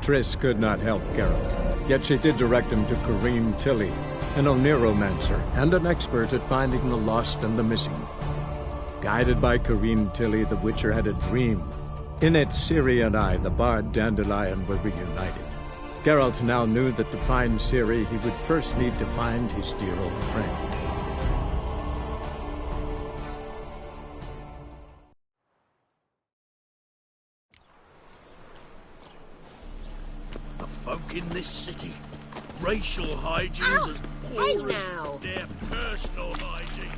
Triss could not help Geralt, yet she did direct him to Corrine Tilly, an Oniromancer and an expert at finding the lost and the missing. Guided by Corrine Tilly, the Witcher had a dream. In it, Ciri and I, the bard Dandelion, were reunited. Geralt now knew that to find Ciri, he would first need to find his dear old friend. The folk in this city, racial hygiene's as poor as their personal hygiene.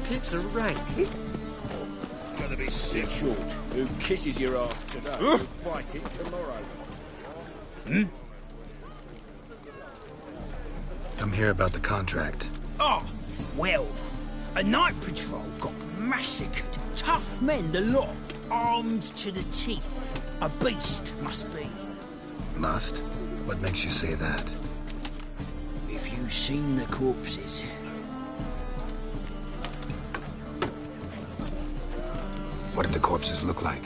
It's a rank. Gonna be sick. Short. Who kisses your ass today will bite it tomorrow. I'm here about the contract. Oh, well, a night patrol got massacred. Tough men, the lot, armed to the teeth. A beast, must be. Must? What makes you say that? If you've seen the corpses... What did the corpses look like?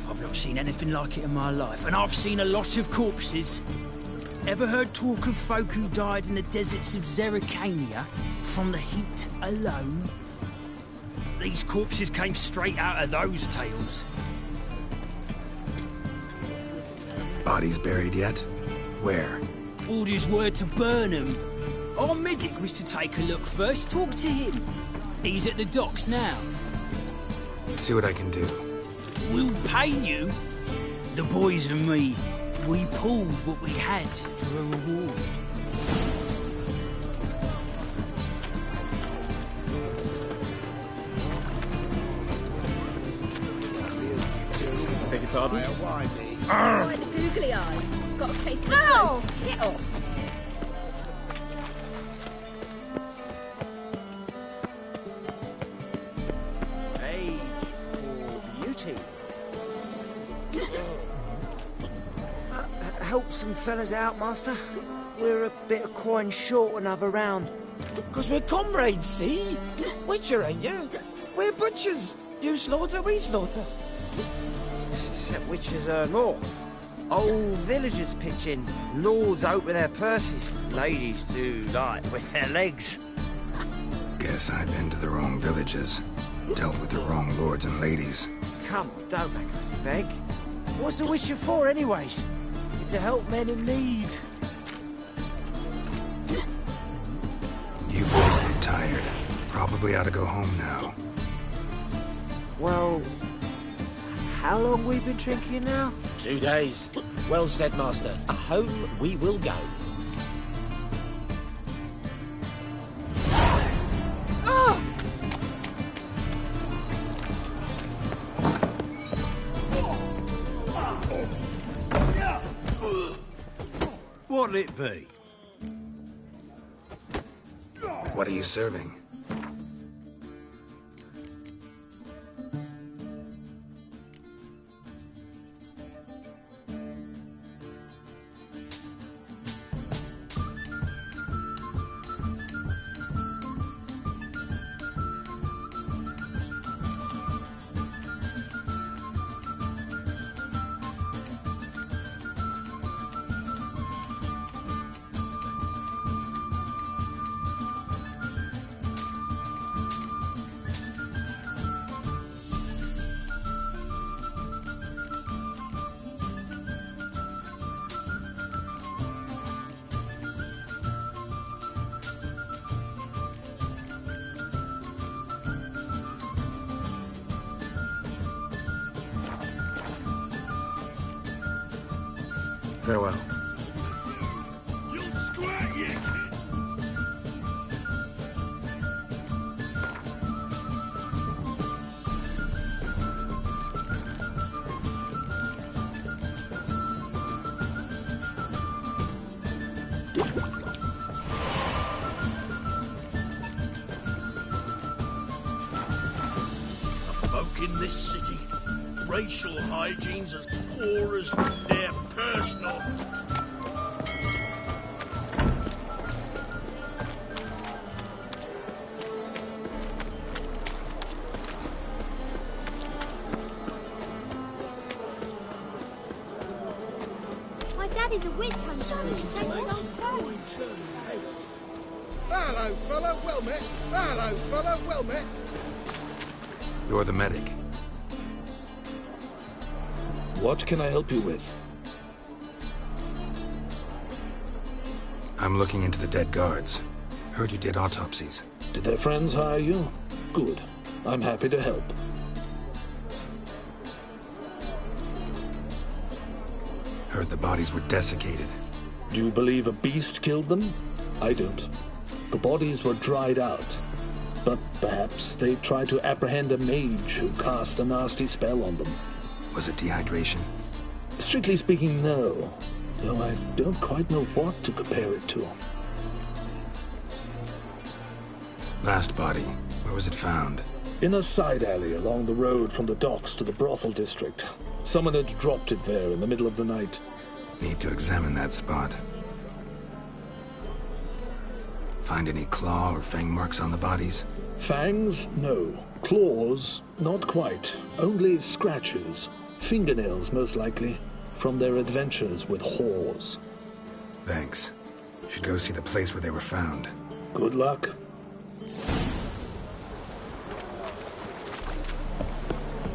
I've not seen anything like it in my life, and I've seen a lot of corpses. Ever heard talk of folk who died in the deserts of Zerrikania from the heat alone? These corpses came straight out of those tales. Bodies buried yet? Where? Orders were to burn them. Our medic was to take a look first, talk to him. He's at the docks now. See what I can do. We'll pay you. The boys and me, we pulled what we had for a reward. Beg your pardon? Right, googly eyes. Got a case of no! Get off. Age for beauty. Help some fellas out, master. We're a bit of coin short another round. Because we're comrades, see? Witcher, ain't you? We're butchers. You slaughter, we slaughter. Except witches earn more. Old villagers pitch in. Lords open their purses. Ladies do like with their legs. Guess I've been to the wrong villages. Dealt with the wrong lords and ladies. Come on, don't make us beg. What's a witcher for, anyways? To help men in need. You boys look tired. Probably ought to go home now. Well, how long we been drinking now? 2 days. Well said, master. Home we will go. What'll it be? What are you serving? Farewell. You'll squirt, you kid! The folk in this city, racial hygiene's as poor as their personal. Daddy's a witch hunter and he chases old crows. Hello, fella, well met. Hello, fella, well met. You're the medic. What can I help you with? I'm looking into the dead guards. Heard you did autopsies. Did their friends hire you? Good. I'm happy to help. Heard the bodies were desiccated. Do you believe a beast killed them? I don't. The bodies were dried out. But perhaps they tried to apprehend a mage who cast a nasty spell on them. Was it dehydration? Strictly speaking, no. Though I don't quite know what to compare it to. Last body, where was it found? In a side alley along the road from the docks to the brothel district. Someone had dropped it there in the middle of the night. Need to examine that spot. Find any claw or fang marks on the bodies? Fangs? No. Claws? Not quite. Only scratches. Fingernails, most likely. From their adventures with whores. Thanks. Should go see the place where they were found. Good luck.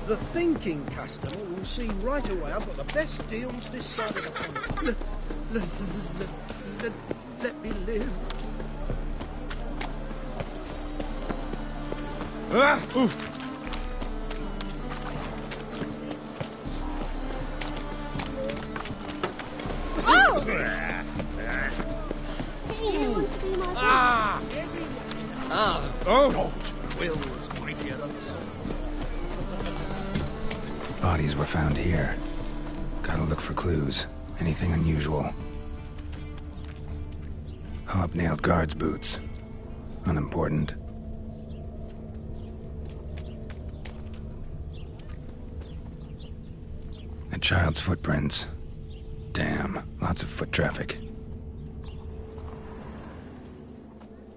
The thinking customer will see right away I've got the best deals this side of the pond. Let me live. Ah! Ooh. Oh! Do you want to be my friend? Oh! Will was mightier than the sun. Bodies were found here. Gotta look for clues. Anything unusual. Hobnailed guards' boots. Unimportant. A child's footprints. Damn, lots of foot traffic.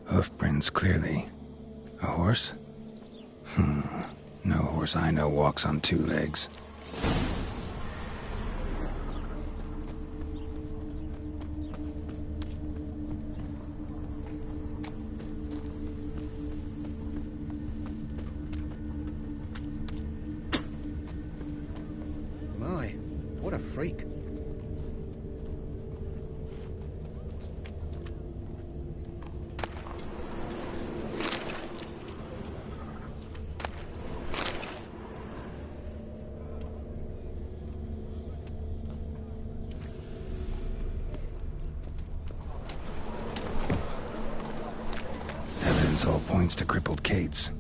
Hoof prints, clearly. A horse? No horse I know walks on two legs. My, what a freak. Evidence all points to crippled Kate's.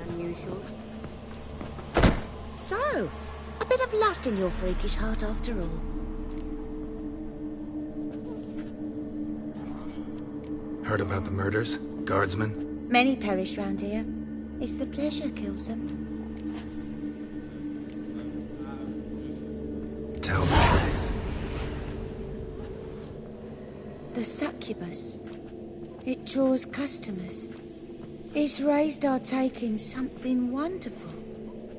Unusual. So, a bit of lust in your freakish heart after all. Heard about the murders? Guardsmen? Many perish round here. It's the pleasure kills them. Tell the truth. The succubus. It draws customers. It's raised our take in something wonderful.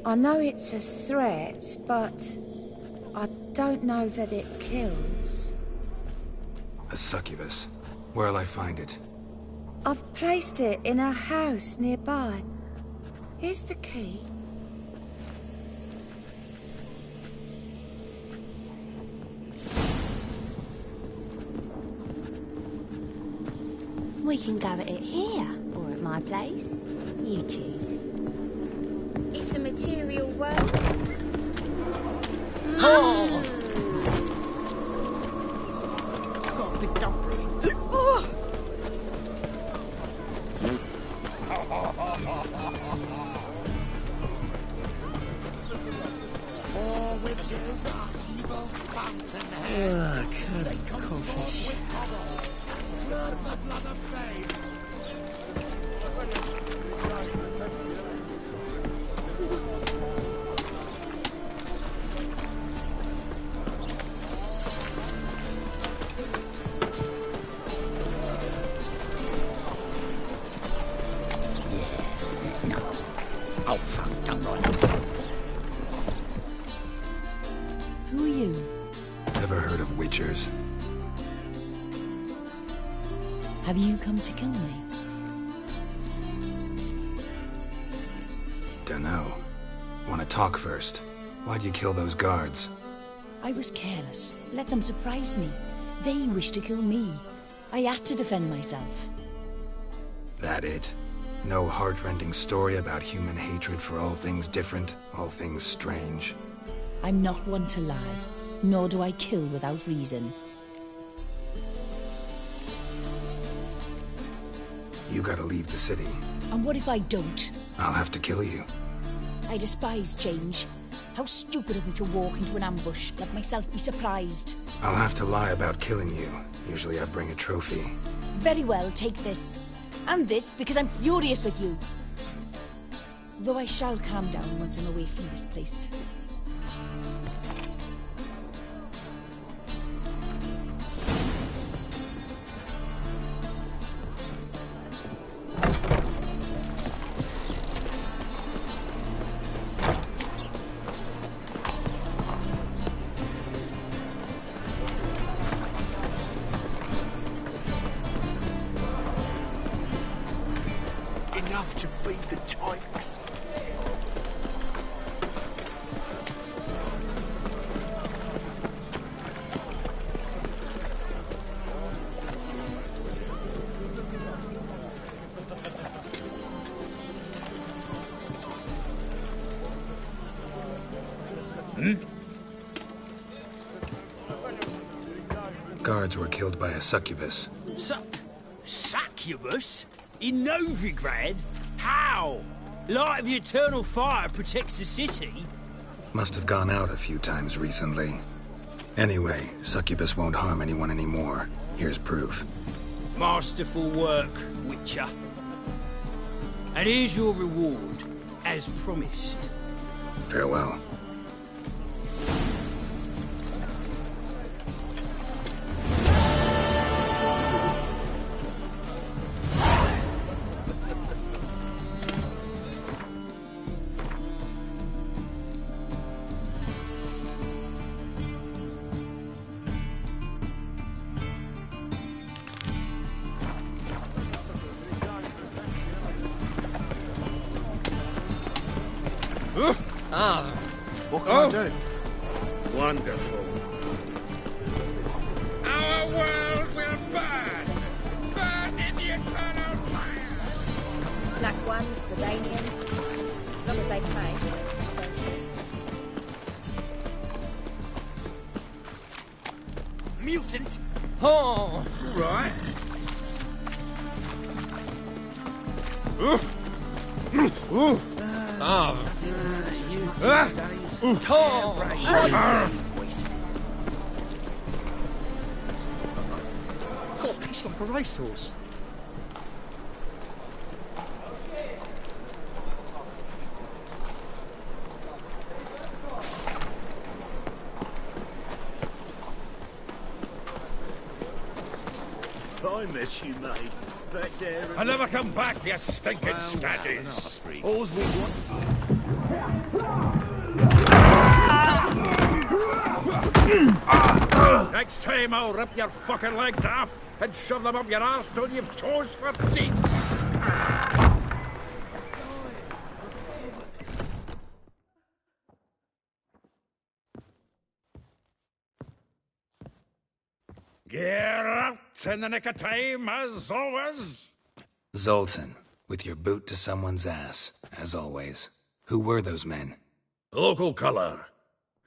I know it's a threat, but I don't know that it kills. A succubus. Where'll I find it? I've placed it in a house nearby. Here's the key. We can go at it here, or at my place. You choose. material world. Oh! Got a big dump brewing. Oh! Four witches are evil fountainheads. They consort with bubbles, slurp the blood of flames. Oh, fuck, don't run. Who are you? Ever heard of Witchers? Have you come to kill me? Dunno. Want to talk first? Why'd you kill those guards? I was careless. Let them surprise me. They wished to kill me. I had to defend myself. That it? No heart-rending story about human hatred for all things different, all things strange? I'm not one to lie, nor do I kill without reason. You gotta leave the city. And what if I don't? I'll have to kill you. I despise change. How stupid of me to walk into an ambush, let myself be surprised. I'll have to lie about killing you. Usually I bring a trophy. Very well, take this. And this, because I'm furious with you. Though I shall calm down once I'm away from this place. Enough to feed the tykes. Guards were killed by a succubus. Succubus? In Novigrad? How? Light of the eternal fire protects the city? Must have gone out a few times recently. Anyway, succubus won't harm anyone anymore. Here's proof. Masterful work, Witcher. And here's your reward, as promised. Farewell. What can I do? Wonderful. Our world will burn! Burn in the eternal fire! Black ones, Redanians. As long as they pay. Mutant! Oh! Right. God, he's like a racehorse. Fine mess you made. Back there. I'll never come back, you stinking staddies! All's we want. Next time I'll rip your fucking legs off and shove them up your arse till you've toes for teeth! Get out in the nick of time, as always! Zoltan, with your boot to someone's ass, as always. Who were those men? Local colour.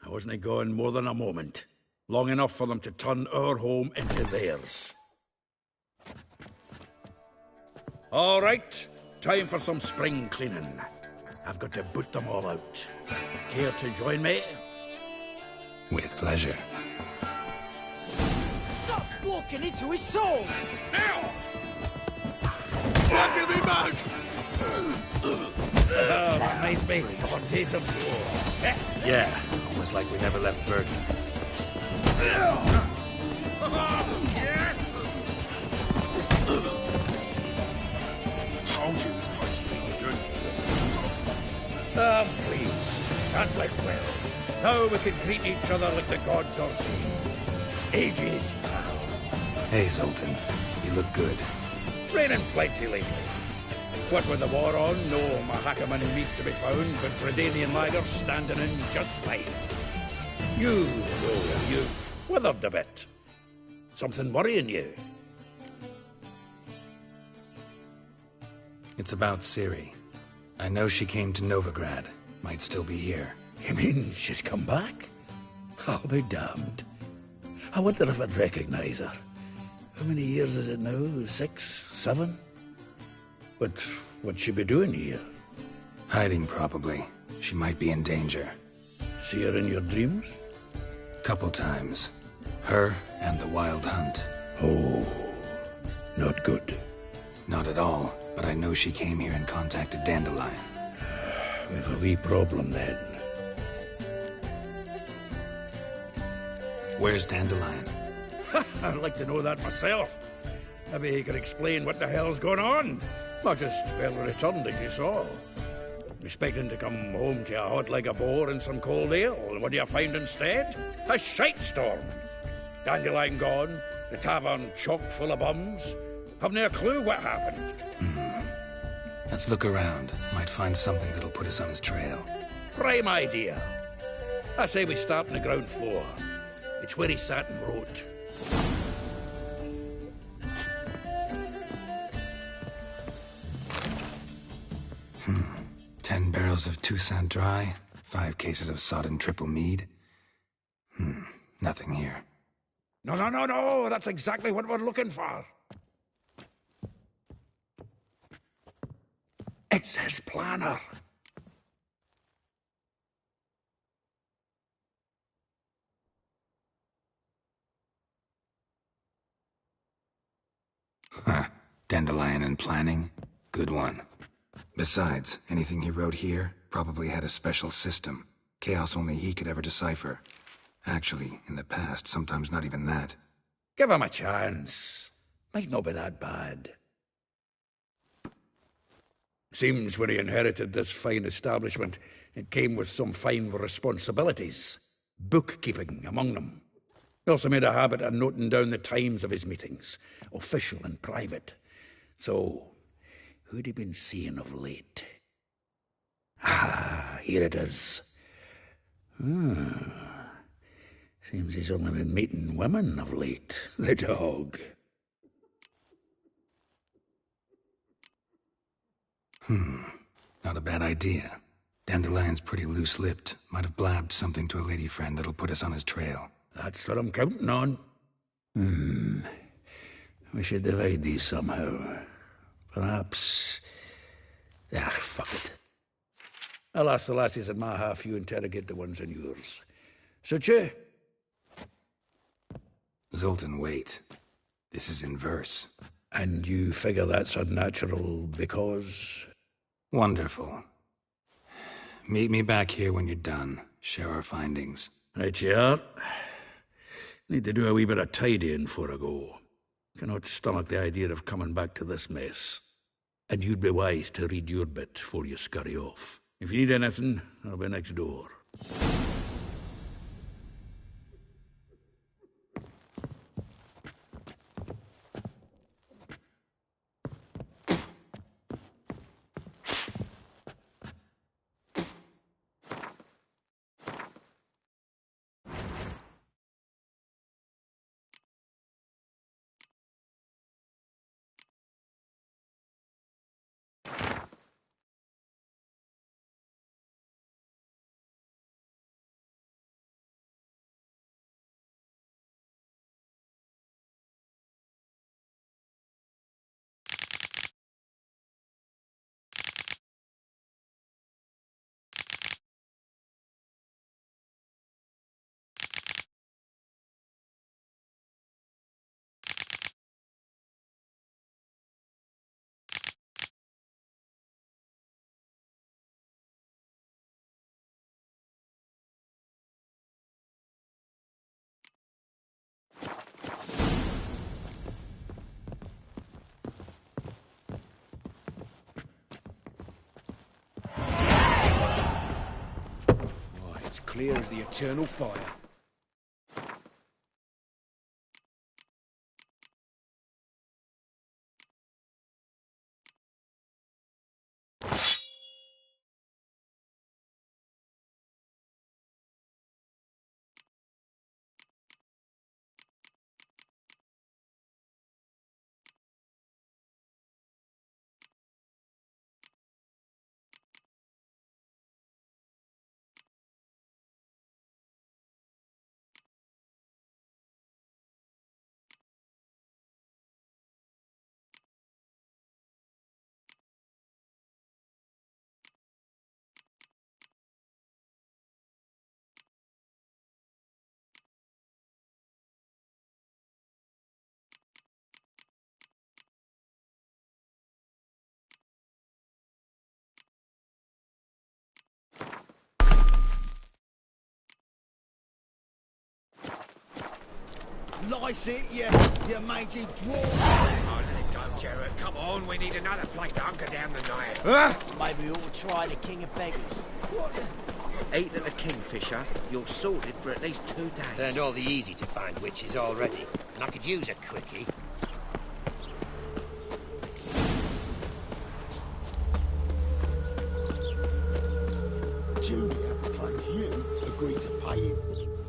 I wasn't gone more than a moment. Long enough for them to turn our home into theirs. All right, time for some spring cleaning. I've got to boot them all out. Care to join me? With pleasure. Stop walking into his soul! Now! Give me back! That reminds me of our days of war. Yeah, almost like we never left Bergen. Told you this place was no good. Please. That went well. Now we can greet each other like the gods ordained. Ages, pal. Hey, Zoltan. You look good. Training plenty lately. What with the war on, no Mahakaman meat to be found, but Redanian lagers standing in just fine. You, though, you've withered a bit. Something worrying you? It's about Ciri. I know she came to Novigrad. Might still be here. You mean she's come back? I'll be damned. I wonder if I'd recognize her. How many years is it now? 6, 7? But what'd she be doing here? Hiding, probably. She might be in danger. See her in your dreams? Couple times. Her and the Wild Hunt. Oh, not good. Not at all, but I know she came here and contacted Dandelion. We've a wee problem then. Where's Dandelion? I'd like to know that myself. Maybe he could explain what the hell's going on. I just barely returned, as you saw. Expecting to come home to a hot leg of boar and some cold ale, and what do you find instead? A shite storm. Dandelion gone, the tavern chock full of bums. Haven't a clue what happened. Let's look around. Might find something that'll put us on his trail. Prime idea. I say we start on the ground floor. It's where he sat and wrote. Hmm. 10 barrels of Toussaint Dry, 5 cases of sodden triple mead. Nothing here. No, that's exactly what we're looking for. It's his planner. Huh. Dandelion and planning? Good one. Besides, anything he wrote here probably had a special system. Chaos only he could ever decipher. Actually, in the past, sometimes not even that. Give him a chance. Might not be that bad. Seems when he inherited this fine establishment, it came with some fine responsibilities. Bookkeeping among them. He also made a habit of noting down the times of his meetings, official and private. So, who'd he been seeing of late? Ah, here it is. Seems he's only been meeting women of late, the dog. Not a bad idea. Dandelion's pretty loose-lipped. Might have blabbed something to a lady friend that'll put us on his trail. That's what I'm counting on. We should divide these somehow. Perhaps... fuck it. I'll ask the lassies in my half, you interrogate the ones in yours. Suit you? Zoltan, wait. This is in verse. And you figure that's unnatural because... Wonderful. Meet me back here when you're done. Share our findings. Right you are. Need to do a wee bit of tidying before I go. Cannot stomach the idea of coming back to this mess. And you'd be wise to read your bit before you scurry off. If you need anything, I'll be next door. clear as the eternal fire. Lice it, you mangy dwarf! Oh, let it go, Jarrett. Come on, we need another place to hunker down the night. Maybe we ought to try the King of Beggars. What? Eat at the Kingfisher, you're sorted for at least 2 days. Learned all the easy-to-find witches already, and I could use a quickie. Julia claims you agreed to pay him.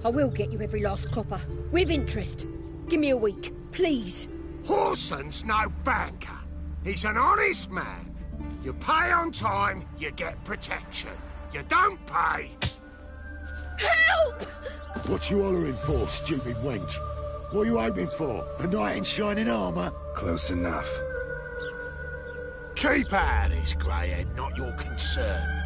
I will get you every last copper, with interest. Give me a week, please. Horson's no banker. He's an honest man. You pay on time, you get protection. You don't pay. Help! What you hollering for, stupid wench? What are you hoping for? A knight in shining armour? Close enough. Keep out of this, Greyhead, not your concern.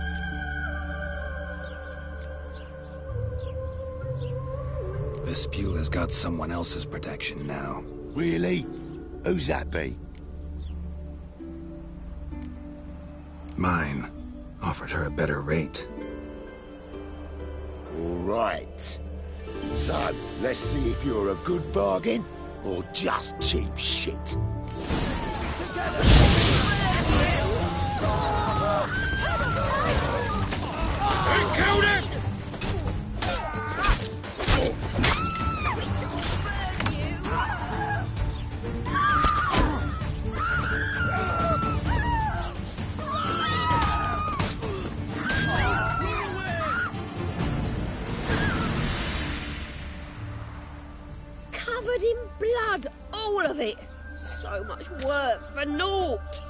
Vespula's got someone else's protection now. Really? Who's that be? Mine. Offered her a better rate. All right. So, let's see if you're a good bargain or just cheap shit. Who killed him? Covered in blood, all of it. So much work for naught.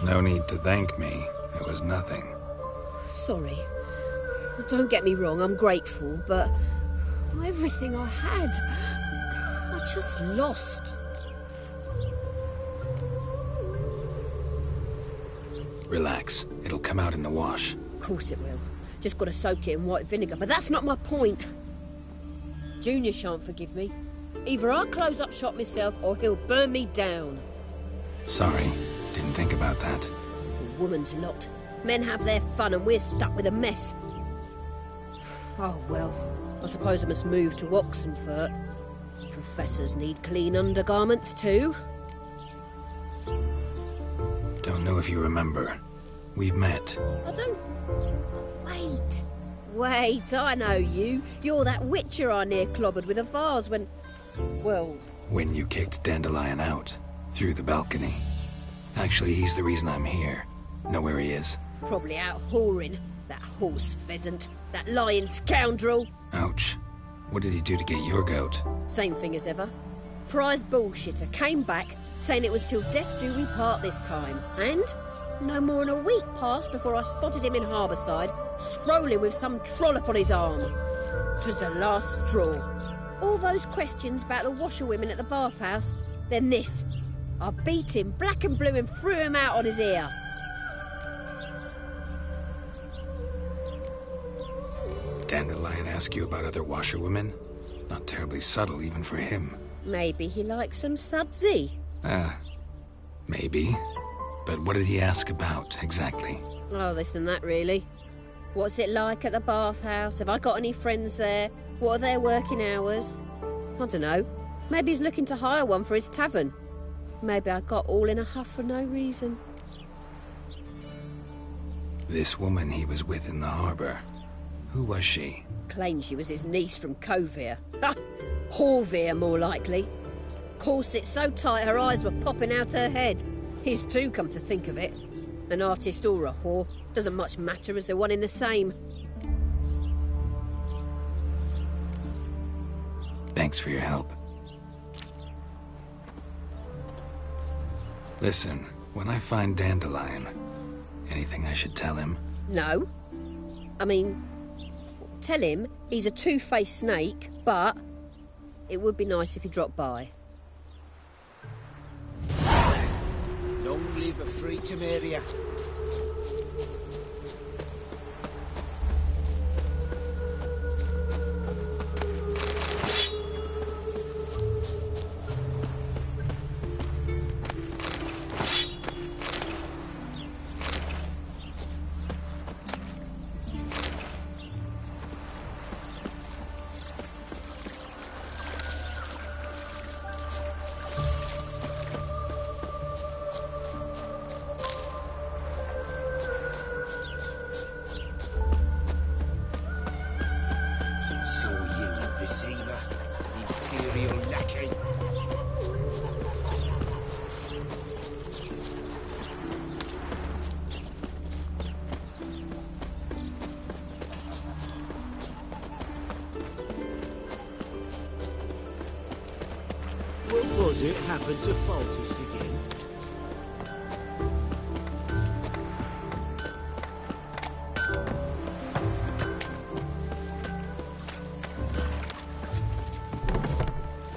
No need to thank me. It was nothing. Sorry. Don't get me wrong, I'm grateful, but everything I had, I just lost. Relax. It'll come out in the wash. Of course it will. Just got to soak it in white vinegar, but that's not my point. Junior shan't forgive me. Either I'll close up shop myself or he'll burn me down. Sorry. Didn't think about that. A woman's lot. Men have their fun and we're stuck with a mess. Oh, well, I suppose I must move to Oxenfurt. Professors need clean undergarments too. Don't know if you remember. We've met. I don't... Wait, I know you. You're that witcher I near clobbered with a vase when... Well... When you kicked Dandelion out. Through the balcony. Actually, he's the reason I'm here. Know where he is? Probably out whoring. That horse pheasant. That lying scoundrel. Ouch. What did he do to get your goat? Same thing as ever. Prize bullshitter came back, saying it was till death do we part this time. And no more than a week passed before I spotted him in Harbourside, strolling with some trollop on his arm. 'Twas the last straw. All those questions about the washerwomen at the bathhouse, then this. I beat him black and blue and threw him out on his ear. Dandelion ask you about other washerwomen? Not terribly subtle even for him. Maybe he likes some sudsy. Maybe. But what did he ask about, exactly? Oh, this and that, really. What's it like at the bathhouse? Have I got any friends there? What are their working hours? I don't know. Maybe he's looking to hire one for his tavern. Maybe I got all in a huff for no reason. This woman he was with in the harbour. Who was she? Claimed she was his niece from Kovir. Ha! Horvir, more likely. Corset so tight her eyes were popping out her head. His too, come to think of it. An artist or a whore. Doesn't much matter as they're one in the same. Thanks for your help. Listen, when I find Dandelion, anything I should tell him? No. I mean, tell him he's a two-faced snake, but it would be nice if he dropped by. Long live a free Temeria. What was it happened to Foltest again?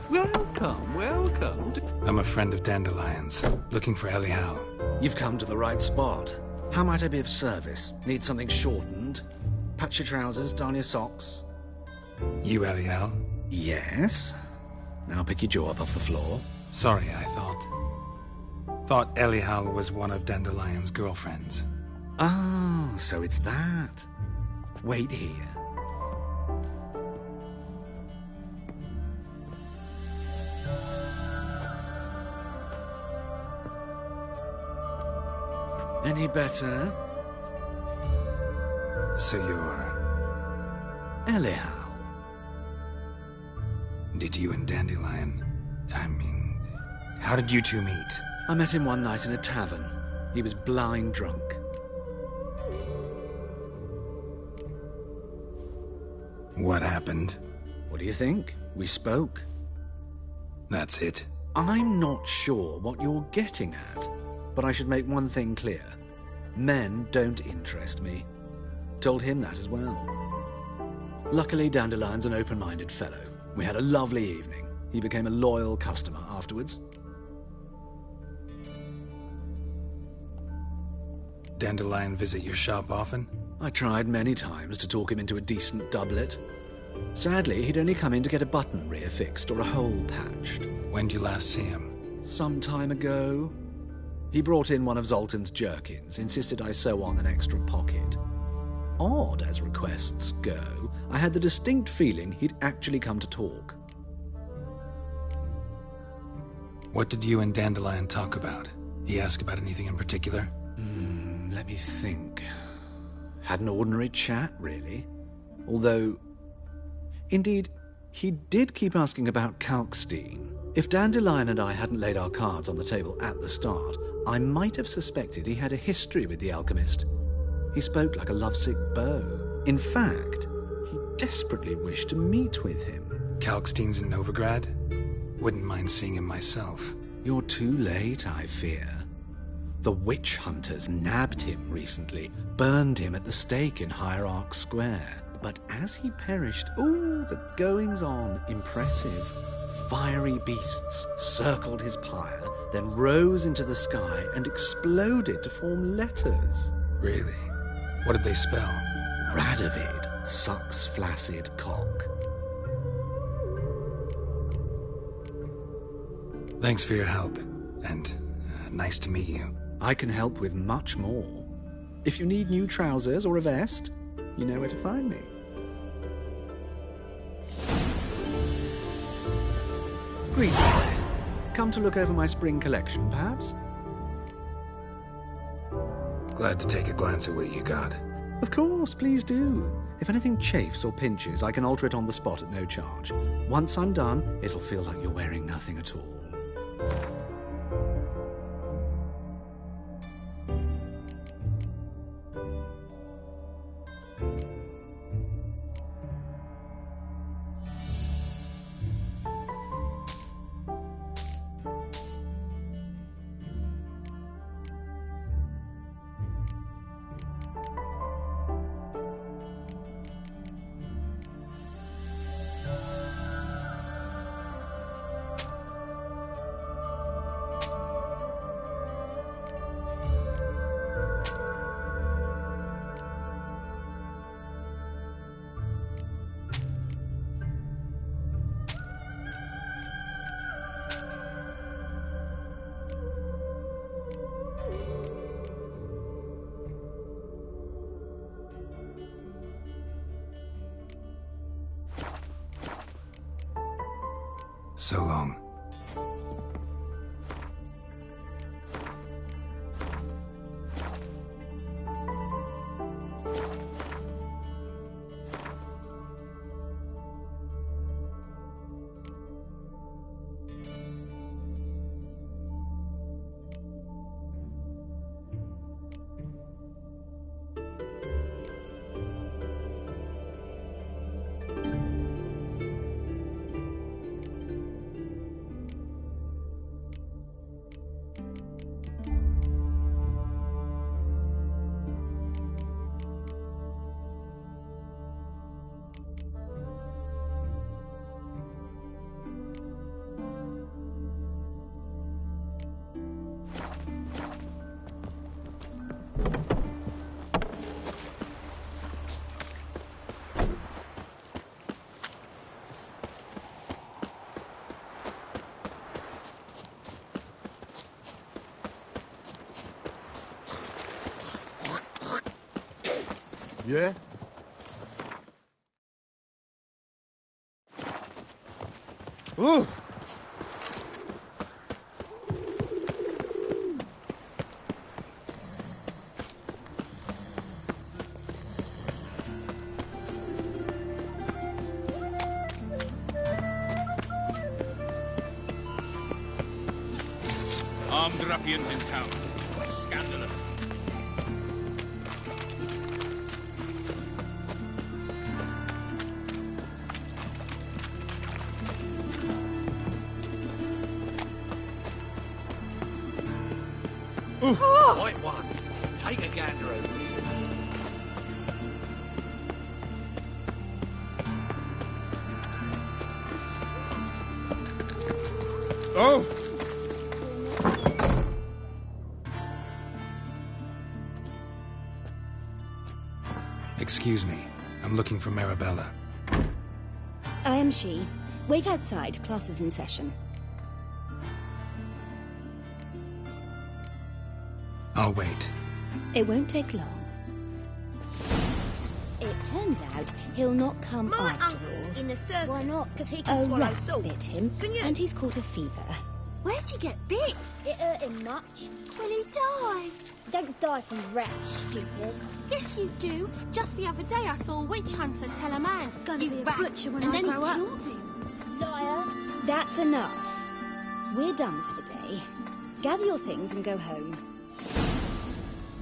Welcome, welcome. I'm a friend of Dandelion's, looking for Elial. You've come to the right spot. How might I be of service? Need something shortened? Patch your trousers, darn your socks. You Elial? Yes. Now pick your jaw up off the floor. Sorry, I thought Elial was one of Dandelion's girlfriends. Oh, so it's that. Wait here. Any better? So you're... Elial. Did you and Dandelion... how did you two meet? I met him one night in a tavern. He was blind drunk. What happened? What do you think? We spoke. That's it? I'm not sure what you're getting at, but I should make one thing clear. Men don't interest me. Told him that as well. Luckily, Dandelion's an open-minded fellow. We had a lovely evening. He became a loyal customer afterwards. Dandelion visit your shop often? I tried many times to talk him into a decent doublet. Sadly, he'd only come in to get a button rear fixed or a hole patched. When did you last see him? Some time ago. He brought in one of Zoltan's jerkins, insisted I sew on an extra pocket. Odd as requests go, I had the distinct feeling he'd actually come to talk. What did you and Dandelion talk about? He asked about anything in particular? Let me think. Had an ordinary chat, really. Although, indeed, he did keep asking about Kalkstein. If Dandelion and I hadn't laid our cards on the table at the start, I might have suspected he had a history with the alchemist. He spoke like a lovesick beau. In fact, he desperately wished to meet with him. Kalkstein's in Novigrad? Wouldn't mind seeing him myself. You're too late, I fear. The witch hunters nabbed him recently, burned him at the stake in Hierarch Square. But as he perished, the goings-on, impressive. Fiery beasts circled his pyre, then rose into the sky and exploded to form letters. Really? What did they spell? Radovid sucks flaccid cock. Thanks for your help, and nice to meet you. I can help with much more. If you need new trousers or a vest, you know where to find me. Greetings. Come to look over my spring collection, perhaps? Glad to take a glance at what you got. Of course, please do. If anything chafes or pinches, I can alter it on the spot at no charge. Once I'm done, it'll feel like you're wearing nothing at all. So long. Yeah? Ooh! Armed ruffians in town. Scandalous. Right one. Take a gander over here. Oh! Excuse me. I'm looking for Marabella. I am she. Wait outside. Class is in session. I'll wait. It won't take long. It turns out he'll not come My after uncle's all. in the circus. Why not? Because he can A swallow rat salt. bit him, and he's caught a fever. Where'd he get bit? It hurt him much. Will he die? Don't die from rats, stupid. Yes, you do. Just the other day I saw a witch hunter tell a man, Gonna "You be a rat," butcher when and I then he grow up. killed him. Liar. That's enough. We're done for the day. Gather your things and go home.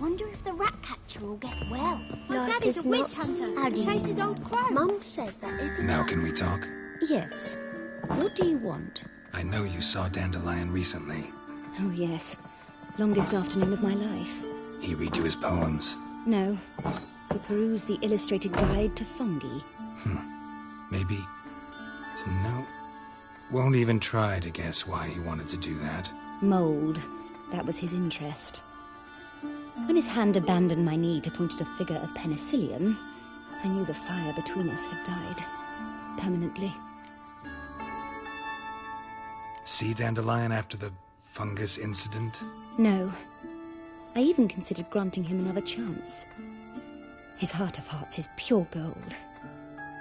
Wonder if the rat catcher will get well. My Like daddy's as a witch not. hunter. How He do you chases know? old crows. Mum says that every Now can we talk? Yes. What do you want? I know you saw Dandelion recently. Oh, yes. Longest afternoon of my life. He read you his poems. No. We peruse the illustrated guide to fungi. Maybe... No. Won't even try to guess why he wanted to do that. Mould. That was his interest. When his hand abandoned my knee to point at a figure of penicillium, I knew the fire between us had died. Permanently. See Dandelion after the fungus incident? No. I even considered granting him another chance. His heart of hearts is pure gold.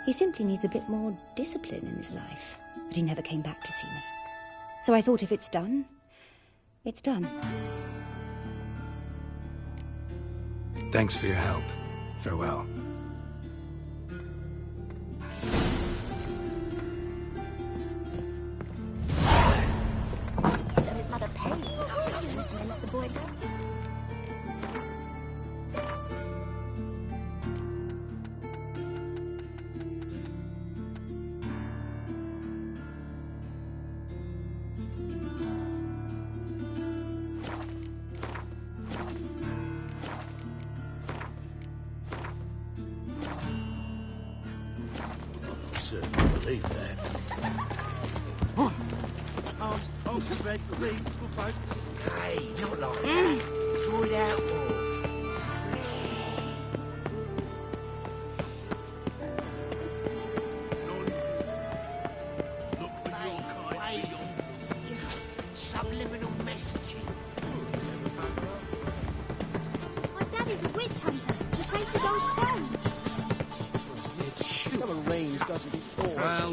He simply needs a bit more discipline in his life. But he never came back to see me. So I thought if it's done, it's done. Thanks for your help. Farewell. So his mother paid to let the boy go? Certainly believe that. Arms and red, please, good folk. Hey, not like that. Draw it out more. Look for your kind. Subliminal messaging. My daddy's a witch hunter who chases old crones. Never rains, doesn't it?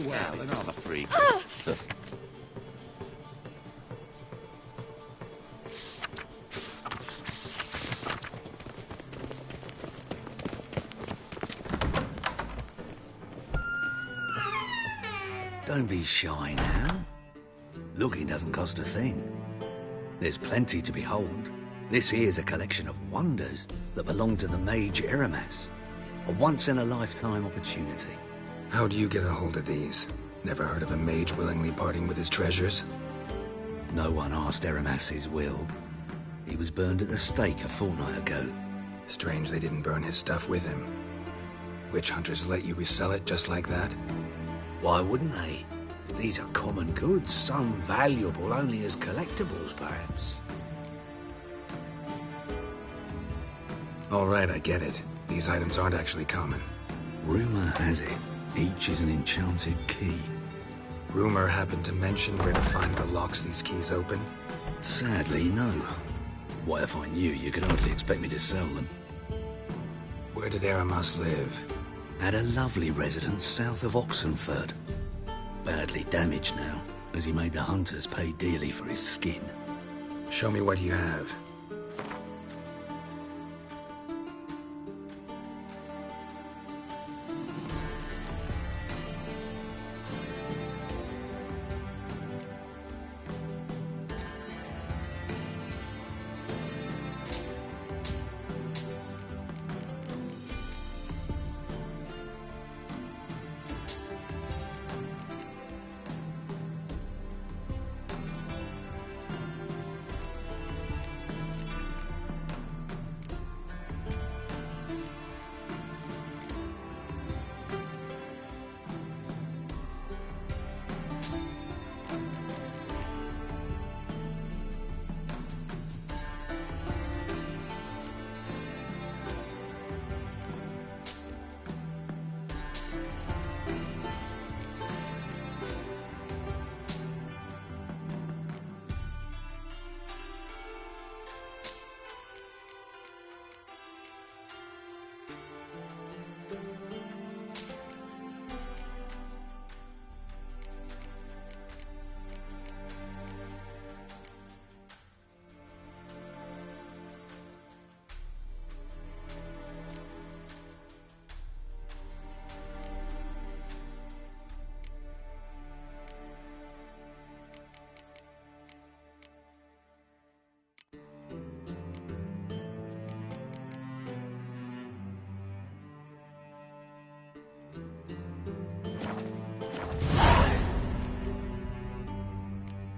Well, another freak. Don't be shy now. Looking doesn't cost a thing. There's plenty to behold. This here's a collection of wonders that belong to the mage Eramas. A once-in-a-lifetime opportunity. How do you get a hold of these? Never heard of a mage willingly parting with his treasures? No one asked Eramas his will. He was burned at the stake a fortnight ago. Strange they didn't burn his stuff with him. Witch hunters let you resell it just like that? Why wouldn't they? These are common goods, some valuable only as collectibles, perhaps. All right, I get it. These items aren't actually common. Rumor has it, each is an enchanted key. Rumor happened to mention where to find the locks these keys open? Sadly, no. What if I knew you could hardly expect me to sell them? Where did Eramas live? At a lovely residence south of Oxenford. Badly damaged now, as he made the hunters pay dearly for his skin. Show me what you have.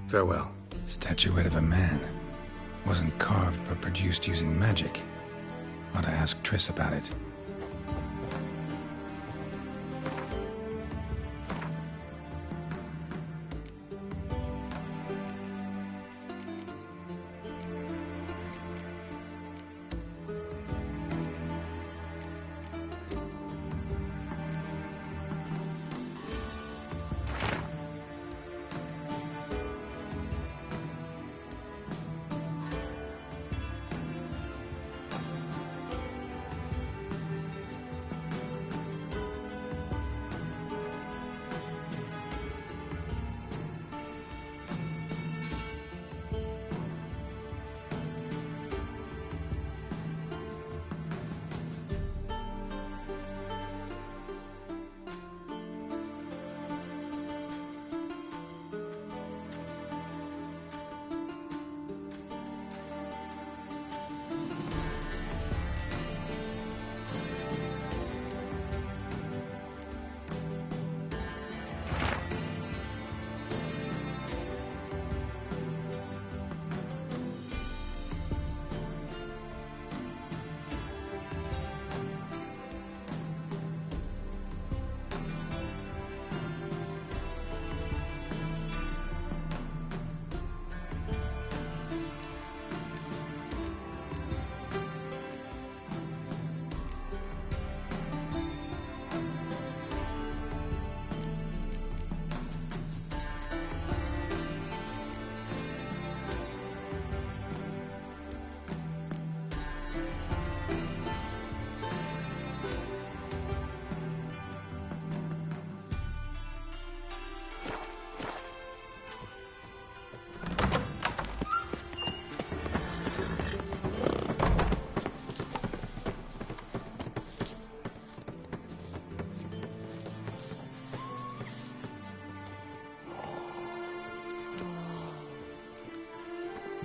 Farewell. Statuette of a man. Wasn't carved, but produced using magic. Ought to ask Triss about it.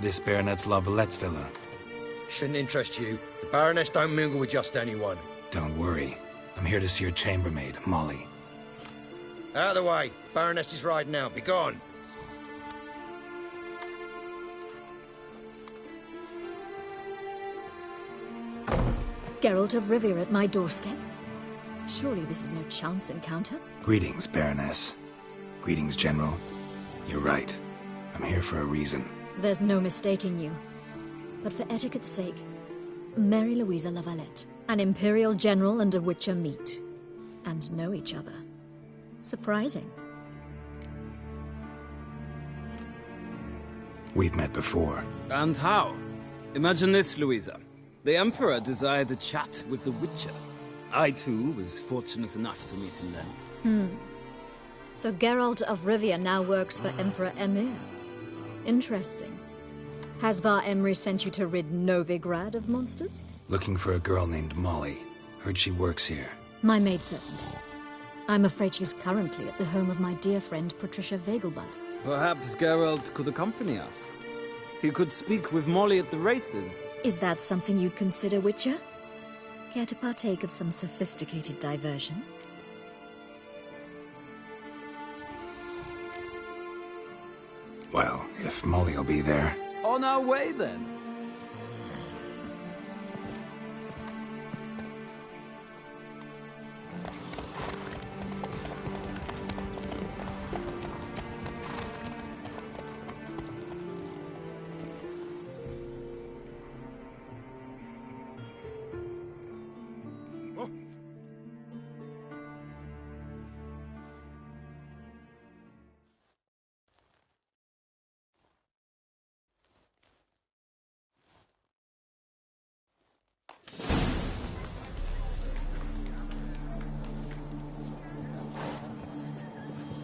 This Baronet's La Valette's villa. Shouldn't interest you. The Baroness don't mingle with just anyone. Don't worry. I'm here to see your chambermaid, Molly. Out of the way. Baroness is riding out. Be gone. Geralt of Rivia at my doorstep? Surely this is no chance encounter? Greetings, Baroness. Greetings, General. You're right. I'm here for a reason. There's no mistaking you. But for etiquette's sake, Mary Louisa La Valette, an Imperial General and a Witcher meet. And know each other. Surprising. We've met before. And how? Imagine this, Louisa. The Emperor desired a chat with the Witcher. I, too, was fortunate enough to meet him then. So Geralt of Rivia now works for Emperor Emhyr. Interesting. Has Var Emry sent you to rid Novigrad of monsters? Looking for a girl named Molly. Heard she works here. My maidservant. I'm afraid she's currently at the home of my dear friend Patricia Vegelbud. Perhaps Geralt could accompany us. He could speak with Molly at the races. Is that something you'd consider, Witcher? Care to partake of some sophisticated diversion? Well, if Molly'll be there. On our way, then.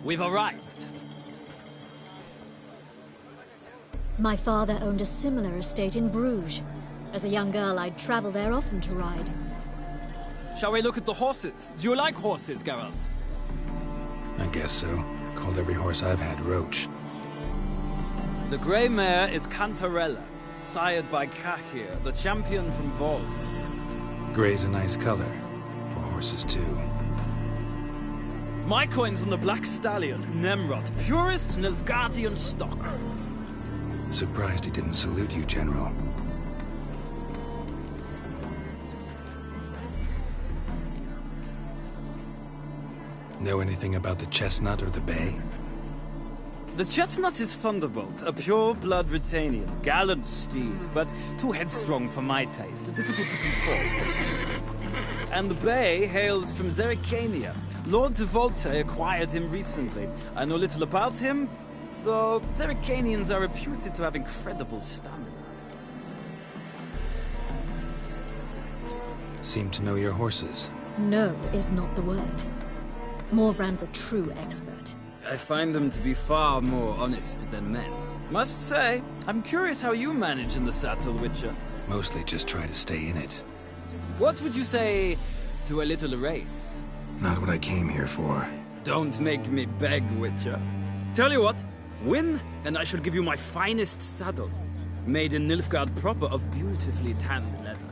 We've arrived. My father owned a similar estate in Bruges. As a young girl, I'd travel there often to ride. Shall we look at the horses? Do you like horses, Geralt? I guess so. Called every horse I've had Roach. The grey mare is Cantarella, sired by Cahir, the champion from Vol. Grey's a nice color. For horses, too. My coin's on the Black Stallion, Nemrod, purest Nilfgaardian stock. Surprised he didn't salute you, General. Know anything about the Chestnut or the Bay? The Chestnut is Thunderbolt, a pure-blood Retanian, gallant steed, but too headstrong for my taste, difficult to control. And the Bay hails from Zerrikania. Lord de Volte acquired him recently. I know little about him, though Zerrikanians are reputed to have incredible stamina. Seem to know your horses. No is not the word. Morvran's a true expert. I find them to be far more honest than men. Must say, I'm curious how you manage in the saddle, Witcher. Mostly just try to stay in it. What would you say to a little race? Not what I came here for. Don't make me beg, Witcher. Tell you what, win, and I shall give you my finest saddle. Made in Nilfgaard proper of beautifully tanned leather.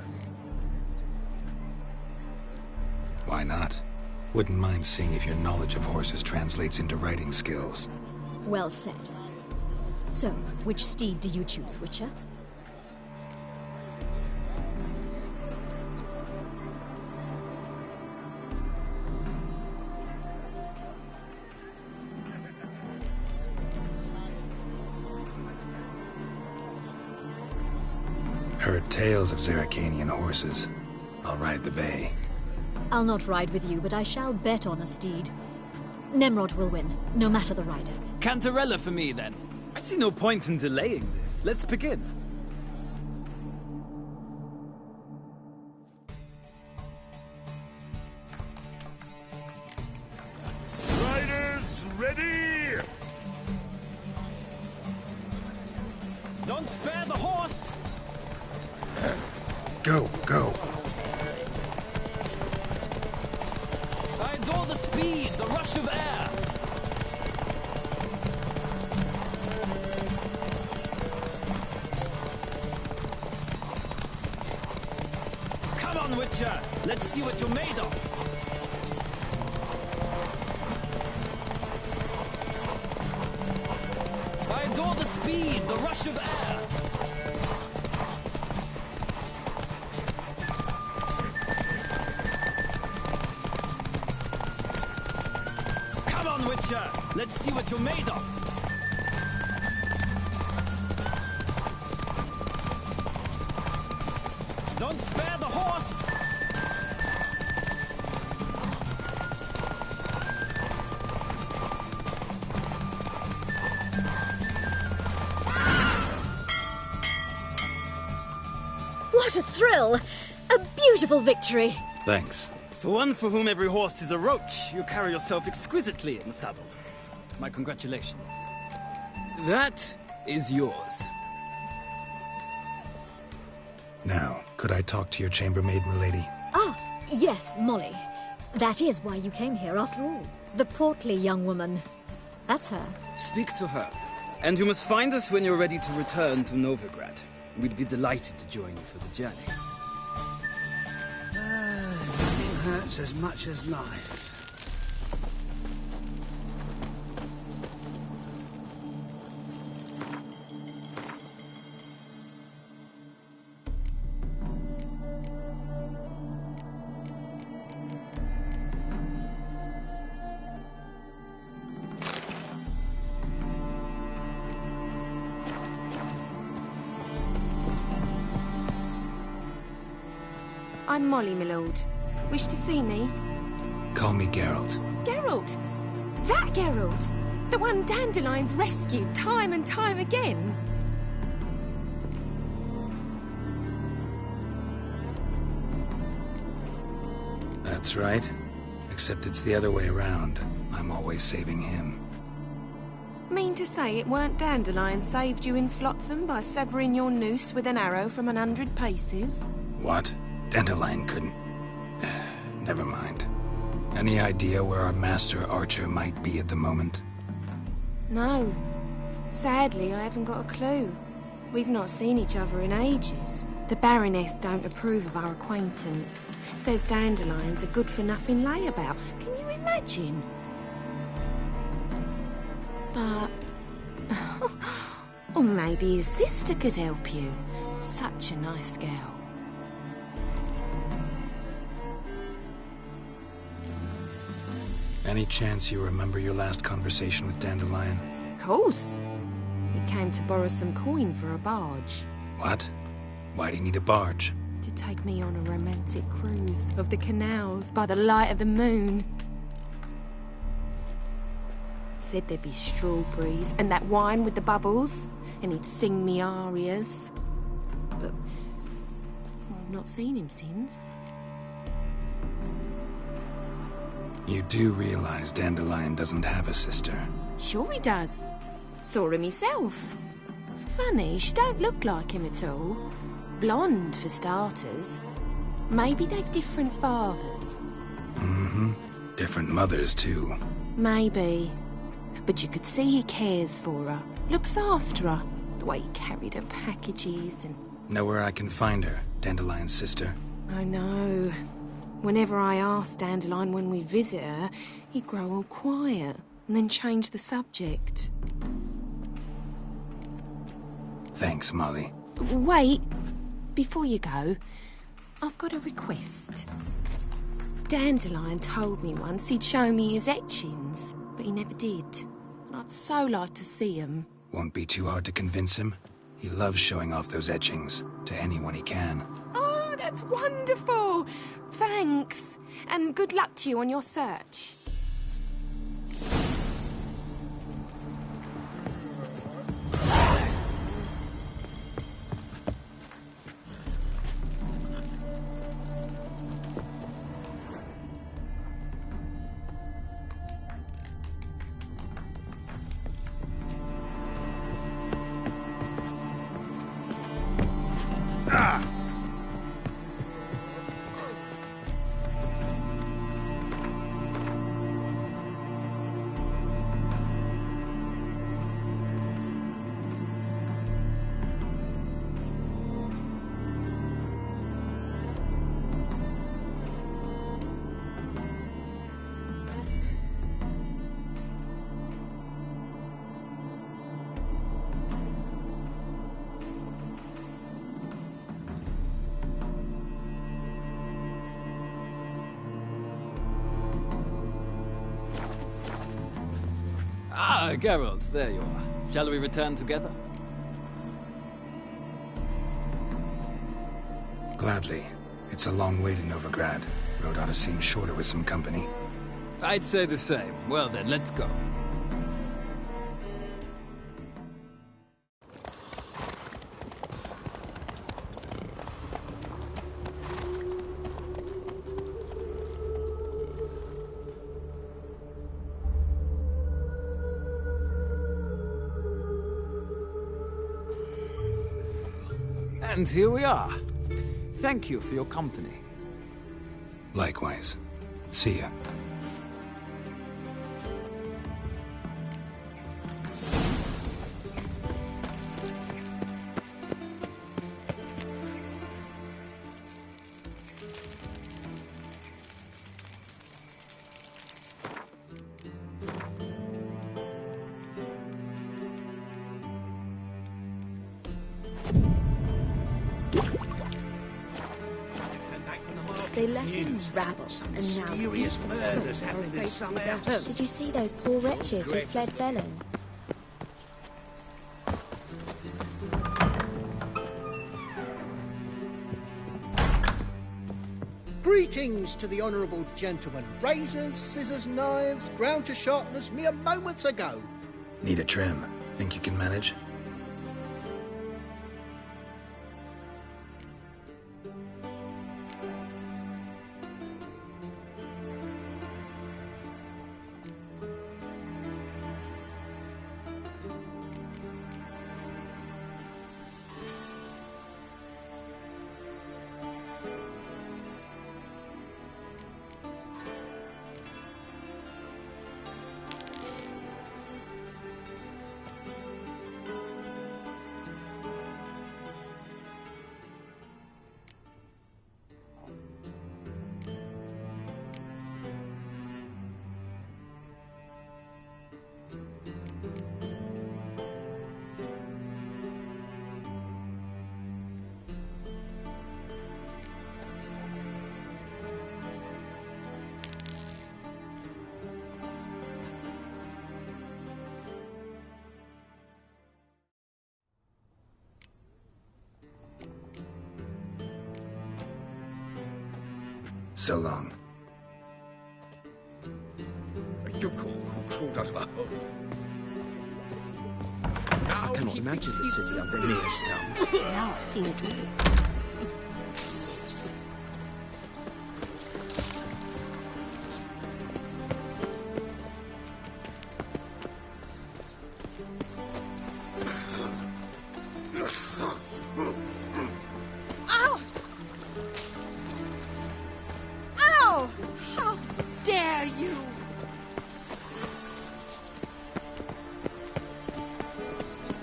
Why not? Wouldn't mind seeing if your knowledge of horses translates into riding skills. Well said. So, which steed do you choose, Witcher? Heard tales of Zerrikanian horses. I'll ride the Bay. I'll not ride with you, but I shall bet on a steed. Nemrod will win, no matter the rider. Cantarella for me, then. I see no point in delaying this. Let's begin. Riders, ready! Don't spare the horse! Go, go. I adore the speed, the rush of air. Come on, Witcher! Let's see what you're made of! I adore the speed, the rush of air! Come on, Witcher! Let's see what you're made of! Don't spare the horse! What a thrill! A beautiful victory! Thanks. For one for whom every horse is a roach, you carry yourself exquisitely in the saddle. My congratulations. That is yours. Now, could I talk to your chambermaid, milady? Ah, yes, Molly. That is why you came here after all. The portly young woman. That's her. Speak to her. And you must find us when you're ready to return to Novigrad. We'd be delighted to join you for the journey. Nothing hurts as much as life. I'm Molly, my lord. Wish to see me? Call me Geralt. Geralt! That Geralt! The one Dandelion's rescued time and time again! That's right. Except it's the other way around. I'm always saving him. Mean to say it weren't Dandelion saved you in Flotsam by severing your noose with an arrow from 100 paces? What? Dandelion couldn't... Never mind. Any idea where our master archer might be at the moment? No. Sadly, I haven't got a clue. We've not seen each other in ages. The Baroness don't approve of our acquaintance. Says Dandelion's a good-for-nothing layabout. Can you imagine? But... or maybe his sister could help you. Such a nice girl. Any chance you remember your last conversation with Dandelion? Course. He came to borrow some coin for a barge. What? Why'd he need a barge? To take me on a romantic cruise of the canals by the light of the moon. Said there'd be strawberries and that wine with the bubbles, and he'd sing me arias. But I've not seen him since. You do realize Dandelion doesn't have a sister? Sure he does. Saw him himself. Funny, she don't look like him at all. Blonde, for starters. Maybe they've different fathers. Mm-hmm. Different mothers, too. Maybe. But you could see he cares for her. Looks after her. The way he carried her packages and... Know where I can find her, Dandelion's sister? I know. Whenever I asked Dandelion when we'd visit her, he'd grow all quiet and then change the subject. Thanks, Molly. Wait. Before you go, I've got a request. Dandelion told me once he'd show me his etchings, but he never did. And I'd so like to see them. Won't be too hard to convince him. He loves showing off those etchings to anyone he can. Oh, that's wonderful! Thanks. And good luck to you on your search. Geralt, there you are. Shall we return together? Gladly. It's a long way to Novigrad. Road ought to seem shorter with some company. I'd say the same. Well then, let's go. And here we are. Thank you for your company. Likewise. See ya. They let him rabble, and now mysterious murders happening in some house. Did you see those poor wretches who fled Velen? Greetings to the honourable gentleman. Razors, scissors, knives, ground to sharpness mere moments ago. Need a trim. Think you can manage? So long. I cannot imagine the city under Mir's thumb. Now I've seen it all. Ow! Ow! How dare you!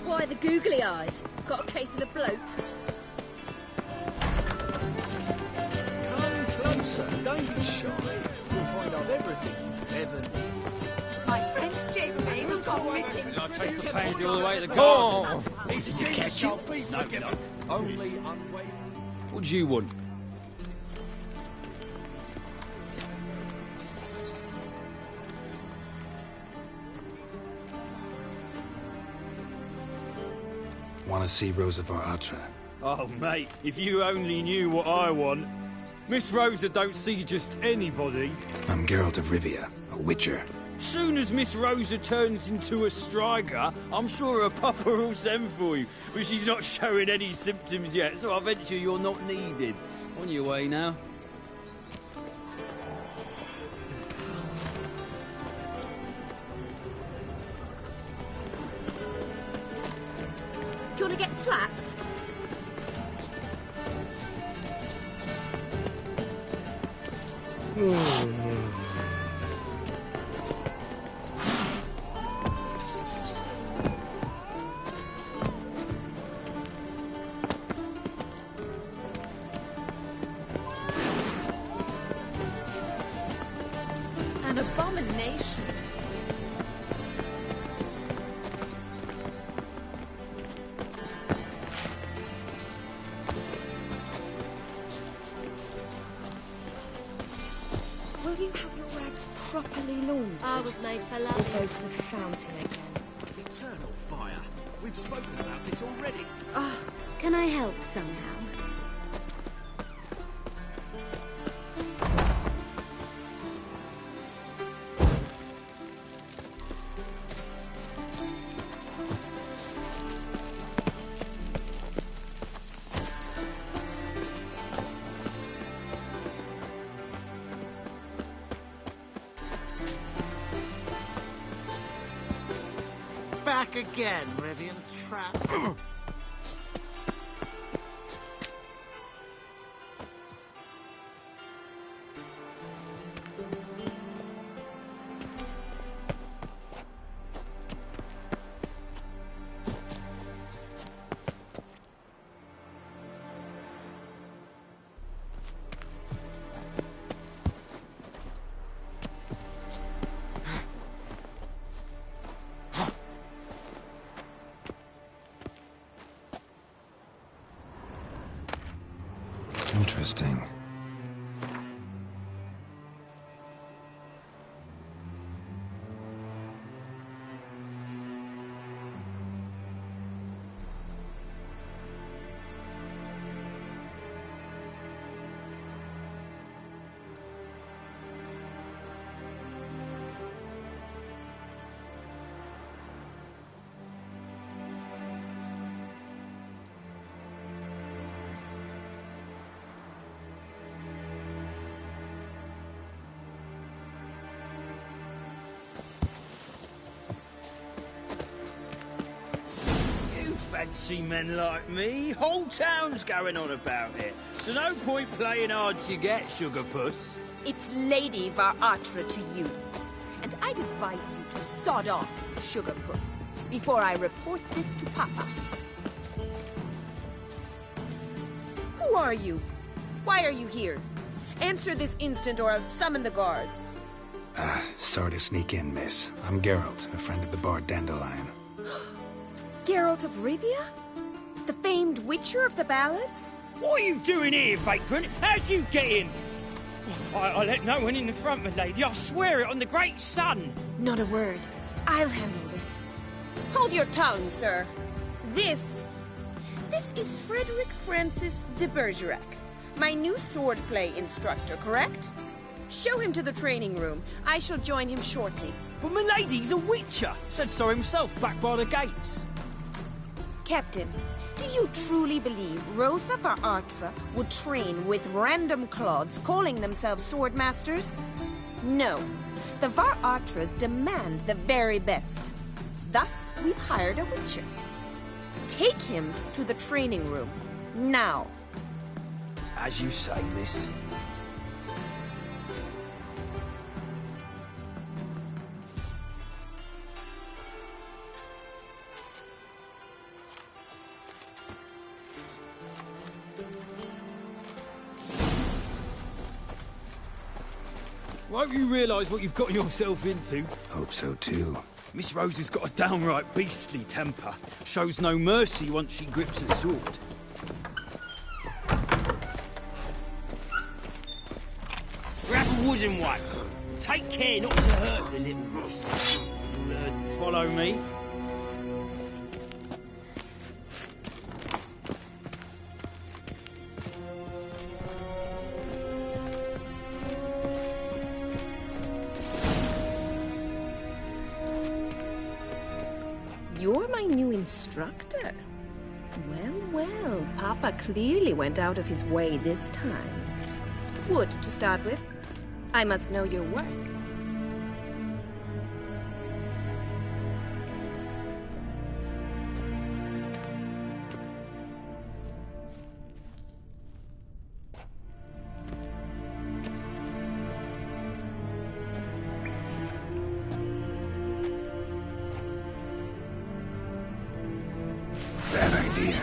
Why the googly eyes? Got a case of the bloat? Come closer, don't be shy. You'll find out everything you ever need. My friend Jim has gone missing. I'll chase the pansy all the way to the Oh! garden. Did you catch it? No, no. Only unwavering. What do you want? Want to see Rosa var Atra? Oh, mate, if you only knew what I want. Miss Rosa don't see just anybody. I'm Geralt of Rivia, a witcher. Soon as Miss Rosa turns into a striker, I'm sure her papa will send for you. But she's not showing any symptoms yet, so I venture you're not needed. On your way now. Do you want to get slapped? An abomination. Will you have your rags properly laundered? I was made for Or loving. go to the fountain again? We've spoken about this already. Oh, can I help somehow? Back again, Rivian Trap. Interesting. Fancy men like me. Whole town's going on about it. So no point playing hard to get, Sugar Puss. It's Lady Var-Atra to you. And I'd advise you to sod off, Sugar Puss, before I report this to Papa. Who are you? Why are you here? Answer this instant or I'll summon the guards. Sorry to sneak in, miss. I'm Geralt, a friend of the bard Dandelion. Geralt of Rivia? The famed witcher of the ballads? What are you doing here, vagrant? How'd you get in? I let no one in the front, my lady. I swear it on the great sun. Not a word. I'll handle this. Hold your tongue, sir. This is Frederick Francis de Bergerac, my new swordplay instructor, correct? Show him to the training room. I shall join him shortly. But my lady's a witcher. Said so himself back by the gates. Captain, do you truly believe Rosa Var-Atra would train with random clods calling themselves swordmasters? No. The Var-Atras demand the very best. Thus, we've hired a witcher. Take him to the training room. Now. As you say, miss. Won't you realise what you've got yourself into? Hope so too. Miss Rose has got a downright beastly temper. Shows no mercy once she grips a sword. Grab a wooden one. Take care not to hurt the little miss. Follow me. You're my new instructor. Well, Papa clearly went out of his way this time. Wood, to start with. I must know your worth. Bad idea.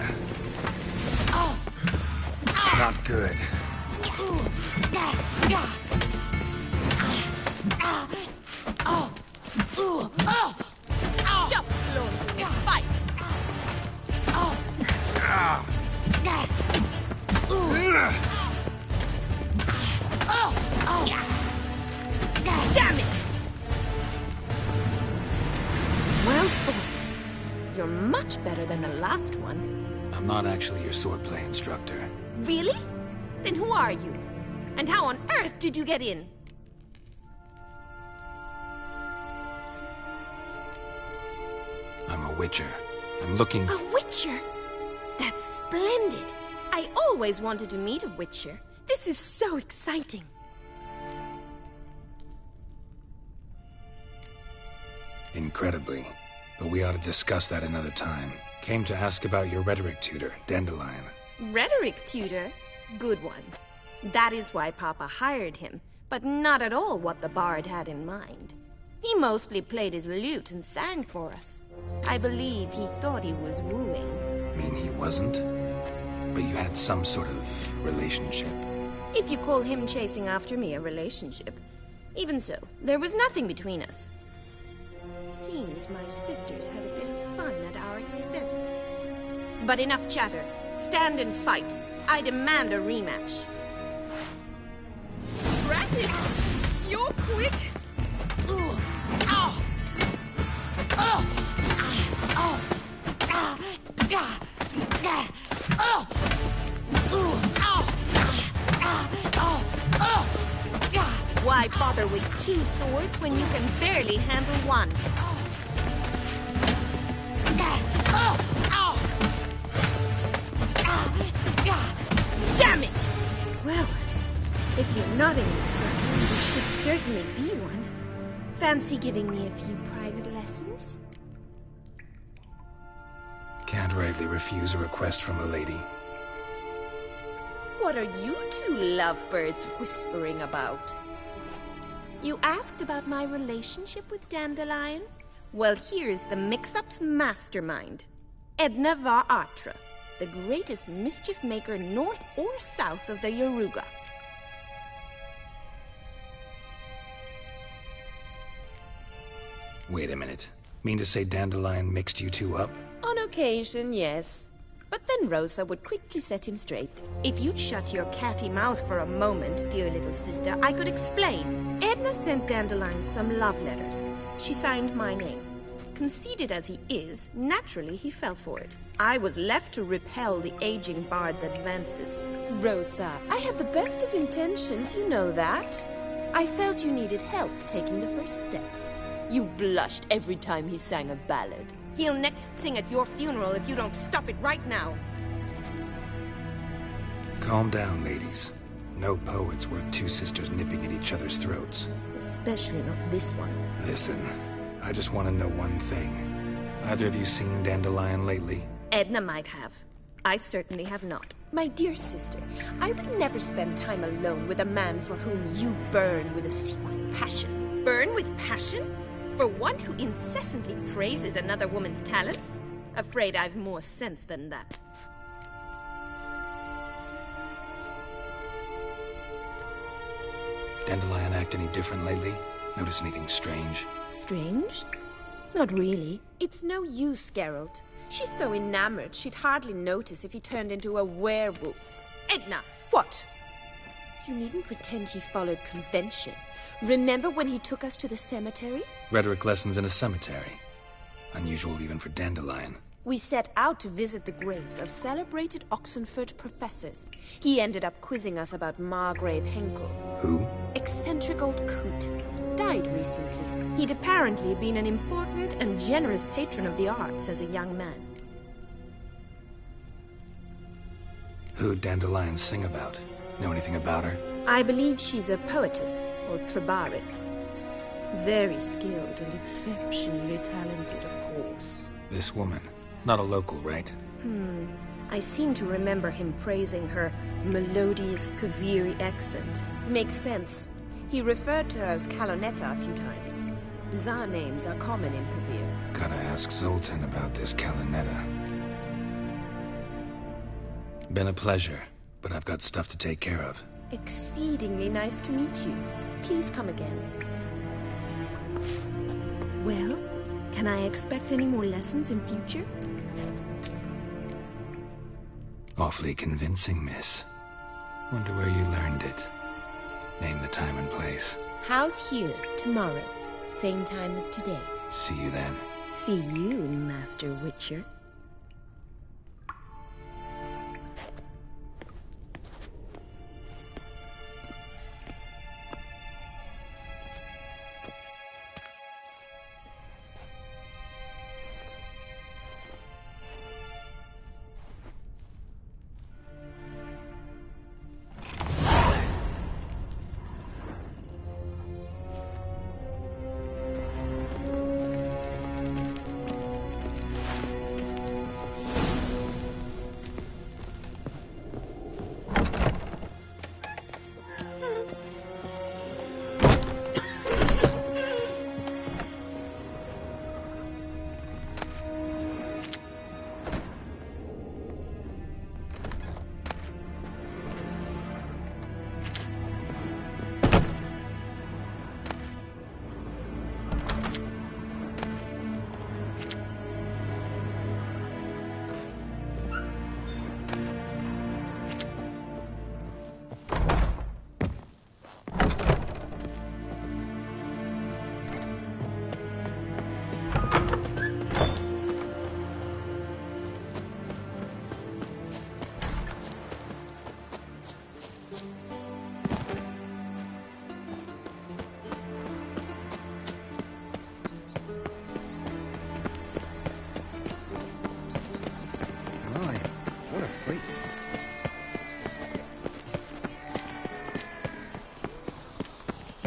Not good. Stop, Lord. Fight. Damn it! Well fought. Your much better than the last one. I'm not actually your swordplay instructor. Really? Then who are you? And how on earth did you get in? I'm a witcher. I'm looking... A witcher? That's splendid. I always wanted to meet a witcher. This is so exciting. Incredibly. But we ought to discuss that another time. Came to ask about your rhetoric tutor, Dandelion. Rhetoric tutor? Good one. That is why Papa hired him, but not at all what the bard had in mind. He mostly played his lute and sang for us. I believe he thought he was wooing. Mean he wasn't? But you had some sort of relationship. If you call him chasing after me a relationship. Even so, there was nothing between us. Seems my sisters had a bit of fun at our expense. But enough chatter. Stand and fight. I demand a rematch. Drat it! You're quick! Ooh. Ow! Oh! Oh! Ah! Ah! Ah! Oh! Ooh! Ow! Ah! Oh! Oh! Ah! Why bother with two swords when you can barely handle one? Oh! Ow! Damn it! Well, if you're not an instructor, you should certainly be one. Fancy giving me a few private lessons? Can't rightly refuse a request from a lady. What are you two lovebirds whispering about? You asked about my relationship with Dandelion? Well, here's the mix-up's mastermind. Edna var Atra, the greatest mischief maker north or south of the Yaruga. Wait a minute. Mean to say Dandelion mixed you two up? On occasion, yes. But then Rosa would quickly set him straight. If you'd shut your catty mouth for a moment, dear little sister, I could explain. Edna sent Dandelion some love letters. She signed my name. Conceited as he is, naturally he fell for it. I was left to repel the aging bard's advances. Rosa, I had the best of intentions, you know that. I felt you needed help taking the first step. You blushed every time he sang a ballad. He'll next sing at your funeral if you don't stop it right now. Calm down, ladies. No poet's worth two sisters nipping at each other's throats. Especially not this one. Listen, I just want to know one thing. Either of you seen Dandelion lately? Edna might have. I certainly have not. My dear sister, I would never spend time alone with a man for whom you burn with a secret passion. Burn with passion? For one who incessantly praises another woman's talents? Afraid I've more sense than that. Dandelion act any different lately? Notice anything strange? Strange? Not really. It's no use, Geralt. She's so enamored she'd hardly notice if he turned into a werewolf. Edna! What? You needn't pretend he followed convention. Remember when he took us to the cemetery? Rhetoric lessons in a cemetery. Unusual even for Dandelion. We set out to visit the graves of celebrated Oxenford professors. He ended up quizzing us about Margrave Henkel. Who? Eccentric old coot. Died recently. He'd apparently been an important and generous patron of the arts as a young man. Who'd Dandelion sing about? Know anything about her? I believe she's a poetess, or Trebaritz. Very skilled and exceptionally talented, of course. This woman. Not a local, right? I seem to remember him praising her melodious Kaviri accent. Makes sense. He referred to her as Calonetta a few times. Bizarre names are common in Kavir. Gotta ask Zoltan about this Calonetta. Been a pleasure, but I've got stuff to take care of. Exceedingly nice to meet you. Please come again. Well, can I expect any more lessons in future? Awfully convincing, miss. Wonder where you learned it. Name the time and place. House here, tomorrow. Same time as today. See you then. See you, Master Witcher.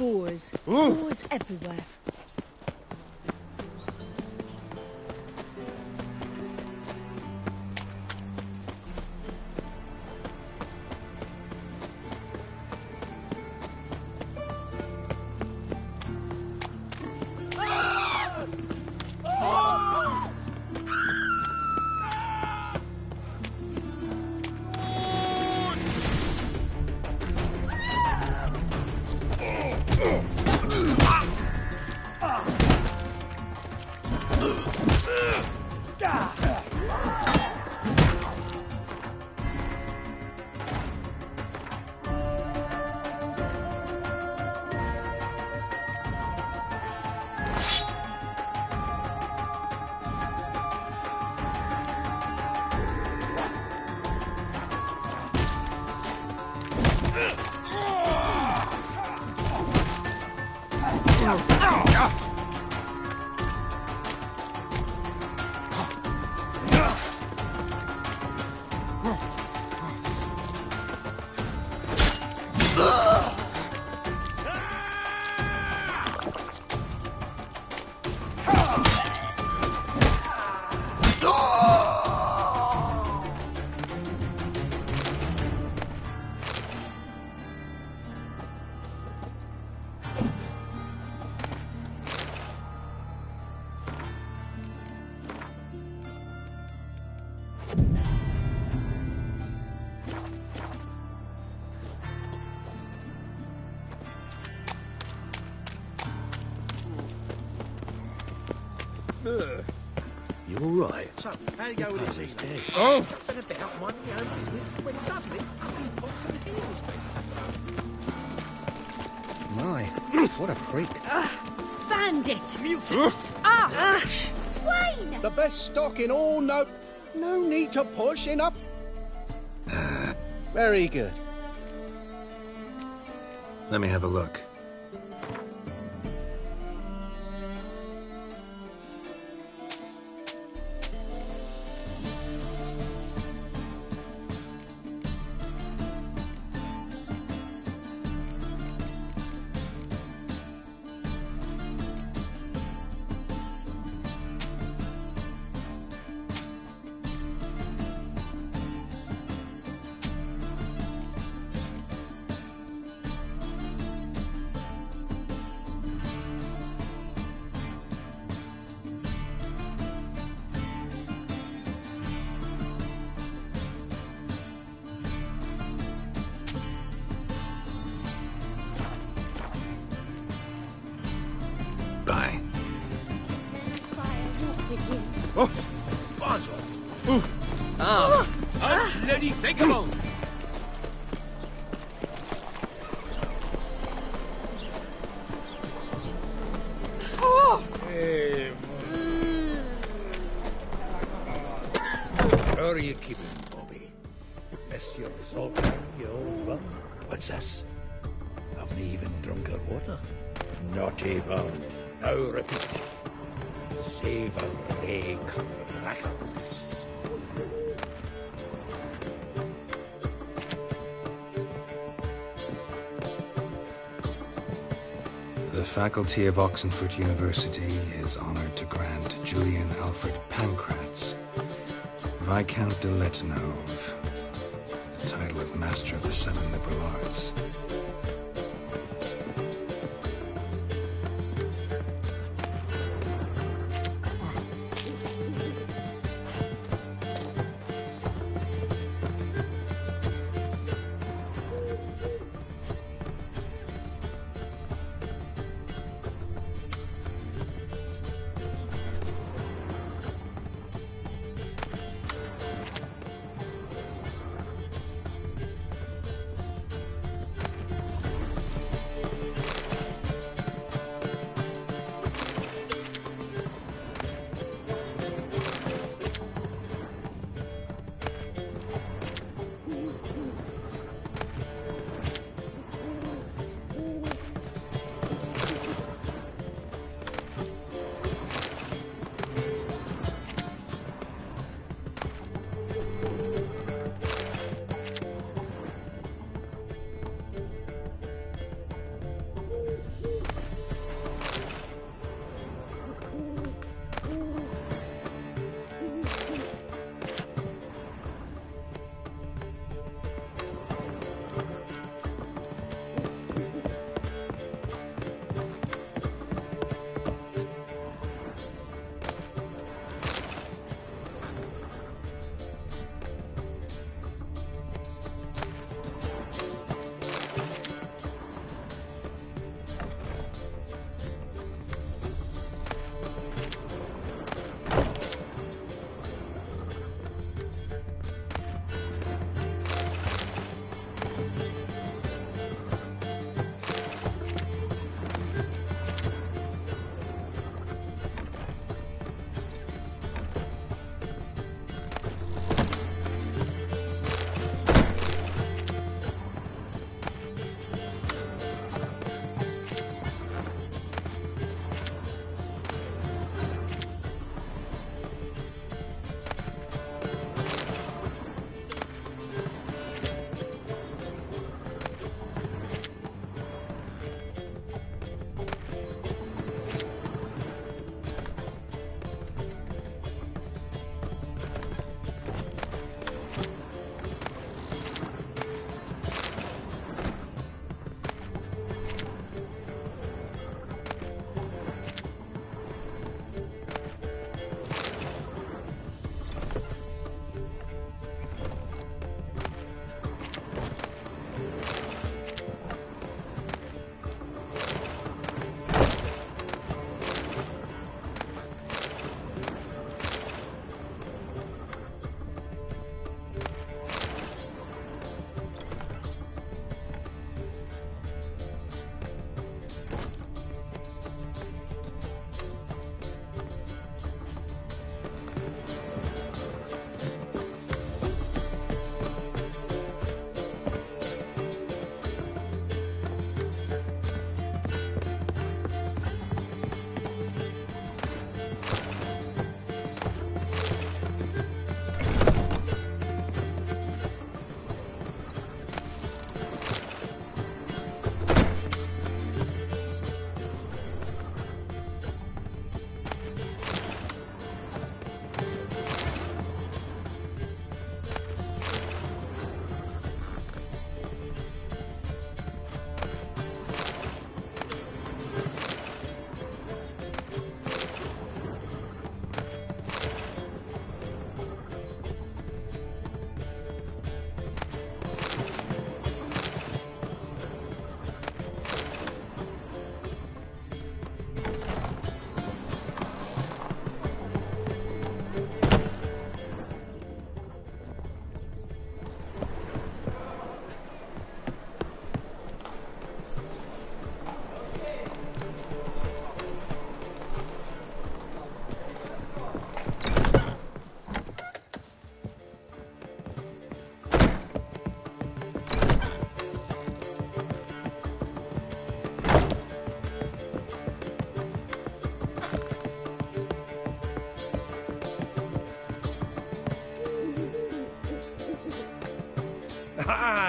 Boars. Ooh. Boars everywhere. You all right? So, how do you go with this evening? Oh! Nothing about minding your own business when suddenly he pops on the heels. My, what a freak. Bandit! Mutant! Swain! The best stock in all, no need to push, enough. Very good. Let me have a look. Bye. Oh! Buzz off. Bloody think about. How are you keeping, Bobby? Miss your Zoltan, you old bum? What's this? Haven't even drunk her water? Naughty bound. Now repeat. Savoury crackers. The faculty of Oxenford University is honored to grant Julian Alfred Pancratz, Viscount de Letonove, the title of Master of the Seven Liberal Arts.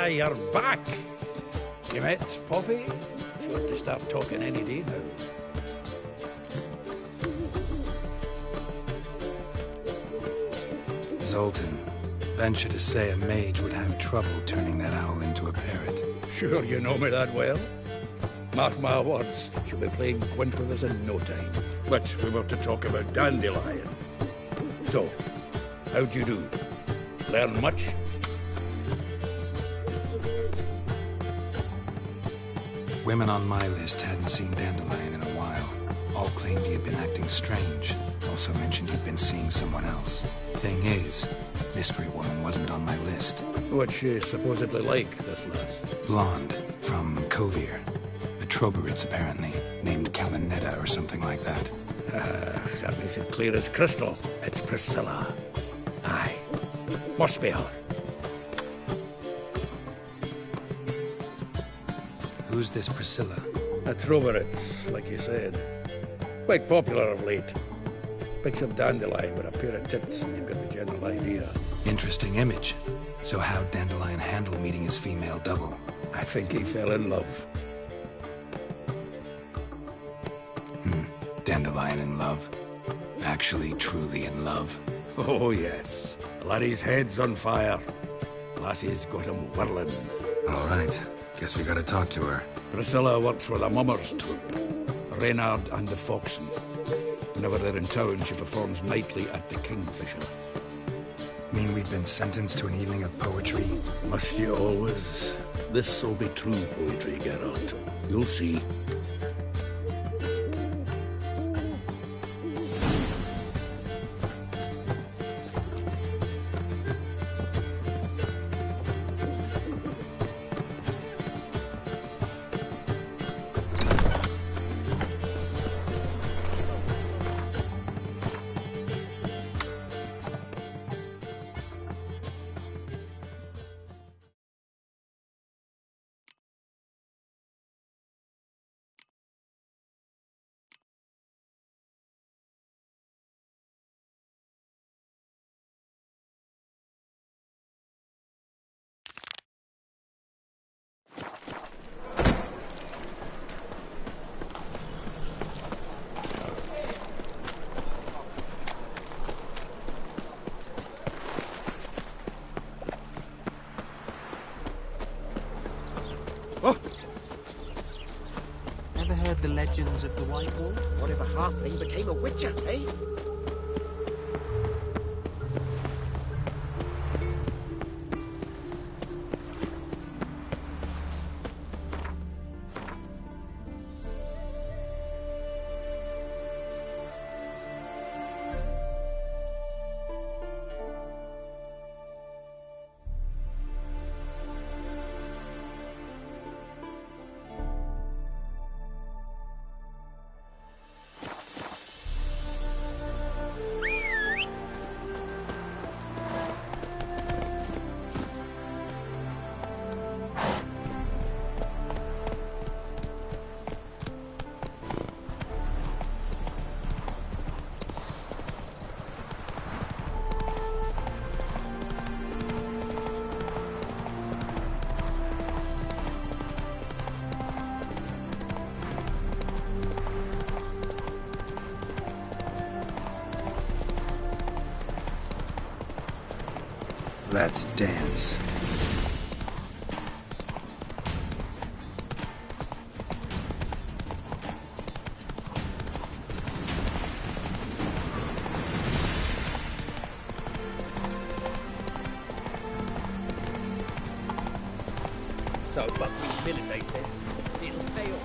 you're back. You met Poppy? She ought to start talking any day now. Zoltan, venture to say a mage would have trouble turning that owl into a parrot. Sure you know me that well. Mark my words, she'll be playing quint with us in no time. But we were to talk about Dandelion. So, how'd you do? Learn much? Women on my list hadn't seen Dandelion in a while. All claimed he had been acting strange. Also mentioned he'd been seeing someone else. Thing is, Mystery Woman wasn't on my list. What's she supposedly like, this lass? Blonde, from Kovir. A Trobaritz, apparently, named Kalinetta or something like that. That makes it clear as crystal. It's Priscilla. Aye. Must be her. Who's this Priscilla? A Trobaritz, like you said. Quite popular of late. Picture Dandelion with a pair of tits and you've got the general idea. Interesting image. So how'd Dandelion handle meeting his female double? I think he fell in love. Dandelion in love. Actually, truly in love. Oh, yes. Laddie's head's on fire. Lassie's got him whirling. All right. Guess we gotta talk to her. Priscilla works for the Mummers troupe. Reynard and the Foxen. Whenever they're in town, she performs nightly at the Kingfisher. Mean we've been sentenced to an evening of poetry? Must you always? This'll be true poetry, Geralt. You'll see. Ever heard the legends of the White Wolf? What if a halfling became a witcher, eh? Let's dance. So Buckwheat Village, they said. It'll pay off.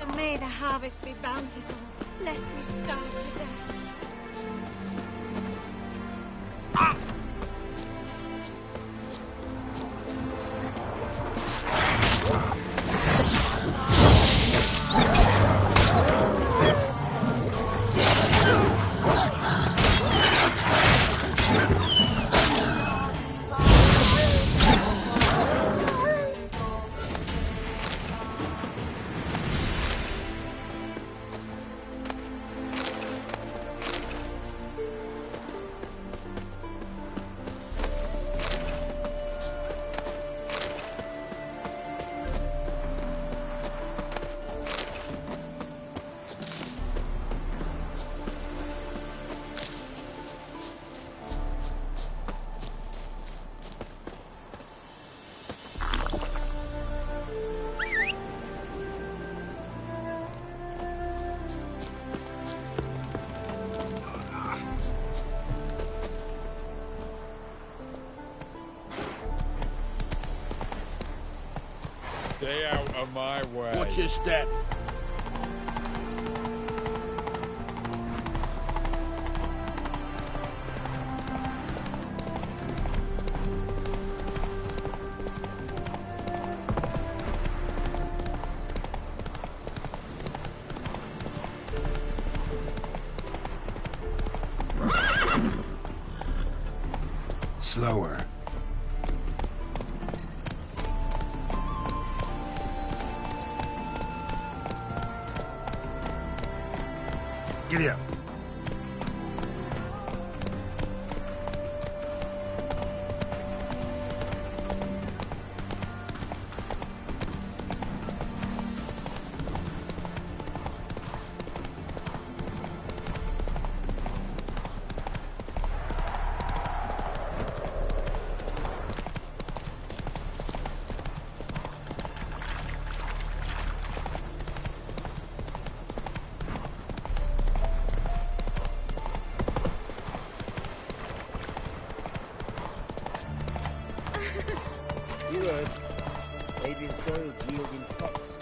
And may the harvest be bountiful, lest we starve to death. Stay out of my way. Watch your step. Slower. Giddy up. You heard. Adrian soil's yielding pots.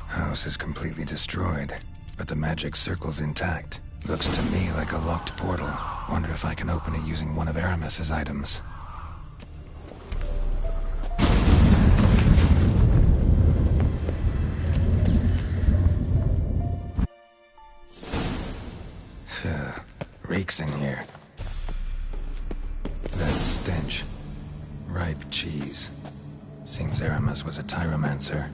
House is completely destroyed, but the magic circle's intact. Looks to me like a locked portal. Wonder if I can open it using one of Aramis's items. Reeks in here. That stench. Ripe cheese. Seems Aramis was a tyromancer.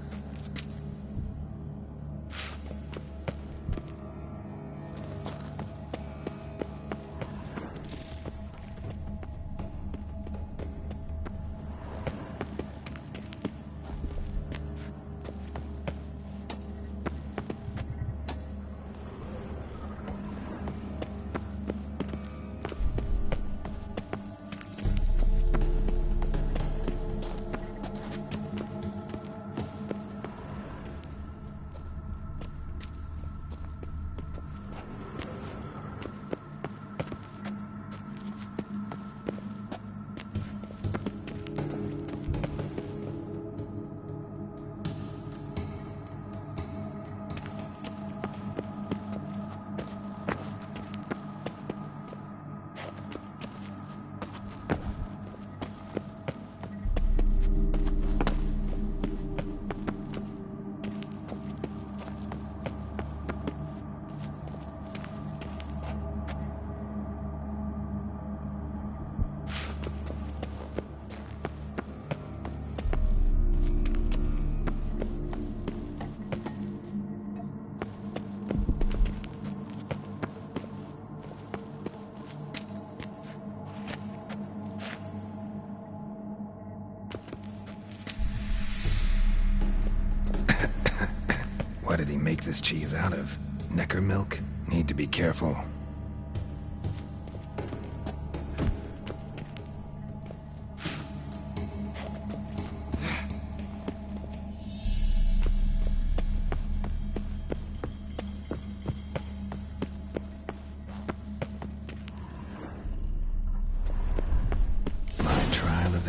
this cheese out of? Necker milk? Need to be careful.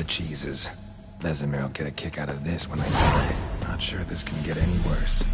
Cheeses. Vesemir will get a kick out of this when I tell him. Not sure this can get any worse.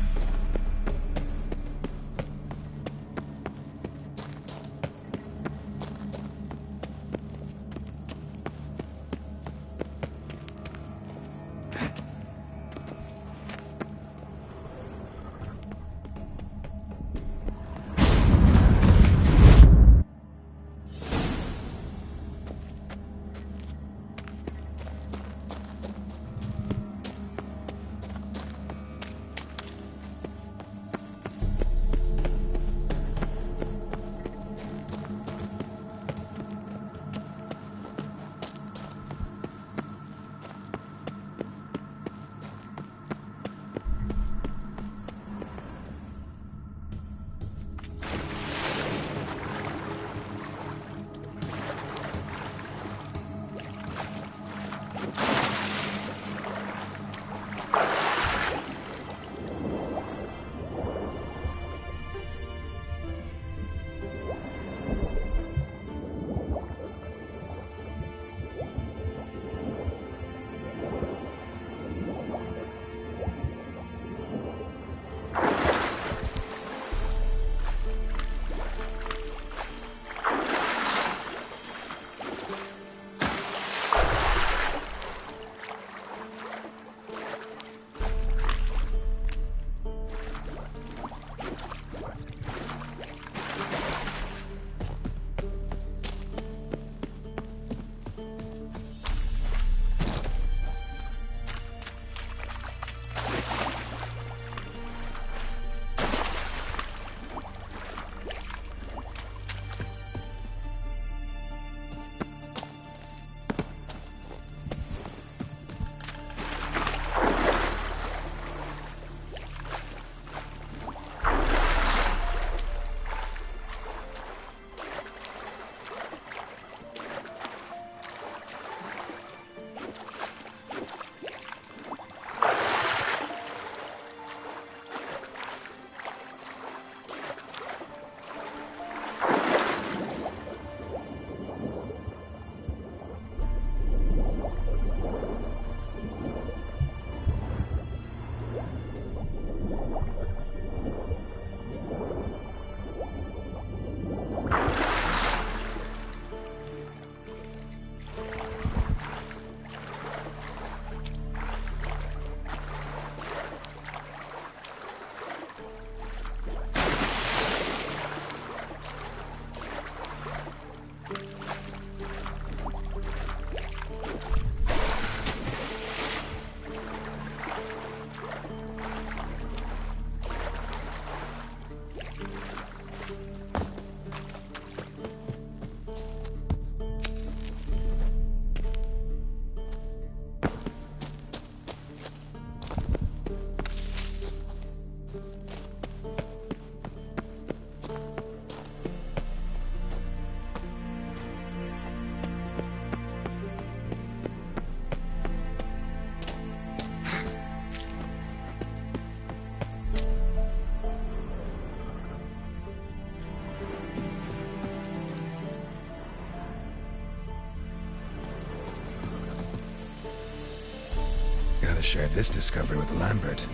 Gotta share this discovery with Lambert.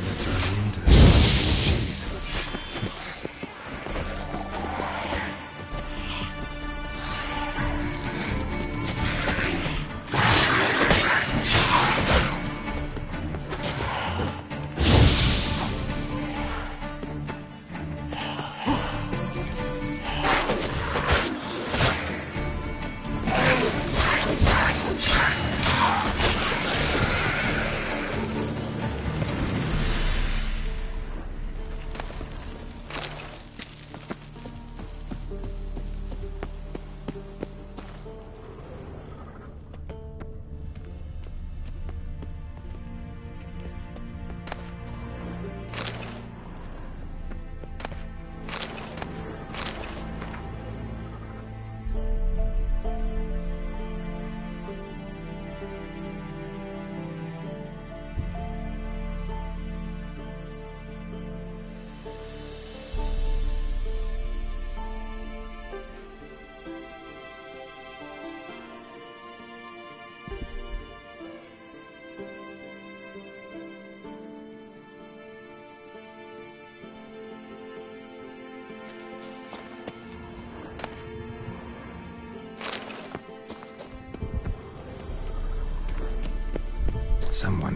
Let's run into the cheese.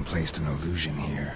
placed an illusion here.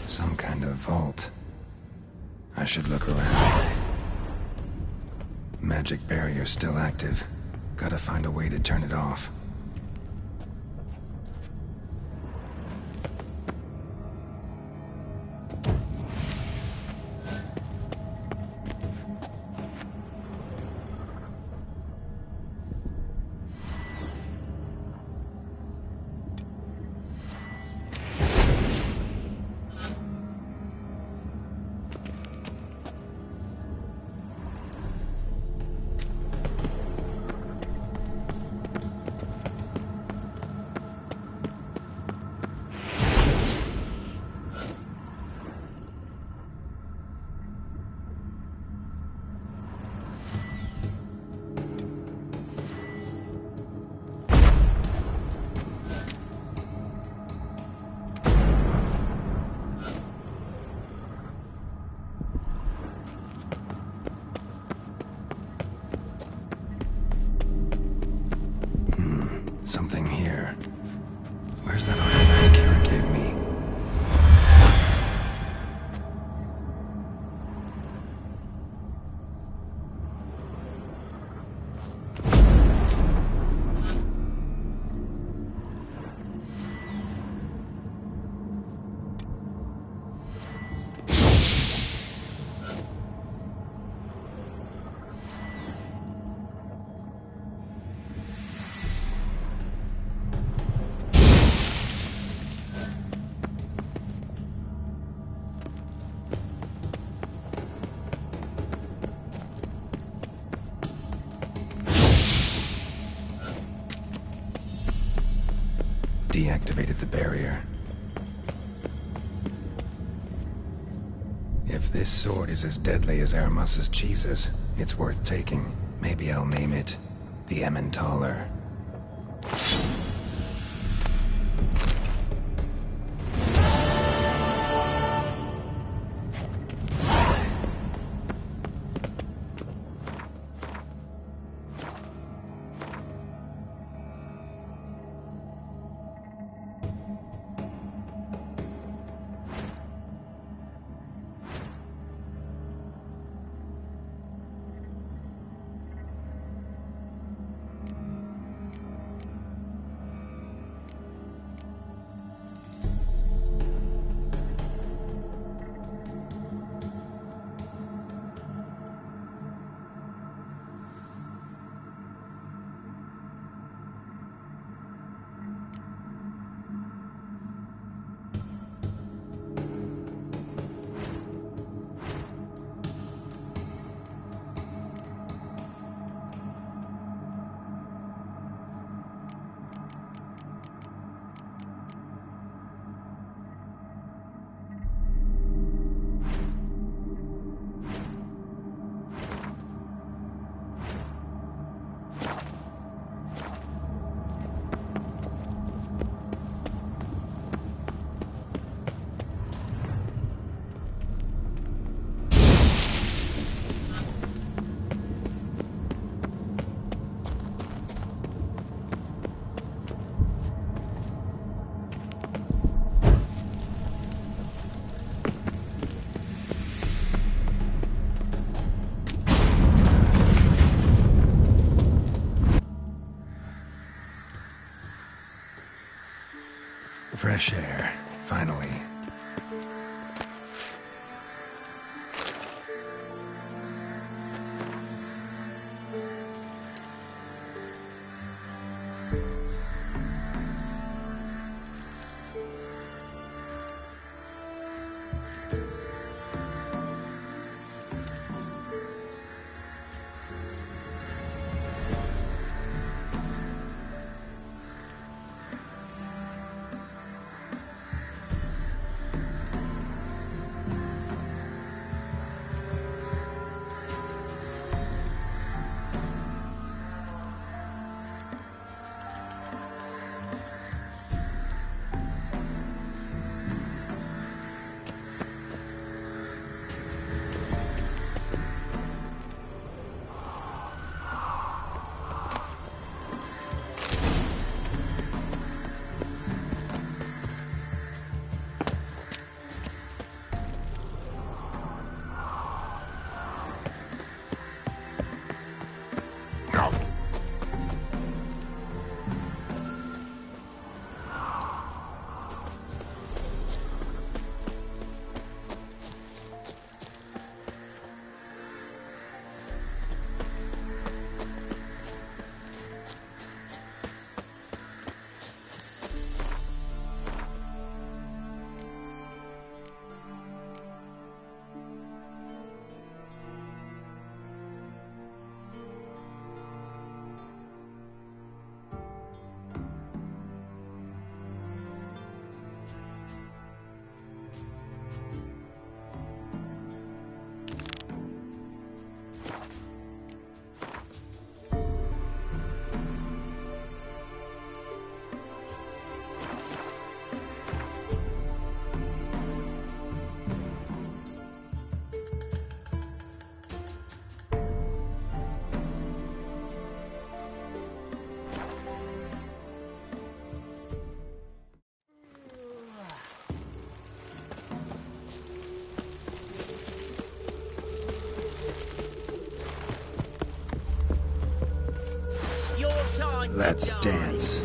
Some kind of vault. I should look around. Magic barrier still active. Gotta find a way to turn it off. Something here. Where's that artifact Kira gave me? Deactivated the barrier. If this sword is as deadly as Aramus's cheeses, it's worth taking. Maybe I'll name it the Emmentaler. Fresh air, finally. Let's dance.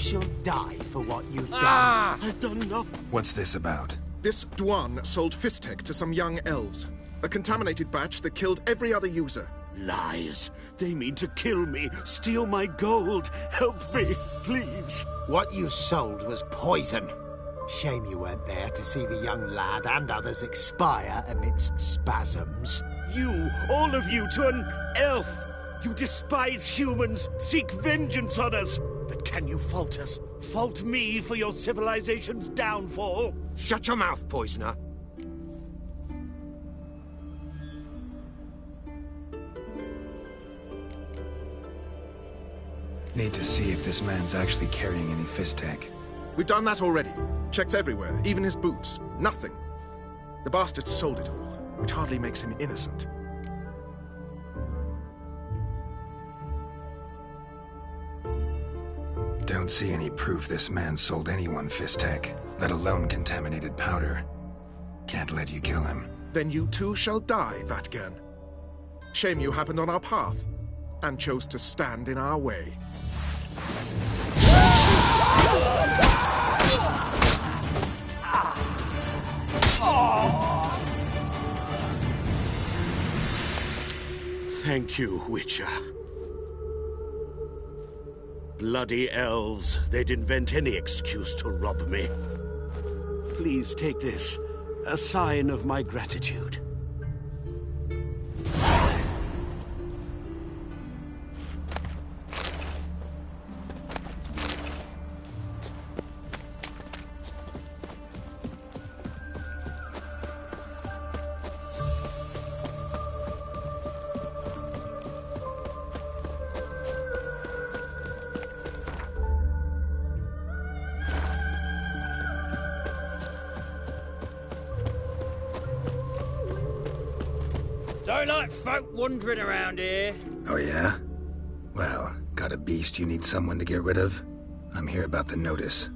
You'll die for what you've done. I've done nothing. What's this about? This Dwan sold Fistek to some young elves. A contaminated batch that killed every other user. Lies. They mean to kill me, steal my gold. Help me, please. What you sold was poison. Shame you weren't there to see the young lad and others expire amidst spasms. You, all of you, to an elf. You despise humans, seek vengeance on us. But can you fault us? Fault me for your civilization's downfall? Shut your mouth, poisoner. Need to see if this man's actually carrying any Fistek. We've done that already. Checked everywhere, even his boots. Nothing. The bastard sold it all, which hardly makes him innocent. Don't see any proof this man sold anyone Fistek, let alone contaminated powder. Can't let you kill him. Then you too shall die, Vatgern. Shame you happened on our path, and chose to stand in our way. Thank you, Witcher. Bloody elves. They'd invent any excuse to rob me. Please take this. A sign of my gratitude. Don't like folk wandering around here. Oh yeah? Well, got a beast you need someone to get rid of? I'm here about the notice.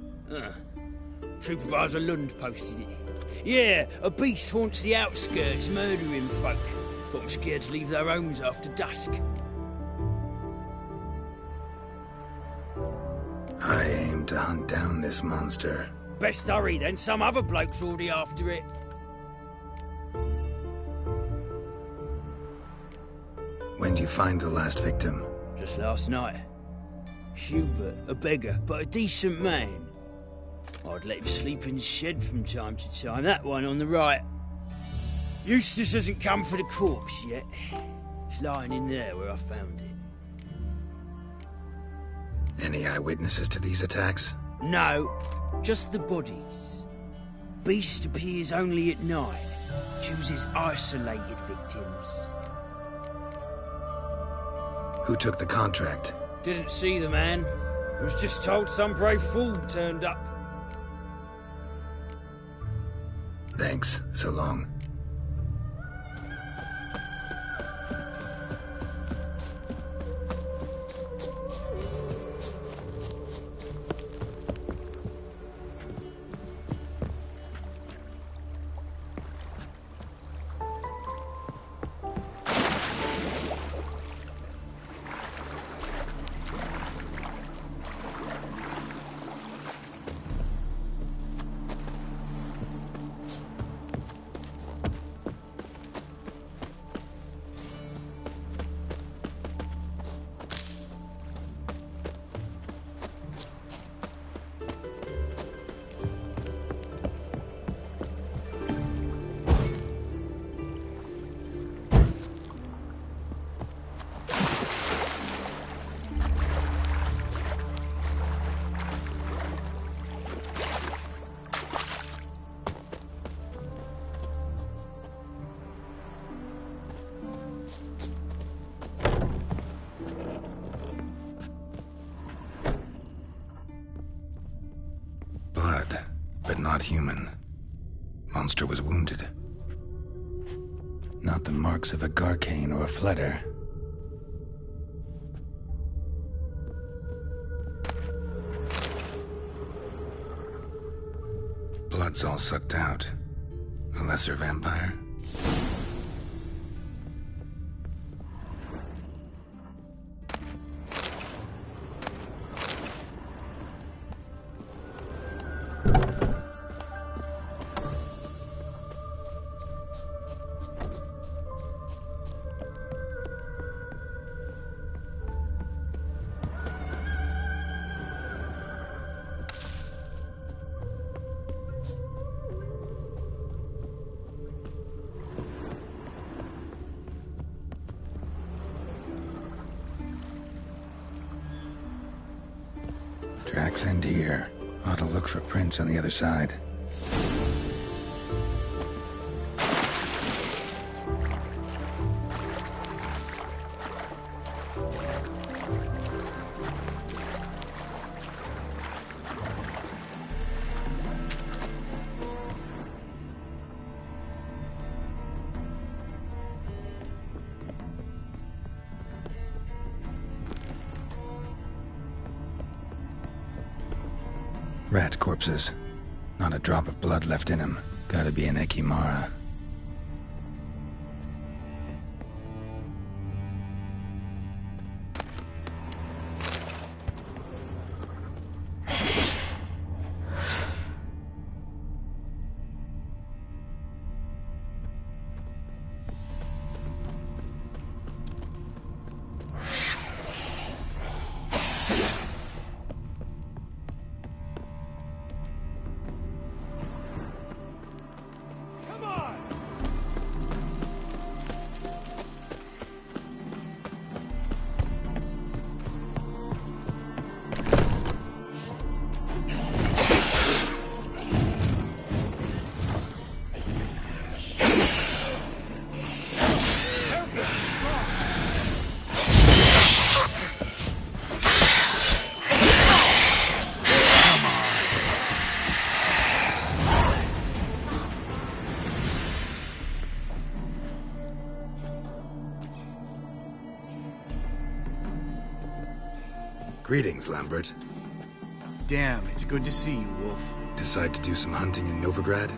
Supervisor Lund posted it. Yeah, a beast haunts the outskirts, murdering folk. Got them scared to leave their homes after dusk. I aim to hunt down this monster. Best hurry, then some other bloke's already after it. When do you find the last victim? Just last night. Hubert, a beggar, but a decent man. I'd let him sleep in the shed from time to time, that one on the right. Eustace hasn't come for the corpse yet. It's lying in there where I found it. Any eyewitnesses to these attacks? No, just the bodies. Beast appears only at night. Chooses isolated victims. Who took the contract? Didn't see the man. Was just told some brave fool turned up. Thanks. So long. Blood, but not human. Monster was wounded. Not the marks of a Garcane or a Fletter. Blood's all sucked out. A lesser vampire? Tracks end here. Ought to look for prints on the other side. Rat corpses. Not a drop of blood left in him. Gotta be an Ekimara. Greetings, Lambert. Damn, it's good to see you, Wolf. Decide to do some hunting in Novigrad?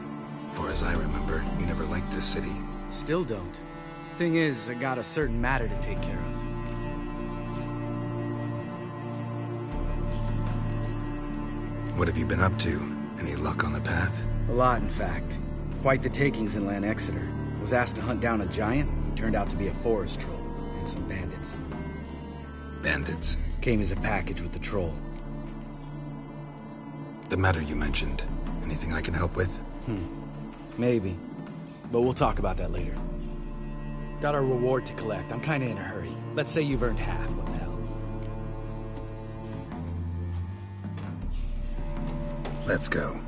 For as I remember, you never liked this city. Still don't. Thing is, I got a certain matter to take care of. What have you been up to? Any luck on the path? A lot, in fact. Quite the takings in Lan Exeter. Was asked to hunt down a giant, who turned out to be a forest troll, and some bandits. Bandits? Came as a package with the troll. The matter you mentioned. Anything I can help with? Maybe. But we'll talk about that later. Got our reward to collect. I'm kinda in a hurry. Let's say you've earned half. What the hell? Let's go.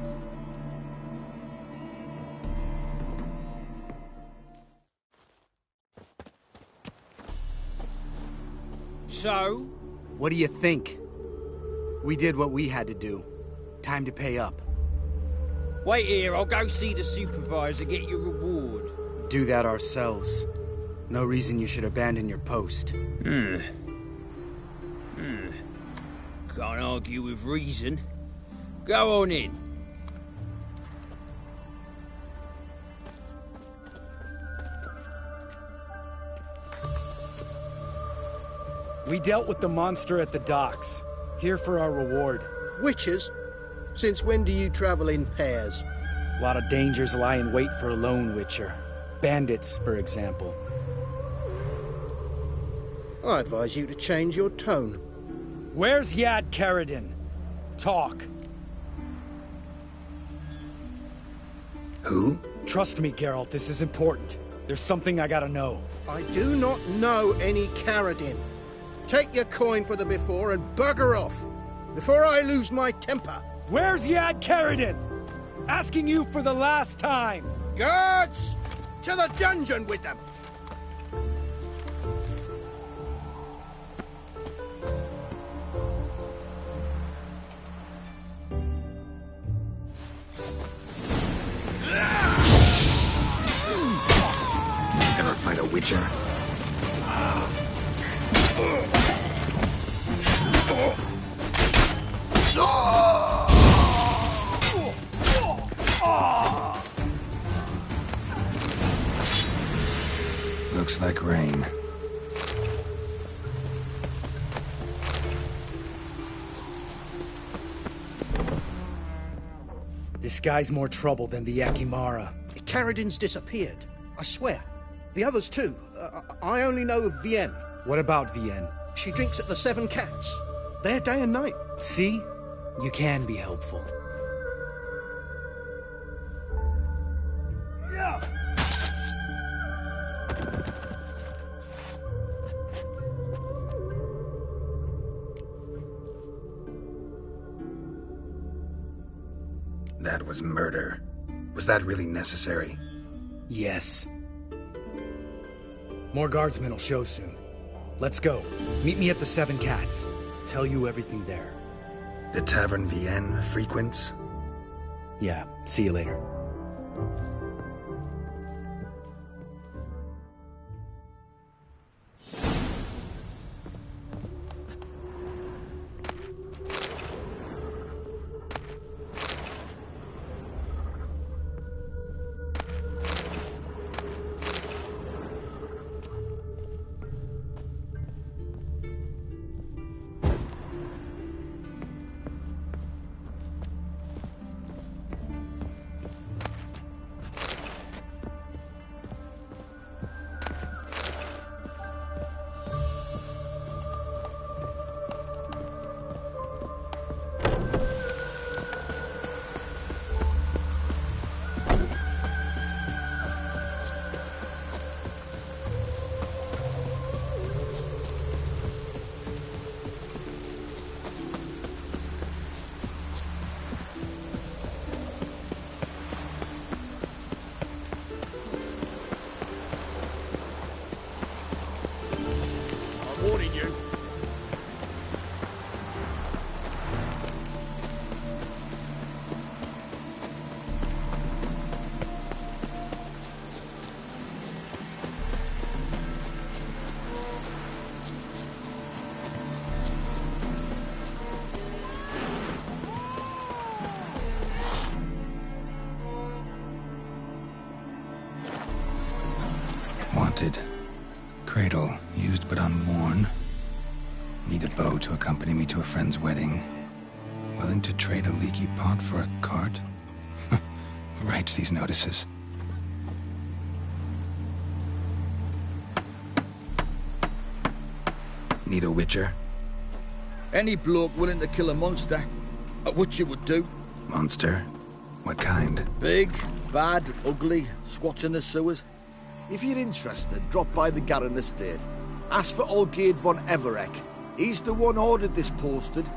So? What do you think? We did what we had to do. Time to pay up. Wait here, I'll go see the supervisor, get your reward. Do that ourselves. No reason you should abandon your post. Can't argue with reason. Go on in. We dealt with the monster at the docks. Here for our reward. Witches? Since when do you travel in pairs? A lot of dangers lie in wait for a lone witcher. Bandits, for example. I advise you to change your tone. Where's Yad Karadin? Talk. Who? Trust me, Geralt, this is important. There's something I gotta know. I do not know any Karadin. Take your coin for the before and bugger off, before I lose my temper. Where's Yad Karadin? Asking you for the last time. Guards! To the dungeon with them! Witcher. Looks like rain. This guy's more trouble than the Ekimara. Caradin's disappeared. I swear. The others too. I only know of Vienne. What about Vienne? She drinks at the Seven Cats. There day and night. See? You can be helpful. That was murder. Was that really necessary? Yes. More guardsmen will show soon. Let's go. Meet me at the Seven Cats. Tell you everything there. The Tavern Vienne frequents? Yeah, see you later. Warning you. Wanted. Cradle, used but unworn. Need a bow to accompany me to a friend's wedding. Willing to trade a leaky pot for a cart? Writes these notices. Need a Witcher? Any bloke willing to kill a monster, a Witcher would do. Monster? What kind? Big, bad, ugly, squats in the sewers. If you're interested, drop by the Garren estate. Ask for Olgierd von Everek. He's the one ordered this posted.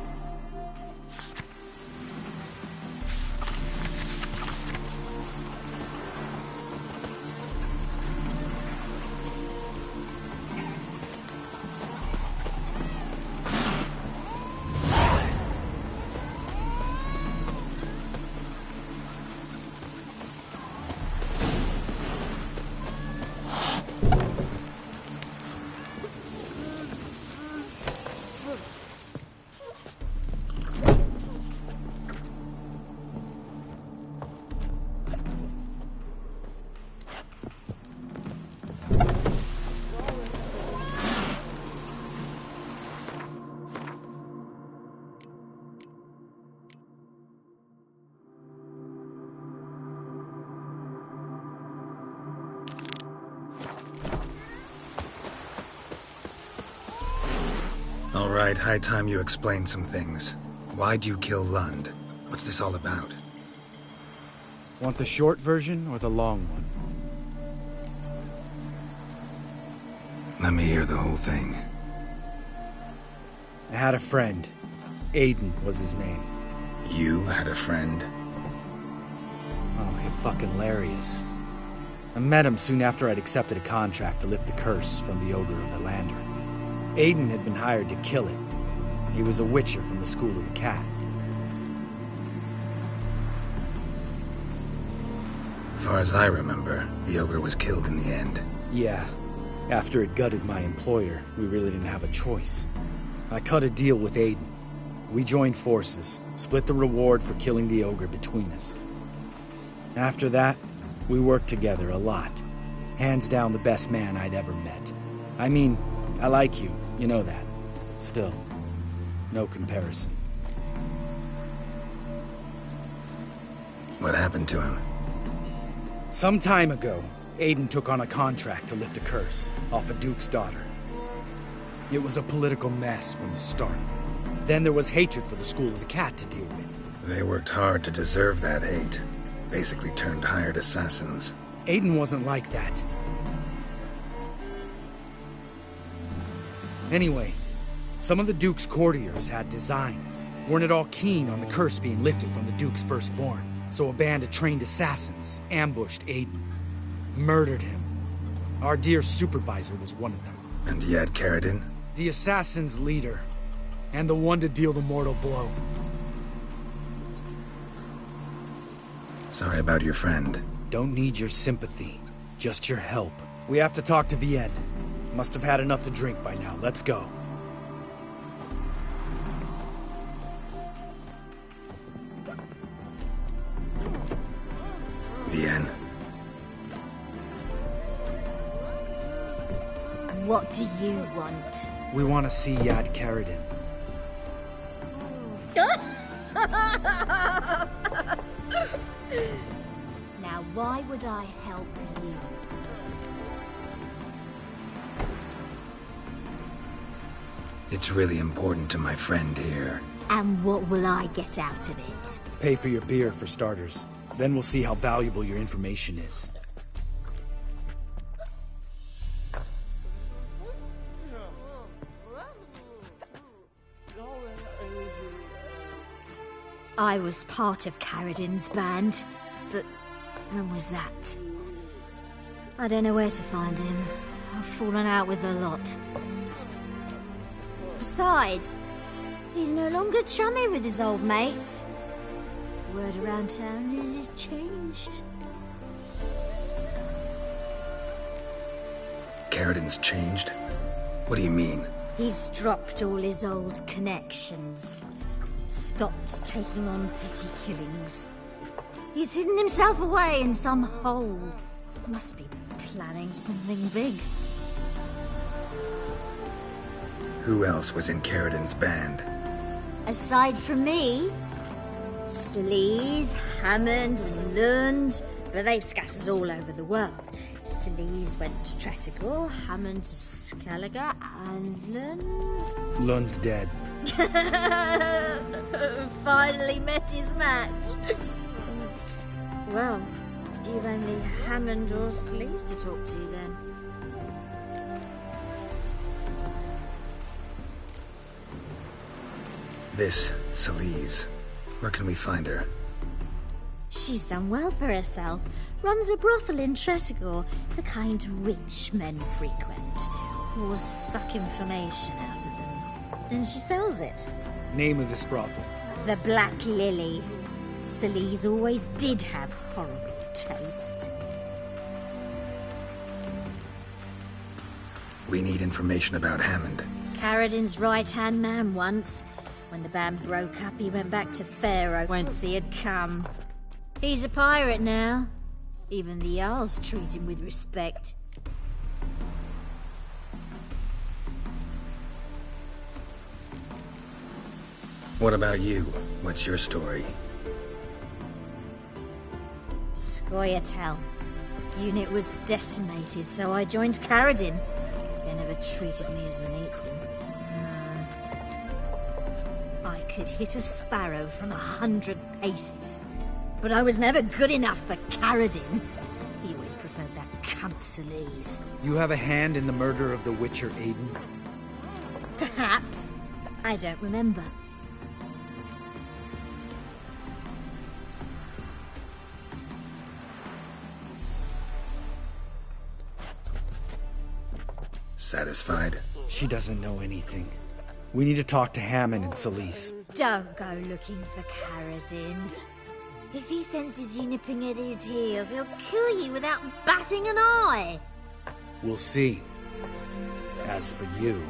All right, high time you explain some things. Why'd you kill Lund? What's this all about? Want the short version or the long one? Let me hear the whole thing. I had a friend. Aiden was his name. You had a friend? Oh, he's fucking hilarious. I met him soon after I'd accepted a contract to lift the curse from the Ogre of Elander. Aiden had been hired to kill it. He was a Witcher from the School of the Cat. As far as I remember, the Ogre was killed in the end. Yeah. After it gutted my employer, we really didn't have a choice. I cut a deal with Aiden. We joined forces, split the reward for killing the ogre between us. After that, we worked together a lot. Hands down the best man I'd ever met. I mean, I like you, you know that. Still, no comparison. What happened to him? Some time ago, Aiden took on a contract to lift a curse off a duke's daughter. It was a political mess from the start. Then there was hatred for the School of the Cat to deal with. They worked hard to deserve that hate. Basically turned hired assassins. Aiden wasn't like that. Anyway, some of the Duke's courtiers had designs. Weren't at all keen on the curse being lifted from the Duke's firstborn. So a band of trained assassins ambushed Aiden. Murdered him. Our dear supervisor was one of them. And yet, Caridin? The assassin's leader. And the one to deal the mortal blow. Sorry about your friend. Don't need your sympathy. Just your help. We have to talk to Vienne. Must have had enough to drink by now. Let's go. Vienne. What do you want? We want to see Yad Caridin. Now, why would I help you? It's really important to my friend here. And what will I get out of it? Pay for your beer, for starters. Then we'll see how valuable your information is. I was part of Caridin's band, but when was that? I don't know where to find him. I've fallen out with a lot. Besides, he's no longer chummy with his old mates. Word around town is he's changed. Caridin's changed? What do you mean? He's dropped all his old connections. Stopped taking on petty killings. He's hidden himself away in some hole. Must be planning something big. Who else was in Caridin's band? Aside from me, Sleaze, Hammond and Lund, but they've scattered all over the world. Sleaze went to Tresegor, Hammond to Skellige, and Lund... Lund's dead. Finally met his match. Well, you've only Hammond or Sleaze to talk to then. This Sleaze. Where can we find her? She's done well for herself. Runs a brothel in Tresegor, the kind rich men frequent. Or suck information out of them. Then she sells it. Name of this brothel? The Black Lily. Sleaze always did have horrible taste. We need information about Hammond. Caridin's right-hand man once. When the band broke up, he went back to Pharaoh whence he had come. He's a pirate now. Even the Jarls treat him with respect. What about you? What's your story? Scoia'tael. Unit was decimated, so I joined Caridin. They never treated me as an equal. No. I could hit a sparrow from 100 paces. But I was never good enough for Caridin. He always preferred that cunt Sleaze. You have a hand in the murder of the Witcher Aiden? Perhaps. I don't remember. Satisfied? She doesn't know anything. We need to talk to Hammond and Sleaze. Don't go looking for Caridin. If he senses you nipping at his heels, he'll kill you without batting an eye. We'll see. As for you...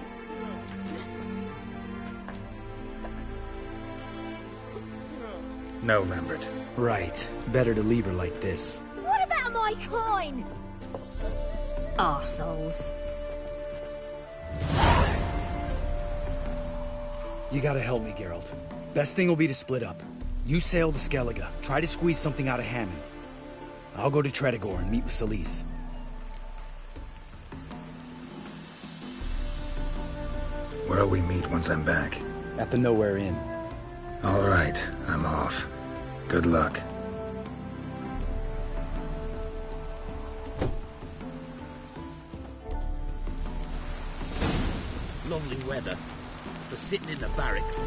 No, Lambert. Right. Better to leave her like this. What about my coin? Arseholes. You gotta help me, Geralt. Best thing will be to split up. You sail to Skellige, try to squeeze something out of Hammond. I'll go to Tretogor and meet with Solis. Where'll we meet once I'm back? At the Nowhere Inn. All right, I'm off. Good luck. Lovely weather for sitting in the barracks.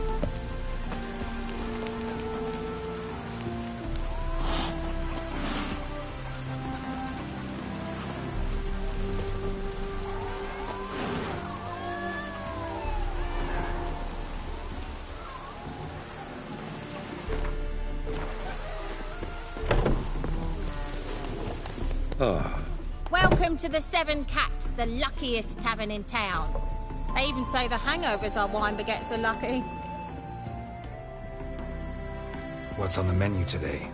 Welcome to the Seven Cats, the luckiest tavern in town. They even say the hangovers our wine baguettes are lucky. What's on the menu today?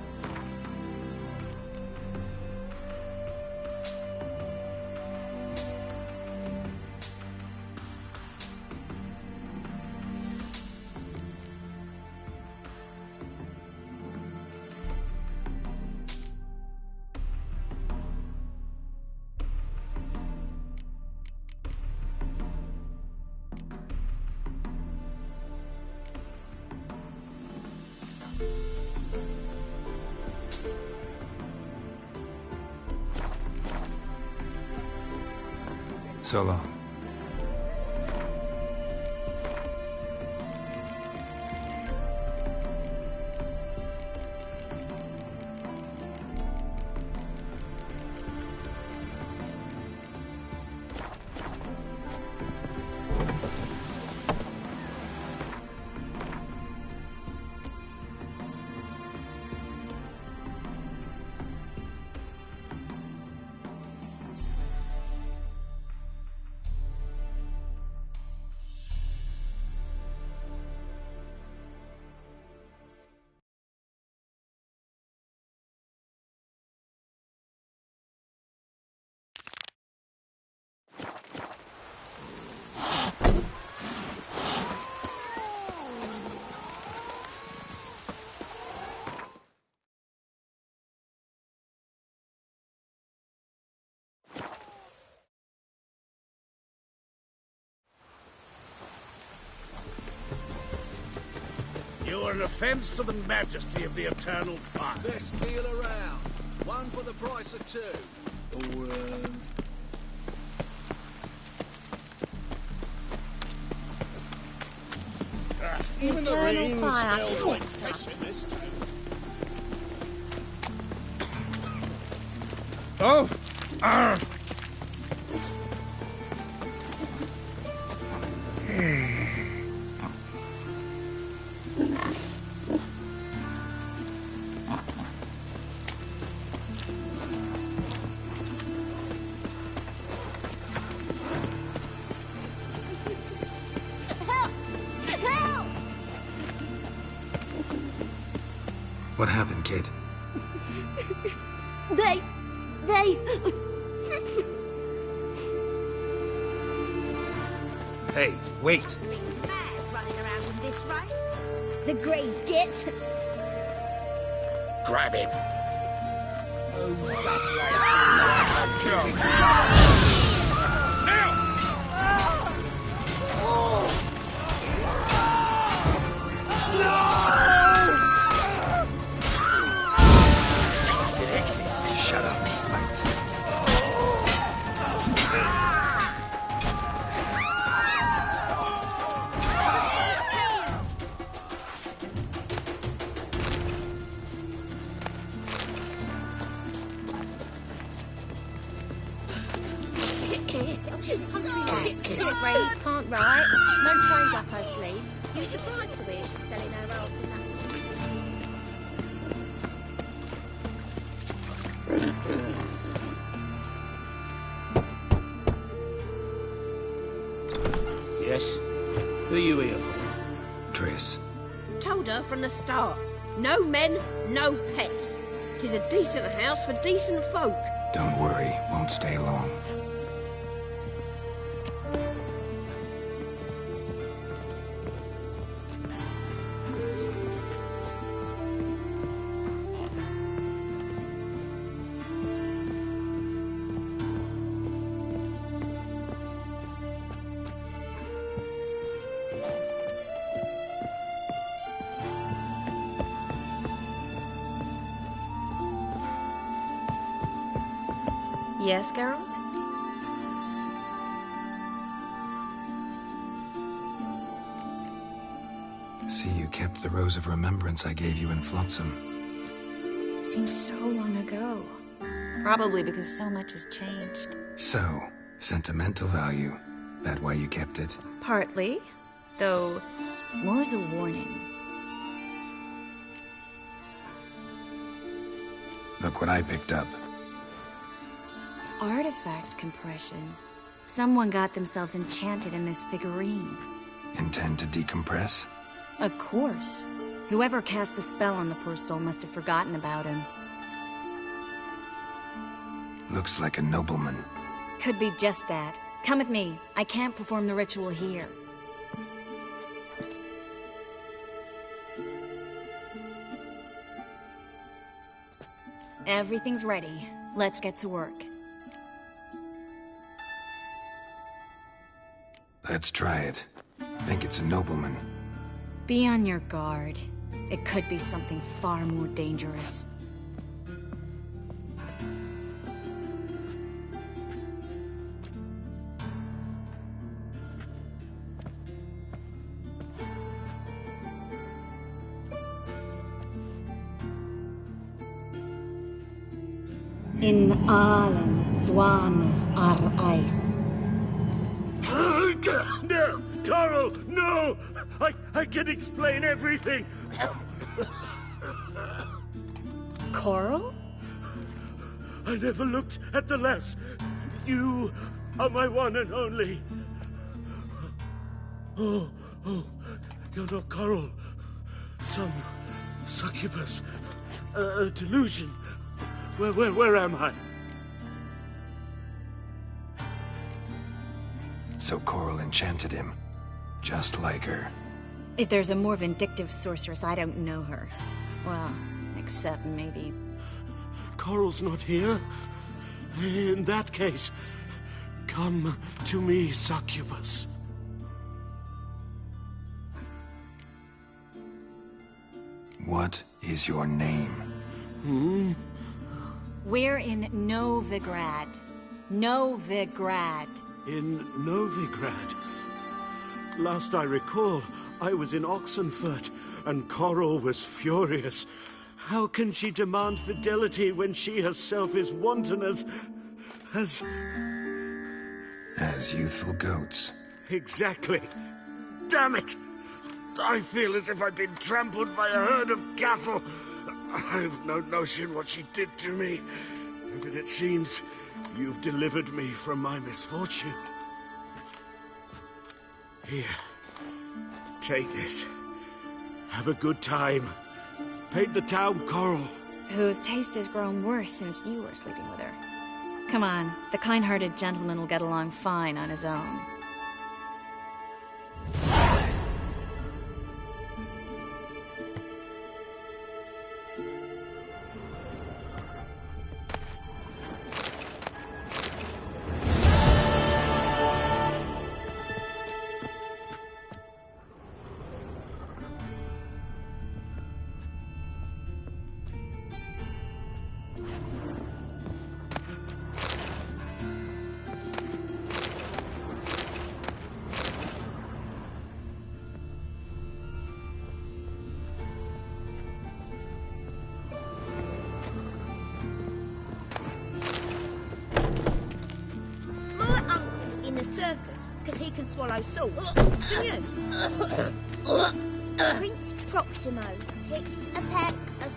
So long. You are an offence to the majesty of the Eternal Fire. Best deal around. One for the price of two. Or, Even the Eternal rain fire. smells like pessimist. Oh! Ah! What happened, kid? They... Hey, wait! running around with this right? The Grey Git. Grab him. Shut up and fight. She's a country lass. Can't read, can't write. No trade up her sleeve. You're surprised to hear she's selling her ass in that. Yes? Who are you here for? Triss. Told her from the start. No men, no pets. 'Tis a decent house for decent folk. Don't worry, won't stay long. Yes, Geralt? See, you kept the Rose of Remembrance I gave you in Flotsam. Seems so long ago. Probably because so much has changed. So, sentimental value. That why you kept it? Partly, though more as a warning. Look what I picked up. Artifact compression. Someone got themselves enchanted in this figurine. Intend to decompress? Of course. Whoever cast the spell on the poor soul must have forgotten about him. Looks like a nobleman. Could be just that. Come with me. I can't perform the ritual here. Everything's ready. Let's get to work. Let's try it. Think it's a nobleman. Be on your guard. It could be something far more dangerous. In Allen, Dwan, Ar Ice. No! Coral, no! I can explain everything! Coral? I never looked at the lass. You are my one and only. Oh, you're not Coral. Some succubus. A delusion. Where am I? So Coral enchanted him. Just like her. If there's a more vindictive sorceress, I don't know her. Well, except maybe... Coral's not here? In that case, come to me, succubus. What is your name? We're in Novigrad. Novigrad. In Novigrad? Last I recall, I was in Oxenfurt, and Coral was furious. How can she demand fidelity when she herself is wanton as youthful goats. Exactly. Damn it! I feel as if I've been trampled by a herd of cattle. I've no notion what she did to me, but it seems you've delivered me from my misfortune. Here, take this. Have a good time. Paint the town Coral. Whose taste has grown worse since you were sleeping with her. Come on, the kind-hearted gentleman will get along fine on his own. Circus, because he can swallow swords. Can you? Prince Proximo picked a pack of...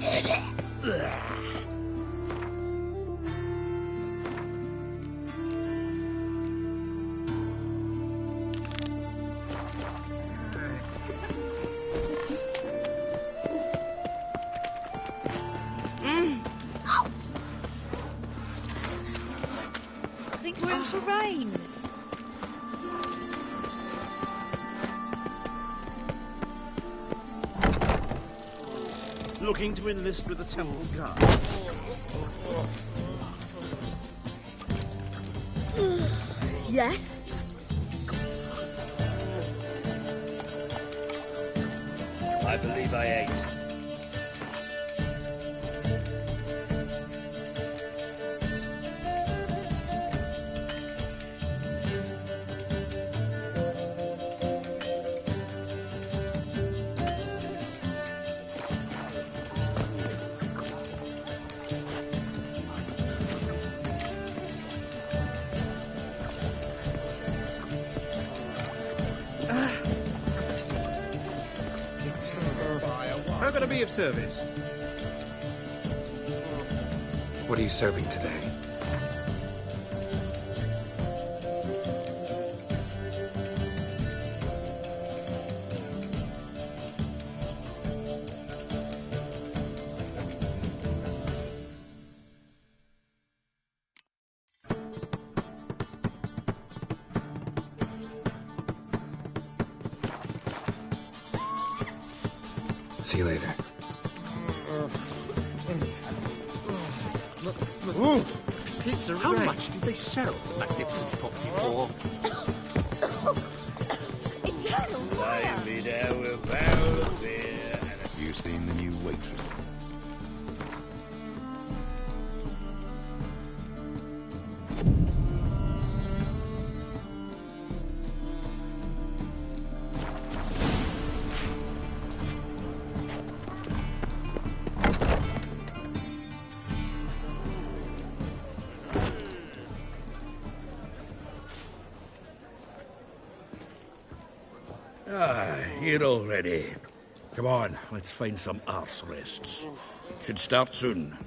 I think we're in for rain. Looking to enlist with the Temple Guard. Yes? I believe I ate. How can I be of service? What are you serving today? See you later. Ooh, pizza. How much did they sell the magnificent property for? Eternal fire! Buy me down with a barrel of beer. You seen the new waitress? Here already. Come on, let's find some arse rests. Should start soon.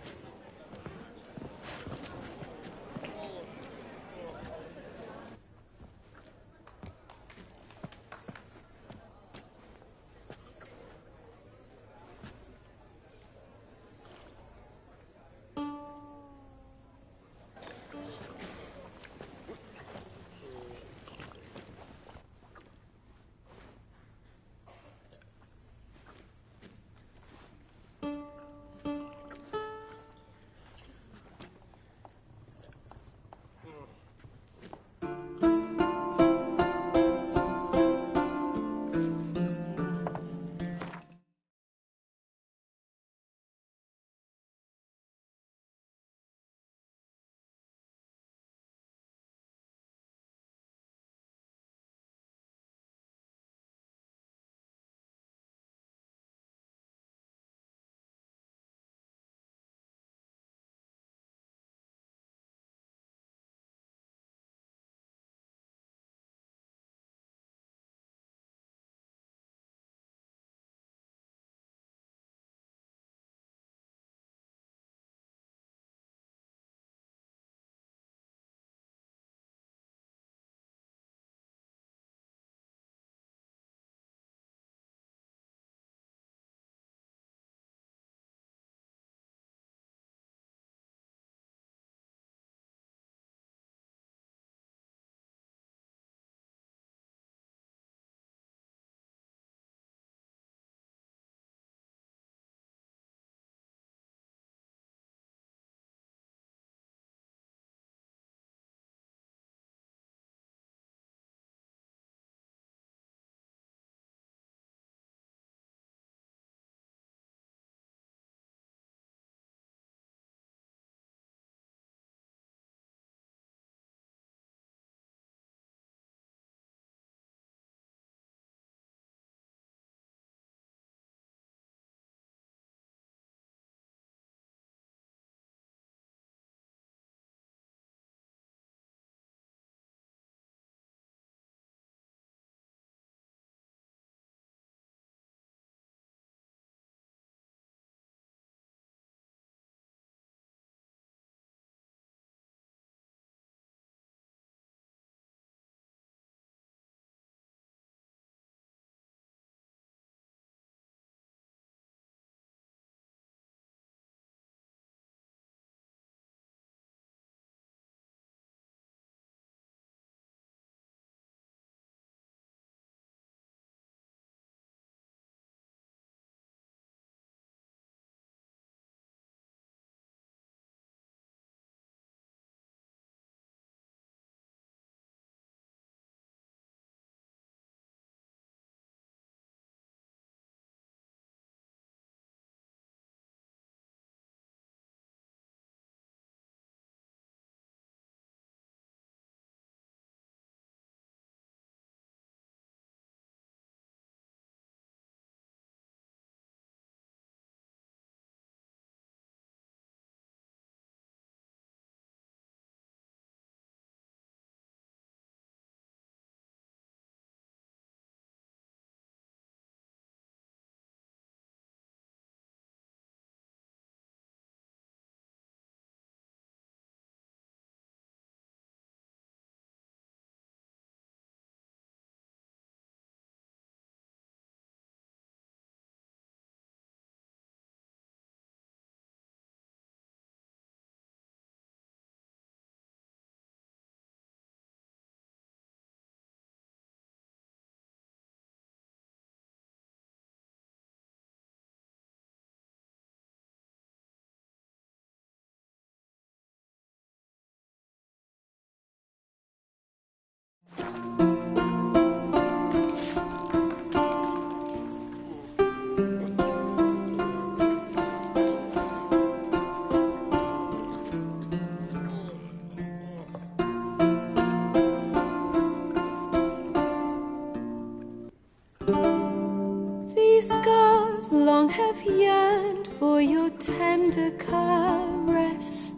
for your tender caress,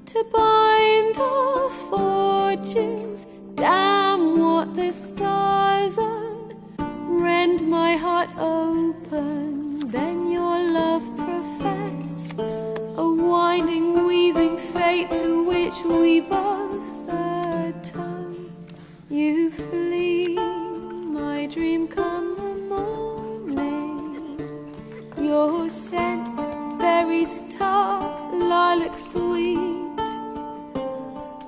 to bind our fortunes. Damn what the stars own, rend my heart open, then your love profess, a winding, weaving fate to which we both atone. You flee, my dream come the morning, your scent, berries tart, lilac sweet,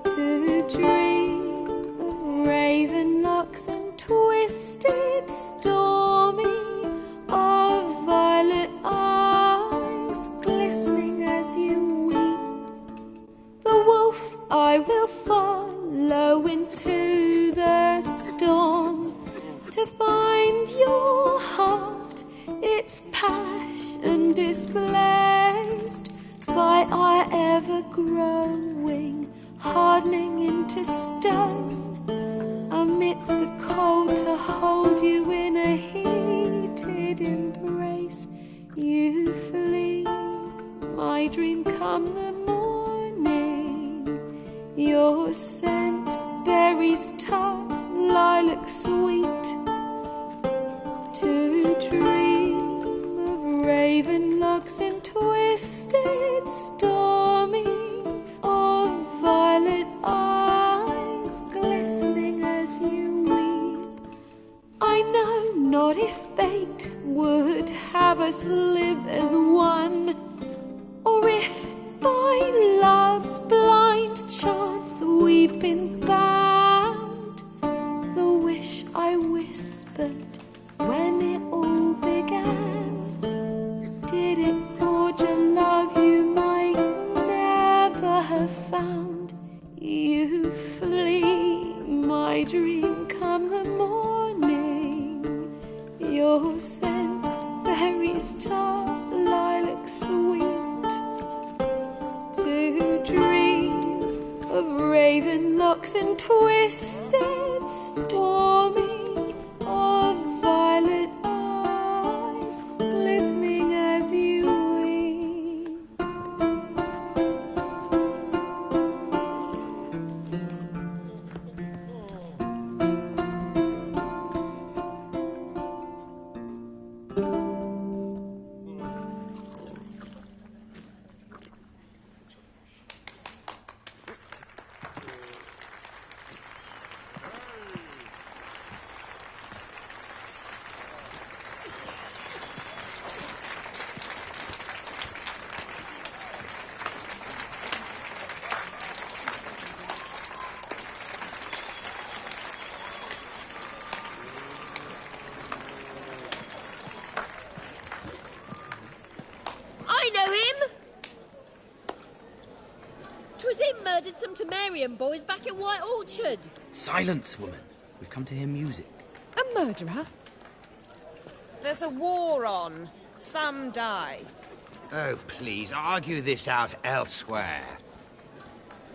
to dream of raven locks and twisted stormy, of violet eyes glistening as you weep. The wolf I will follow into the storm, to find your heart, its passion displaced by our ever-growing, hardening into stone, amidst the cold to hold you in a heated embrace. You flee, my dream come the morning, your scent, berries tart, lilac sweet, to dream of raven locks and twisted stormy, of violet eyes glistening as you weep. I know not if fate would have us live as one, or if by love's blind chance we've been bound. The wish I whispered when it all began, did it forge a love you might never have found? You flee, my dream come the morning, your scent, berries tart, lilac sweet, to dream of raven locks and twisted stormy, of violet eyes glistening as you weep. I know him! 'Twas him murdered some Temerian boys back at White Orchard. Silence, woman. We've come to hear music. A murderer? There's a war on. Some die. Oh, please, argue this out elsewhere.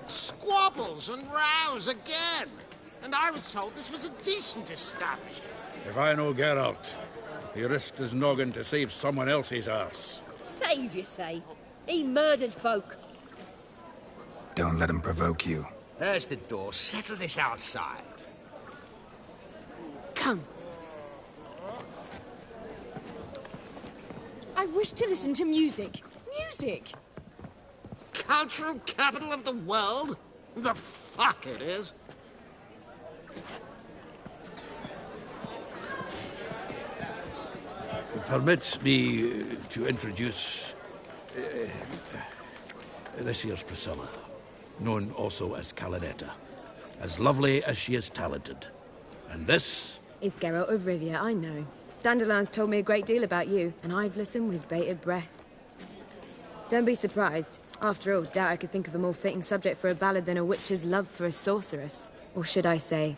Squabbles and rows again. And I was told this was a decent establishment. If I know Geralt, he risked his noggin to save someone else's arse. Save, you say? He murdered folk. Don't let him provoke you. There's the door. Settle this outside. Come. I wish to listen to music. Music! Cultural capital of the world? The fuck it is. Permit me to introduce this here's Priscilla, known also as Calinetta, as lovely as she is talented. And this is Geralt of Rivia, I know. Dandelion's told me a great deal about you, and I've listened with bated breath. Don't be surprised. After all, doubt I could think of a more fitting subject for a ballad than a witch's love for a sorceress. Or should I say,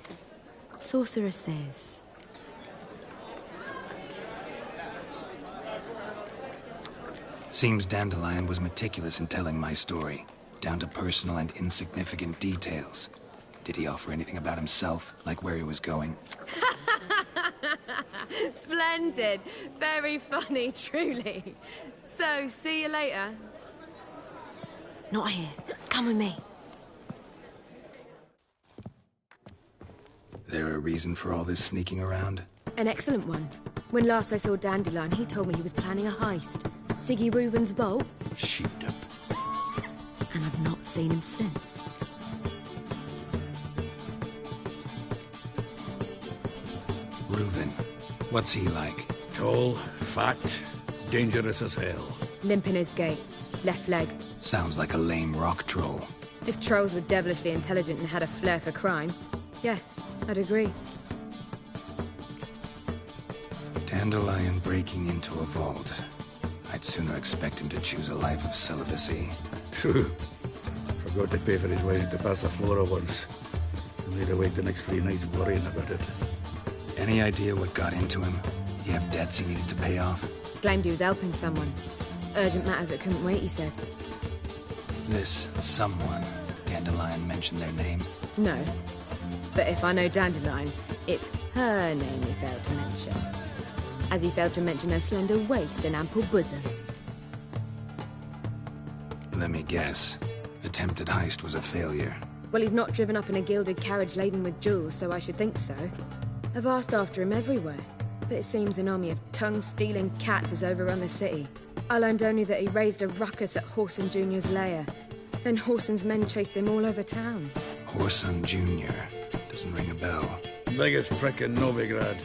sorceresses. Seems Dandelion was meticulous in telling my story, down to personal and insignificant details. Did he offer anything about himself, like where he was going? Splendid. Very funny, truly. So, see you later. Not here. Come with me. There a reason for all this sneaking around? An excellent one. When last I saw Dandelion, he told me he was planning a heist. Siggy Reuven's vault. Sheeped up. And I've not seen him since. Reuven. What's he like? Tall, fat, dangerous as hell. Limp in his gait. Left leg. Sounds like a lame rock troll. If trolls were devilishly intelligent and had a flair for crime, yeah, I'd agree. Dandelion breaking into a vault. I'd sooner expect him to choose a life of celibacy. True. Forgot to pay for his wedding to Passiflora once. He'll need to wait the next 3 nights worrying about it. Any idea what got into him? You have debts he needed to pay off? Claimed he was helping someone. Urgent matter that couldn't wait, he said. This someone, Dandelion mentioned their name? No. But if I know Dandelion, it's her name he failed to mention. As he failed to mention her slender waist and ample bosom. Let me guess. Attempted heist was a failure. Well, he's not driven up in a gilded carriage laden with jewels, so I should think so. I've asked after him everywhere, but it seems an army of tongue-stealing cats has overrun the city. I learned only that he raised a ruckus at Whoreson Jr.'s lair. Then Whoreson's men chased him all over town. Whoreson Jr. Doesn't ring a bell. Biggest prick in Novigrad.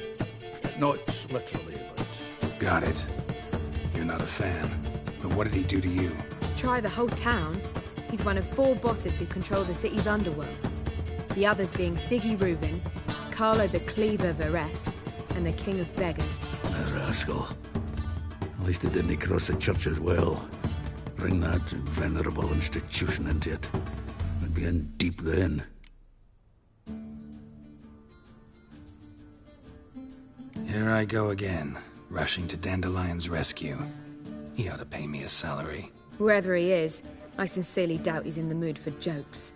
Not literally, but... Got it. You're not a fan. But what did he do to you? Try the whole town. He's one of 4 bosses who control the city's underworld. The others being Siggy Reuven, Carlo the Cleaver Varese, and the King of Beggars. A rascal. At least it didn't cross the church as well. Bring that venerable institution into it. We'd be in deep then. Here I go again, rushing to Dandelion's rescue. He ought to pay me a salary. Wherever he is, I sincerely doubt he's in the mood for jokes.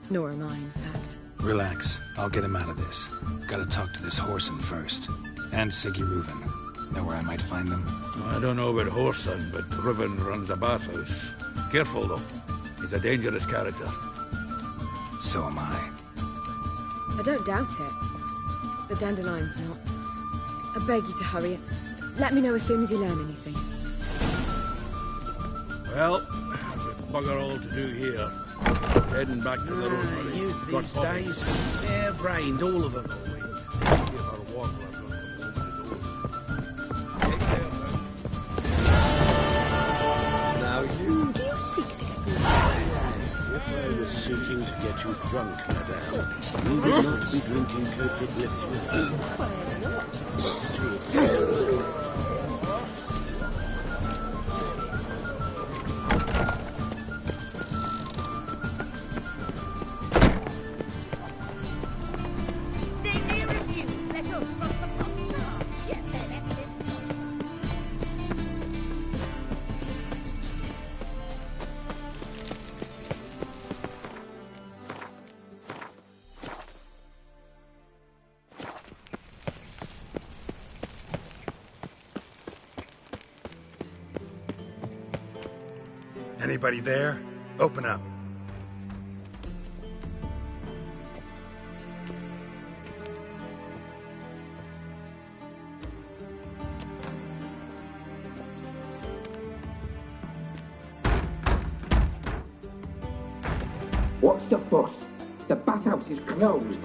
Nor am I, in fact. Relax. I'll get him out of this. Gotta talk to this Whoreson first. And Siggy Reuven. Know where I might find them? I don't know about Whoreson, but Reuven runs a bathhouse. Careful, though. He's a dangerous character. So am I. I don't doubt it. But Dandelion's not. I beg you to hurry. Let me know as soon as you learn anything. Well, I've got bugger all to do here. Heading back to the Rosemary. Youth these days, bare-brained, all of them. Now you... Do you seek to get me? If I was seeking to get you drunk, madame, you would not be drinking Cote de Glycerine. Why not? It's too expensive. Anybody there? Open up. What's the fuss? The bathhouse is closed.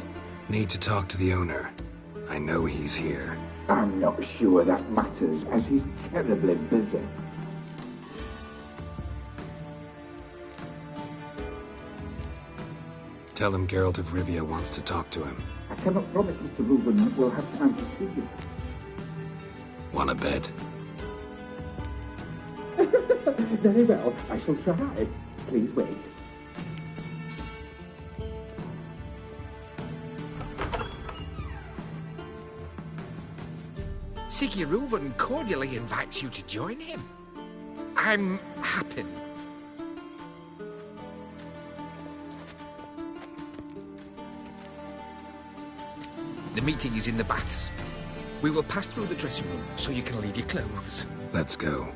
Need to talk to the owner. I know he's here. I'm not sure that matters, as he's terribly busy. Tell him Geralt of Rivia wants to talk to him. I cannot promise Mr. Reuven will have time to see you. Wanna bet? Very well, I shall try. Please wait. Siggy Reuven cordially invites you to join him. I'm happy. The meeting is in the baths. We will pass through the dressing room so you can leave your clothes. Let's go.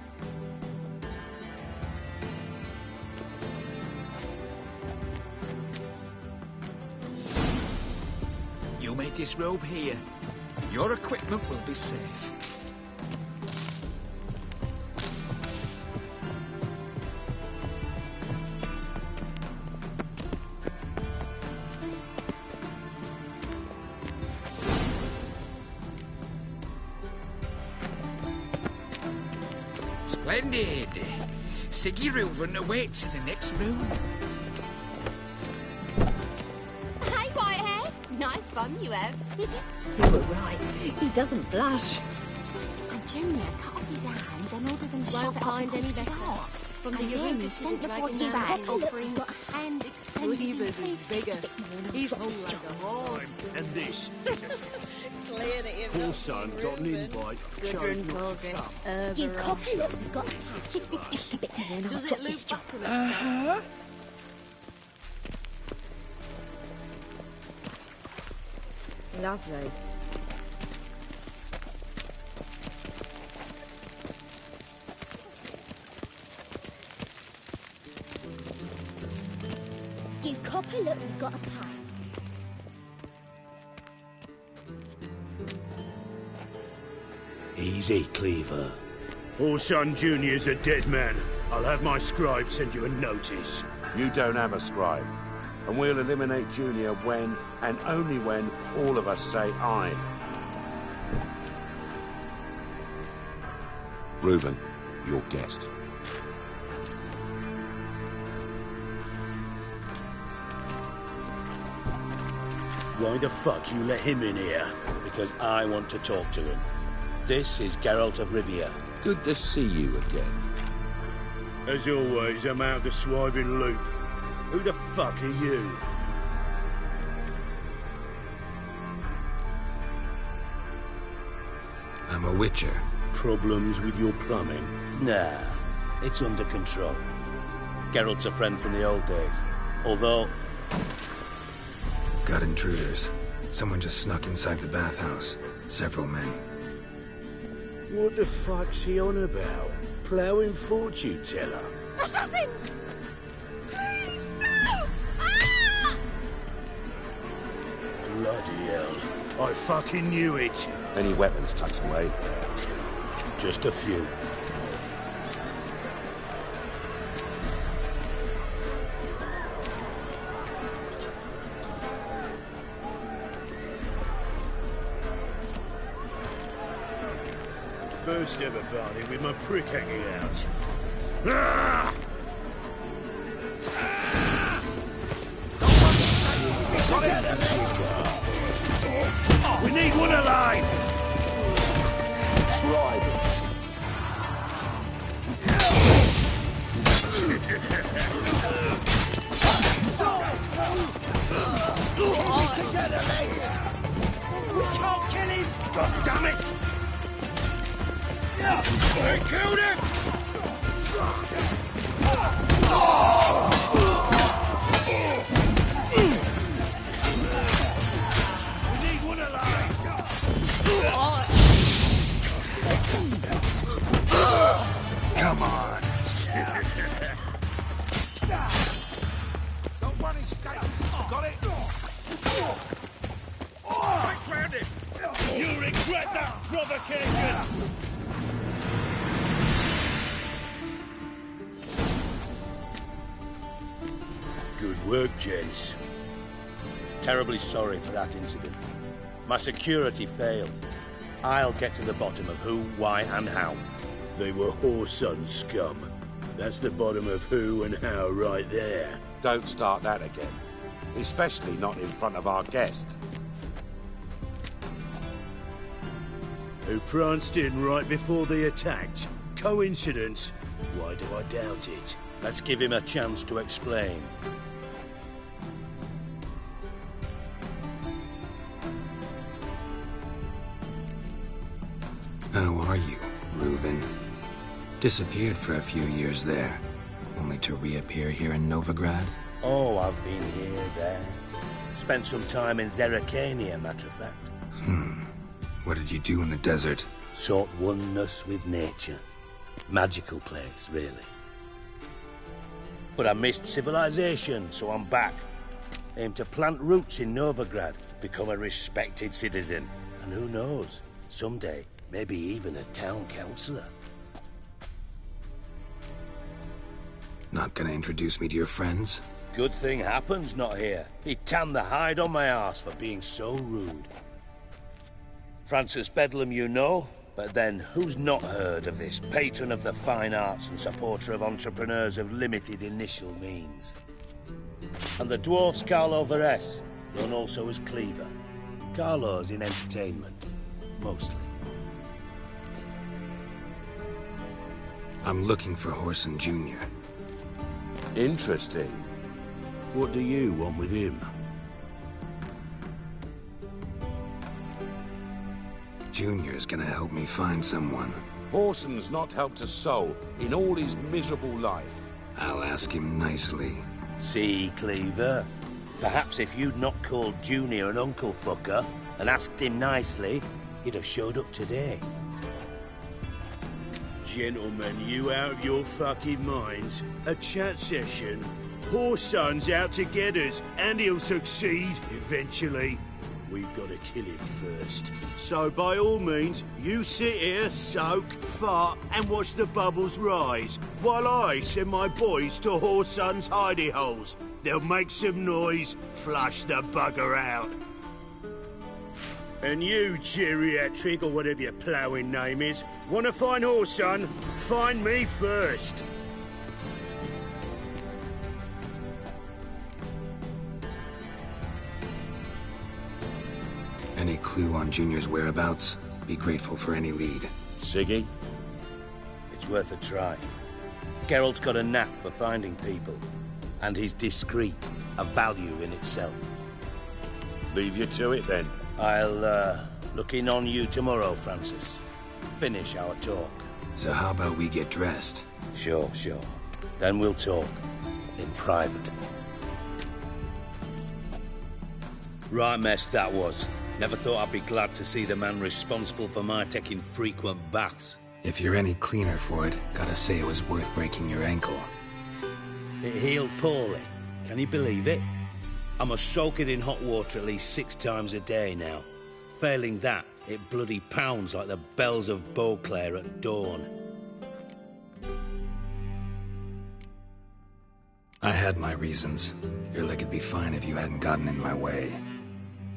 You may disrobe here. Your equipment will be safe. Splendid. Siggy Reuven awaits in the next room. Hey, Whitehead. Nice bum you have. You were right. He doesn't blush. And Junior cut off his hand, then ordered them to Won't shove it up find the any corpse's better. arse. From And the then Yoruba he to sent the the Dragon body back, Knight. offering got a hand extended. Cleaver's is bigger. He's hung like a horse. And this Clear that you've poor son got an invite, chose not to come. You cocky little got just a bit more and I'll Does drop it this loop job. back on itself? Lovely. You copper look, we've got a pie. Easy, Cleaver. Orson Jr.'s a dead man. I'll have my scribe send you a notice. You don't have a scribe. And we'll eliminate Junior when, and only when, all of us say aye. Reuven, your guest. Why the fuck you let him in here? Because I want to talk to him. This is Geralt of Rivia. Good to see you again. As always, I'm out of the swiving loop. Who the fuck are you? I'm a witcher. Problems with your plumbing? Nah, it's under control. Geralt's a friend from the old days. Although... Got intruders. Someone just snuck inside the bathhouse. Several men. What the fuck's he on about? Ploughing fortune teller? Assassins! Please, no! Ah! Bloody hell. I fucking knew it. Any weapons tucked away? Just a few. First ever party with my prick hanging out. Ah! We need one alive! Together, lads! We can't kill him! God damn it! I killed him! We need one alive! Come on! Don't run his stakes! Got it? Thanks round it! You'll regret that provocation! Good work, gents. Terribly sorry for that incident. My security failed. I'll get to the bottom of who, why, and how. They were Whoreson scum. That's the bottom of who and how right there. Don't start that again. Especially not in front of our guest. Who pranced in right before they attacked. Coincidence? Why do I doubt it? Let's give him a chance to explain. How are you, Reuven? Disappeared for a few years there, only to reappear here in Novigrad? Oh, I've been here, there. Spent some time in Zerrikania, matter of fact. What did you do in the desert? Sought oneness with nature. Magical place, really. But I missed civilization, so I'm back. Aim to plant roots in Novigrad, become a respected citizen. And who knows, someday, maybe even a town councillor. Not gonna introduce me to your friends? Good thing Happen's not here. He tanned the hide on my arse for being so rude. Francis Bedlam you know, but then who's not heard of this patron of the fine arts and supporter of entrepreneurs of limited initial means? And the dwarf's Carlo Veres, known also as Cleaver. Carlo's in entertainment, mostly. I'm looking for Whoreson Jr. Interesting. What do you want with him? Junior's gonna help me find someone. Whoreson's not helped a soul in all his miserable life. I'll ask him nicely. See, Cleaver? Perhaps if you'd not called Junior an uncle fucker and asked him nicely, he'd have showed up today. Gentlemen, you out of your fucking minds? A chat session? Whoreson's out to get us, and he'll succeed eventually. We've got to kill him first. So by all means, you sit here, soak, fart, and watch the bubbles rise, while I send my boys to Whoreson's hidey holes. They'll make some noise, flush the bugger out. And you, geriatric, or whatever your ploughing name is, want to find Whoreson? Find me first. Any clue on Junior's whereabouts? Be grateful for any lead. Siggy? It's worth a try. Geralt's got a knack for finding people. And he's discreet, a value in itself. Leave you to it, then. I'll, look in on you tomorrow, Francis. Finish our talk. So how about we get dressed? Sure. Then we'll talk. In private. Right mess that was. Never thought I'd be glad to see the man responsible for my taking frequent baths. If you're any cleaner for it, gotta say it was worth breaking your ankle. It healed poorly. Can you believe it? I must soak it in hot water at least 6 times a day now. Failing that, it bloody pounds like the bells of Beauclair at dawn. I had my reasons. Your leg would be fine if you hadn't gotten in my way.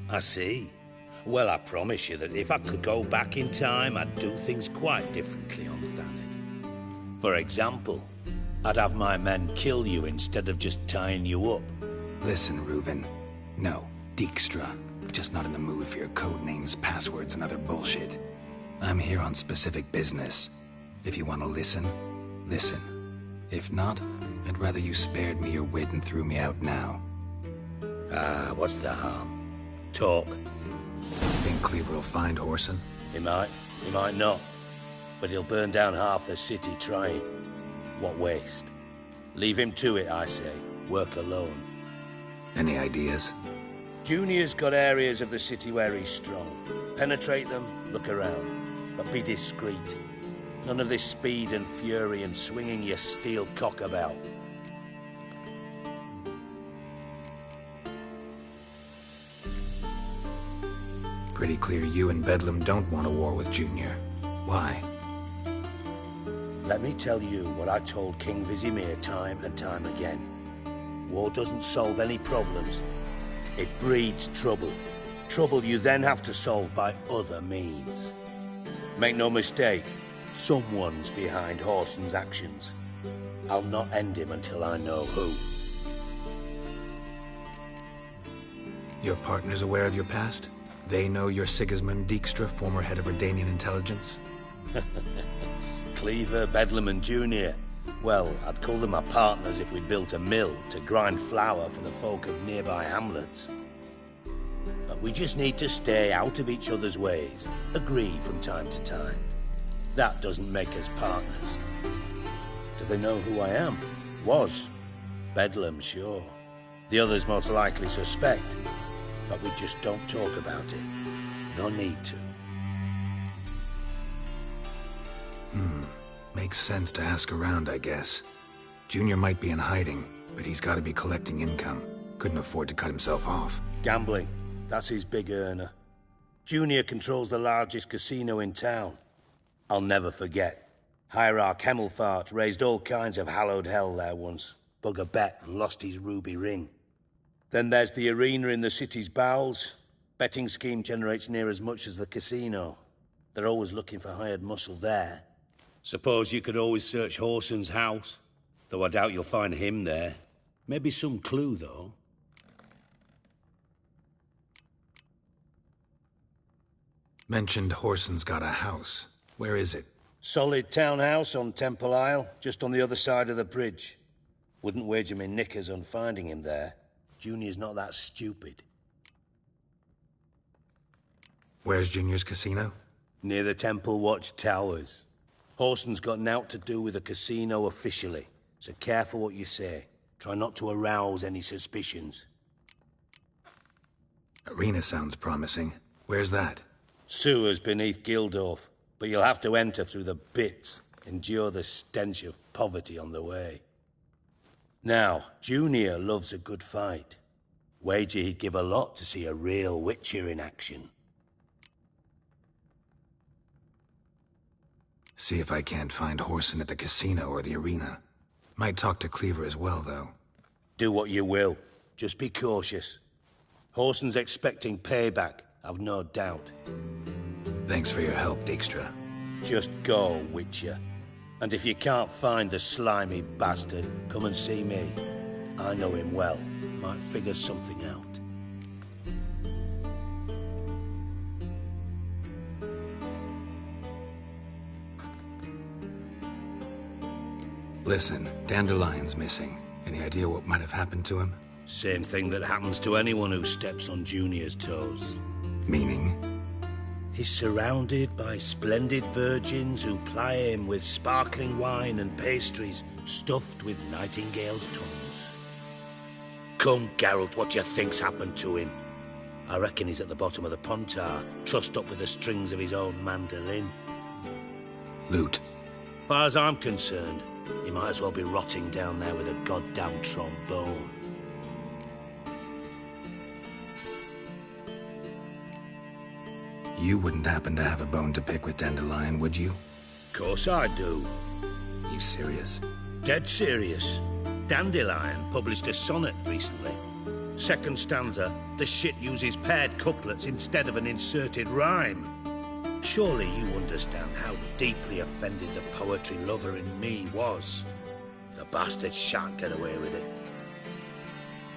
I see. Well, I promise you that if I could go back in time, I'd do things quite differently on Thanedd. For example, I'd have my men kill you instead of just tying you up. Listen, Reuven. No, Dijkstra. Just not in the mood for your code names, passwords, and other bullshit. I'm here on specific business. If you want to listen, listen. If not, I'd rather you spared me your wit and threw me out now. What's the harm? Talk. Think Cleaver will find Whoreson? He might not. But he'll burn down half the city trying. What waste? Leave him to it, I say. Work alone. Any ideas? Junior's got areas of the city where he's strong. Penetrate them, look around. But be discreet. None of this speed and fury and swinging your steel cock about. Pretty clear you and Bedlam don't want a war with Junior. Why? Let me tell you what I told King Vizimir time and time again. War doesn't solve any problems. It breeds trouble. Trouble you then have to solve by other means. Make no mistake, someone's behind Whoreson's actions. I'll not end him until I know who. Your partner's aware of your past? They know you're Sigismund Dijkstra, former head of Redanian intelligence? Cleaver, Bedlam and Junior. Well, I'd call them my partners if we'd built a mill to grind flour for the folk of nearby hamlets. But we just need to stay out of each other's ways, agree from time to time. That doesn't make us partners. Do they know who I am? Was. Bedlam, sure. The others most likely suspect. But we just don't talk about it. No need to. Makes sense to ask around, I guess. Junior might be in hiding, but he's got to be collecting income. Couldn't afford to cut himself off. Gambling. That's his big earner. Junior controls the largest casino in town. I'll never forget. Hierarch Hemmelfart raised all kinds of hallowed hell there once. Bugger bet and lost his ruby ring. Then there's the arena in the city's bowels. Betting scheme generates near as much as the casino. They're always looking for hired muscle there. Suppose you could always search Horson's house. Though I doubt you'll find him there. Maybe some clue, though. Mentioned Horson's got a house. Where is it? Solid townhouse on Temple Isle, just on the other side of the bridge. Wouldn't wager me knickers on finding him there. Junior's not that stupid. Where's Junior's casino? Near the Temple Watch Towers. Horson's got nought to do with the casino officially, so careful what you say. Try not to arouse any suspicions. Arena sounds promising. Where's that? Sewers beneath Gildorf, but you'll have to enter through the bits, endure the stench of poverty on the way. Now, Junior loves a good fight. Wager he'd give a lot to see a real Witcher in action. See if I can't find Horson at the casino or the arena. Might talk to Cleaver as well, though. Do what you will. Just be cautious. Horson's expecting payback, I've no doubt. Thanks for your help, Dijkstra. Just go, Witcher. And if you can't find the slimy bastard, come and see me. I know him well. Might figure something out. Listen, Dandelion's missing. Any idea what might have happened to him? Same thing that happens to anyone who steps on Junior's toes. Meaning? He's surrounded by splendid virgins who ply him with sparkling wine and pastries stuffed with nightingales' tongues. Come, Geralt, what do you think's happened to him? I reckon he's at the bottom of the Pontar, trussed up with the strings of his own mandolin. Loot. Far as I'm concerned, he might as well be rotting down there with a goddamn trombone. You wouldn't happen to have a bone to pick with Dandelion, would you? Course I do. You serious? Dead serious. Dandelion published a sonnet recently. Second stanza, the shit uses paired couplets instead of an inserted rhyme. Surely you understand how deeply offended the poetry lover in me was. The bastard shan't get away with it.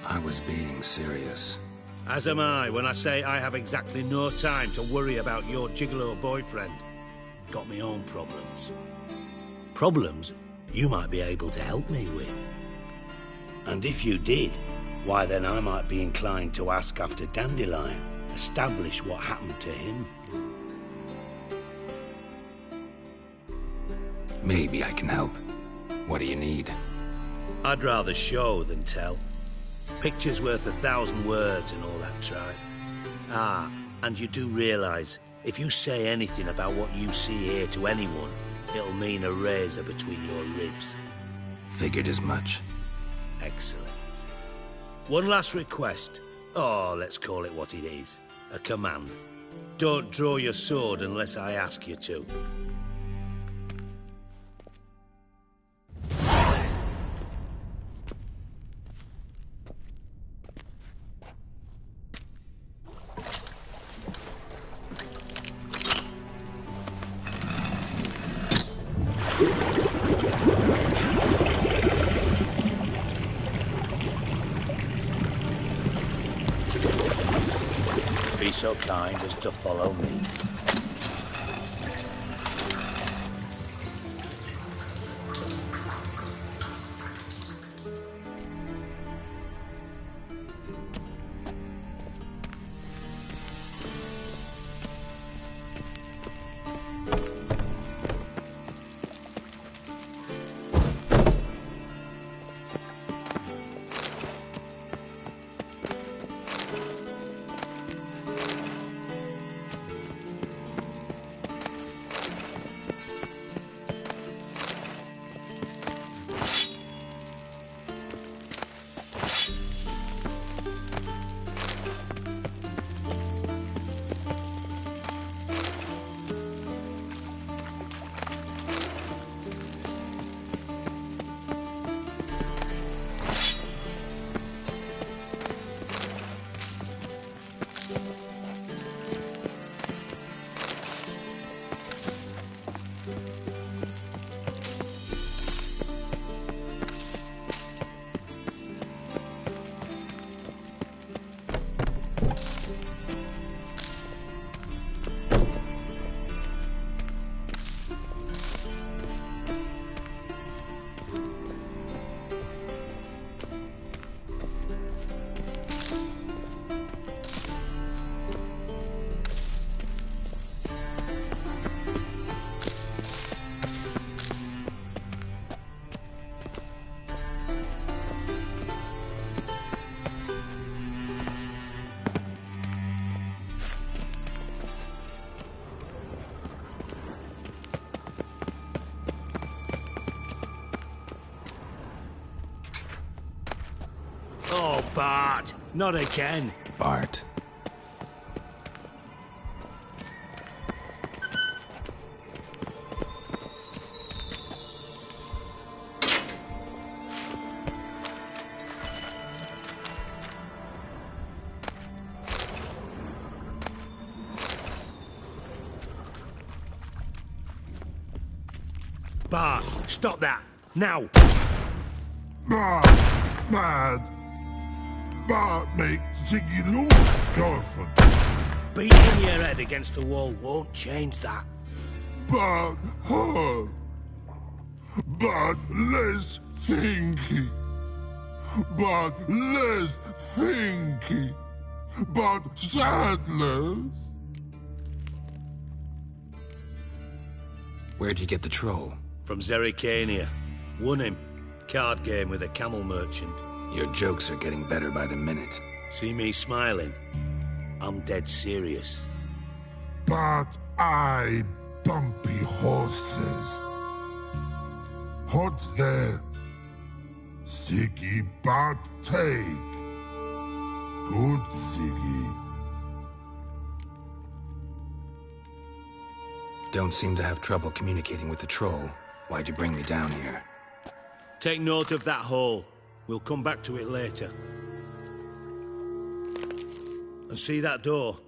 I was being serious. As am I when I say I have exactly no time to worry about your gigolo boyfriend. Got me own problems. Problems you might be able to help me with. And if you did, why then I might be inclined to ask after Dandelion, establish what happened to him. Maybe I can help. What do you need? I'd rather show than tell. Picture's worth 1,000 words and all that tripe. Ah, and you do realise, if you say anything about what you see here to anyone, it'll mean a razor between your ribs. Figured as much. Excellent. One last request. Oh, let's call it what it is. A command. Don't draw your sword unless I ask you to. Be so kind as to follow me. Oh, Bart, not again. Bart. Bart, stop that, now! Bad. Bart makes Ziggy look joyful. Beating your head against the wall won't change that. Bart hurt. Bart less thinky. Bart less thinky. Bart sadless. Where'd you get the troll? From Zerrikania. Won him. Card game with a camel merchant. Your jokes are getting better by the minute. See me smiling? I'm dead serious. But I bumpy horses. Hot there. Ziggy Bart take. Good Ziggy. Don't seem to have trouble communicating with the troll. Why'd you bring me down here? Take note of that hole. We'll come back to it later. And see that door?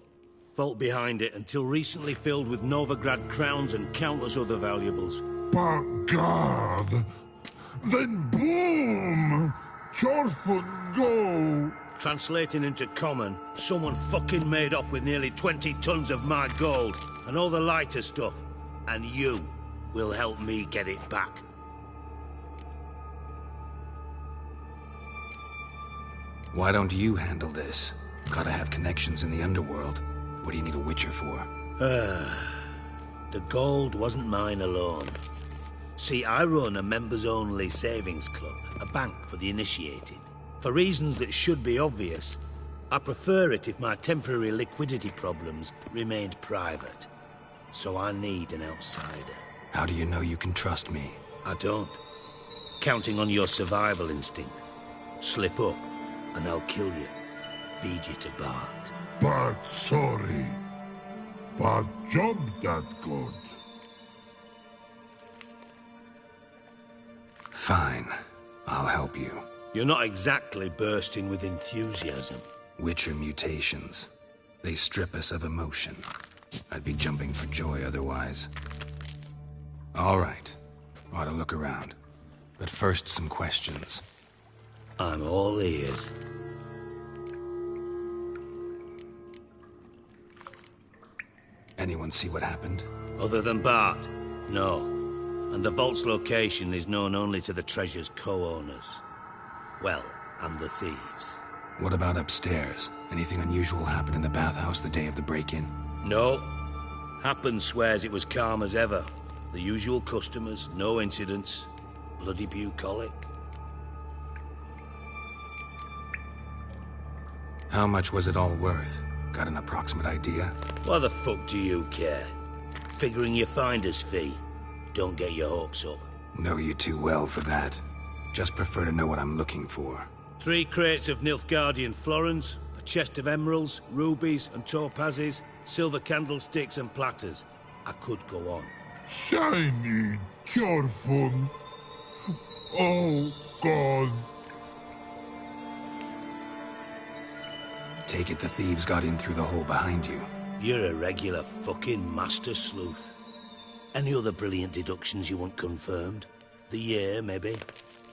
Vault behind it, until recently filled with Novigrad crowns and countless other valuables. But God! Then boom! Chorford go! Translating into common, someone fucking made off with nearly 20 tons of my gold, and all the lighter stuff. And you will help me get it back. Why don't you handle this? Gotta have connections in the underworld. What do you need a Witcher for? The gold wasn't mine alone. See, I run a members-only savings club, a bank for the initiated. For reasons that should be obvious, I prefer it if my temporary liquidity problems remained private. So I need an outsider. How do you know you can trust me? I don't. Counting on your survival instinct. Slip up, and I'll kill you. Lead you to Bart. But sorry. But job that good. Fine. I'll help you. You're not exactly bursting with enthusiasm. Witcher mutations. They strip us of emotion. I'd be jumping for joy otherwise. All right. Ought to look around. But first, some questions. I'm all ears. Anyone see what happened? Other than Bart? No. And the vault's location is known only to the treasure's co-owners. Well, and the thieves. What about upstairs? Anything unusual happen in the bathhouse the day of the break-in? No. Happen swears it was calm as ever. The usual customers, no incidents. Bloody bucolic. How much was it all worth? Got an approximate idea? Why the fuck do you care? Figuring your finder's fee. Don't get your hopes up. Know you too well for that. Just prefer to know what I'm looking for. 3 crates of Nilfgaardian florins, a chest of emeralds, rubies and topazes, silver candlesticks and platters. I could go on. Shiny, careful. Oh, God. Take it the thieves got in through the hole behind you. You're a regular fucking master sleuth. Any other brilliant deductions you want confirmed? The year, maybe?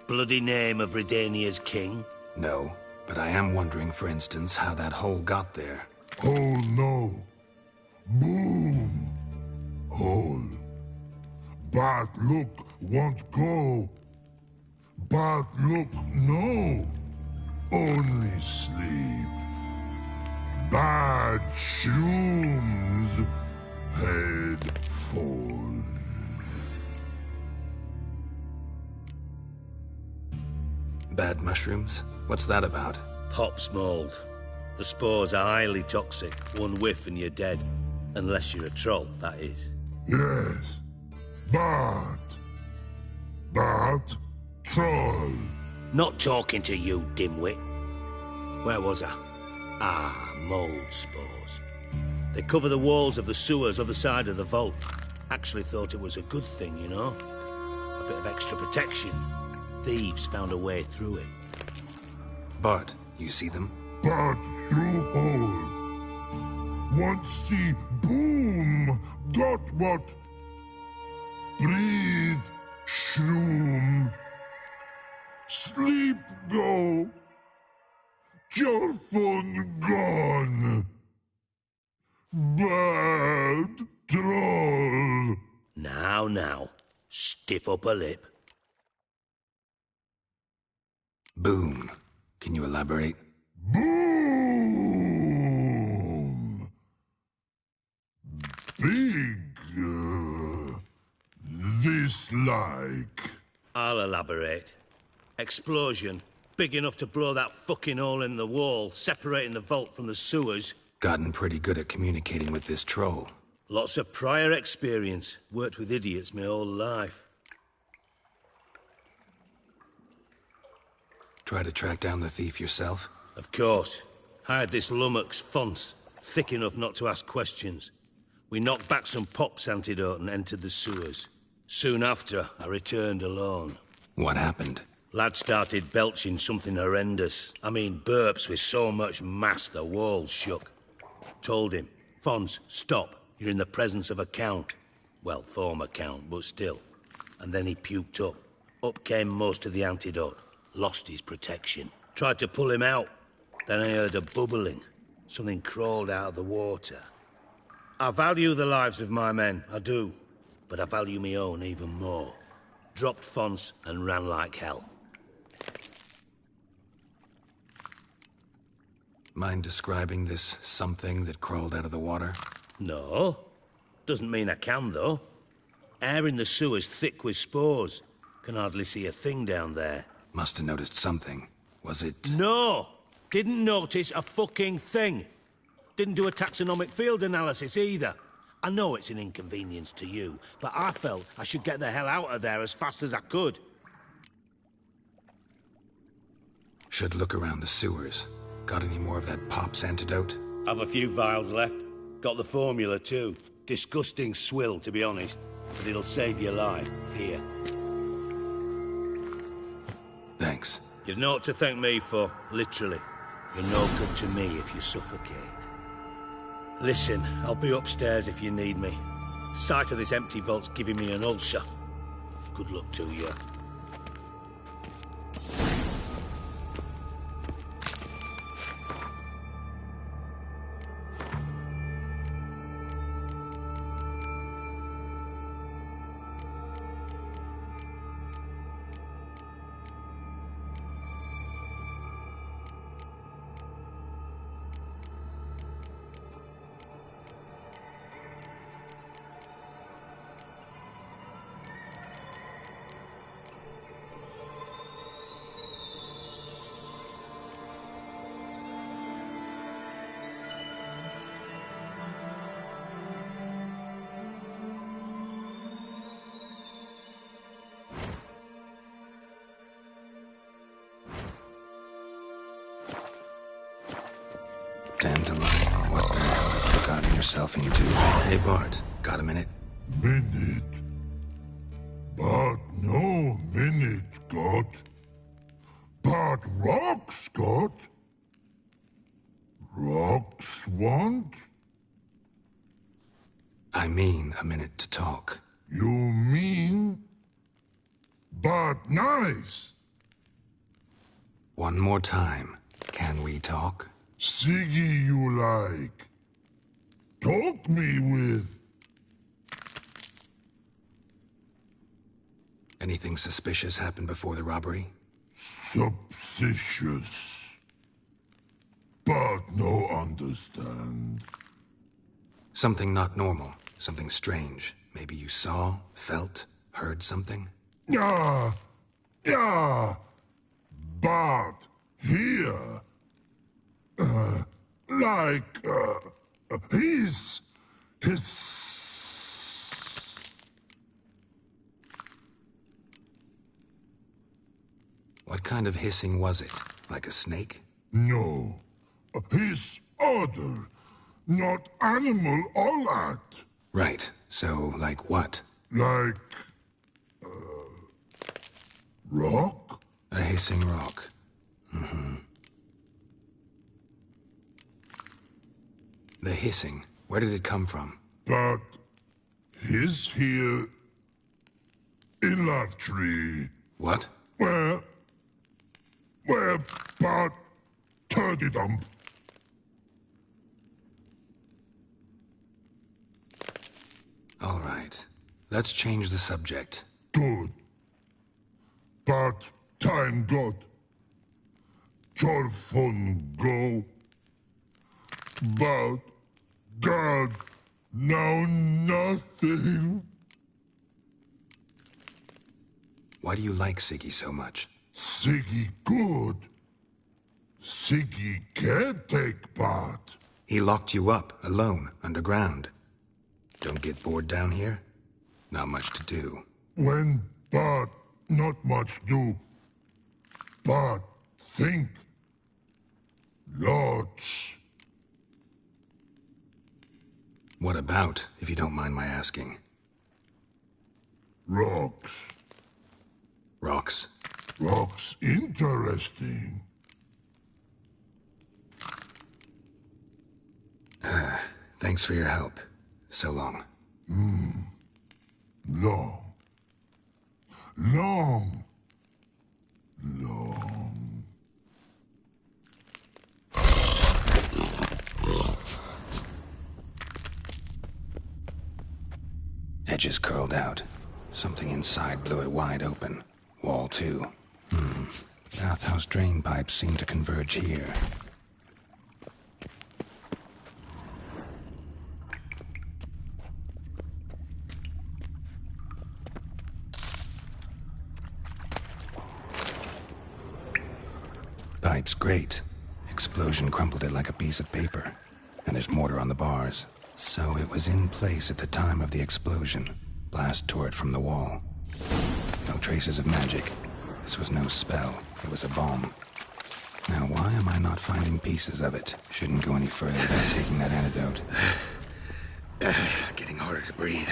Bloody name of Redania's king? No, but I am wondering, for instance, how that hole got there. Hole no. Boom. Hole. Bad look won't go. Bad look no. Only sleep. Bad shrooms. Head falls. Bad mushrooms? What's that about? Pop's mold. The spores are highly toxic. One whiff and you're dead. Unless you're a troll, that is. Yes. Bad. Bad troll. Not talking to you, dimwit. Where was I? Ah, mold spores. They cover the walls of the sewers other side of the vault. Actually thought it was a good thing, you know? A bit of extra protection. Thieves found a way through it. Bart, you see them? But through hole. Once see boom, got what? Breathe, shroom. Sleep go. Your fun gone. Bad troll. Now. Stiff upper lip. Boom. Can you elaborate? Boom! Big, this like. I'll elaborate. Explosion. Big enough to blow that fucking hole in the wall, separating the vault from the sewers. Gotten pretty good at communicating with this troll. Lots of prior experience. Worked with idiots my whole life. Try to track down the thief yourself? Of course. Hired this lummox Fons, thick enough not to ask questions. We knocked back some Pop's antidote and entered the sewers. Soon after, I returned alone. What happened? Lad started belching something horrendous. I mean, burps with so much mass the walls shook. Told him, Fons, stop. You're in the presence of a count. Well, former count, but still. And then he puked up. Up came most of the antidote. Lost his protection. Tried to pull him out. Then I heard a bubbling. Something crawled out of the water. I value the lives of my men, I do. But I value my own even more. Dropped Fons and ran like hell. Mind describing this something that crawled out of the water? No. Doesn't mean I can, though. Air in the sewer's thick with spores. Can hardly see a thing down there. Must have noticed something. Was it... No! Didn't notice a fucking thing. Didn't do a taxonomic field analysis either. I know it's an inconvenience to you, but I felt I should get the hell out of there as fast as I could. Should look around the sewers. Got any more of that Pop's antidote? Have a few vials left. Got the formula too. Disgusting swill, to be honest. But it'll save your life. Here. Thanks. You've naught to thank me for, literally. You're no good to me if you suffocate. Listen, I'll be upstairs if you need me. Sight of this empty vault's giving me an ulcer. Good luck to you. Dandelion, what the hell have you gotten yourself into? Hey, Bart, got a minute? Minute. But no minute got. But rocks got. Rocks want? I mean a minute to talk. You mean? But nice. One more time. Can we talk? Siggy you like. Talk me with. Anything suspicious happened before the robbery? Suspicious. But no understand. Something not normal. Something strange. Maybe you saw, felt, heard something? Yeah. But here. His. What kind of hissing was it? Like a snake? No. His other, not animal all that. Right. So, like what? Like... rock? A hissing rock. Mm-hmm. The hissing. Where did it come from? But... he's here... in Love Tree. What? Where... but... turdy dump. All right. Let's change the subject. Good. But time God. Jorfun go. But God now nothing. Why do you like Siggy so much? Siggy good. Siggy can take part. He locked you up, alone, underground. Don't get bored down here? Not much to do. When but not much do. But think. Lots. What about, if you don't mind my asking? Rocks. Rocks? Rocks interesting. Thanks for your help. So long. Long. Long. Long. Edges curled out. Something inside blew it wide open. Wall, too. Bathhouse drain pipes seem to converge here. Pipe's great. Explosion crumpled it like a piece of paper. And there's mortar on the bars. So it was in place at the time of the explosion. Blast tore it from the wall. No traces of magic. This was no spell. It was a bomb. Now, why am I not finding pieces of it? Shouldn't go any further without taking that antidote. Getting harder to breathe.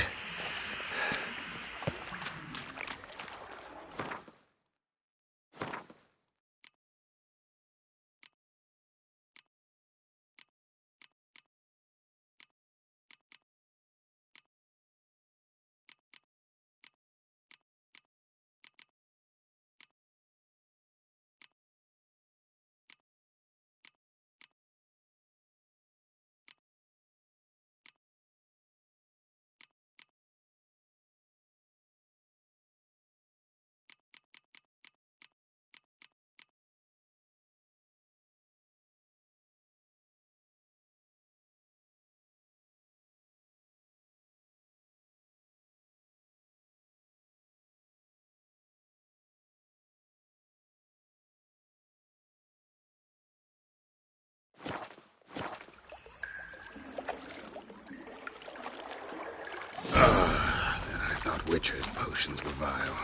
Witcher's potions were vile.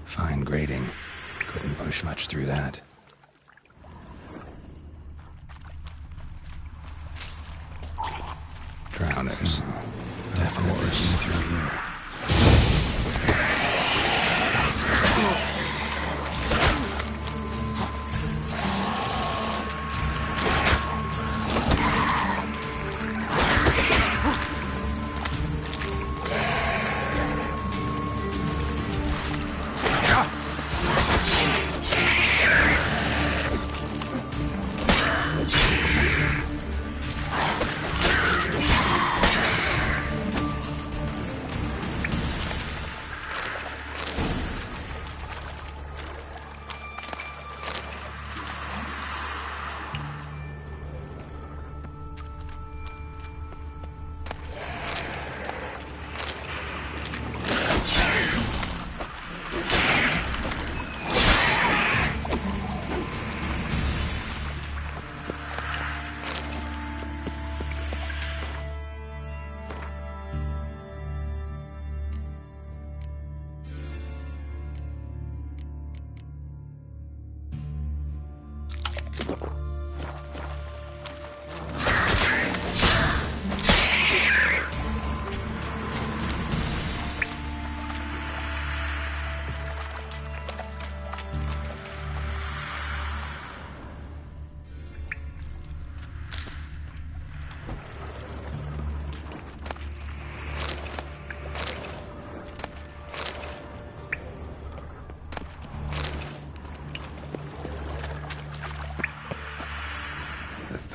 Fine grading. Couldn't push much through that. Drowners. Definitely see through here.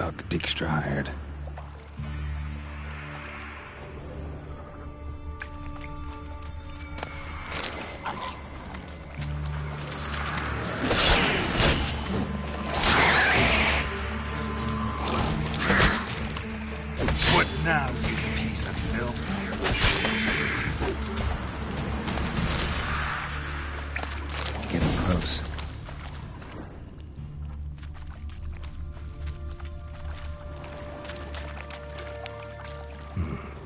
thug Dijkstra hired. What now, you piece of filth? Getting close.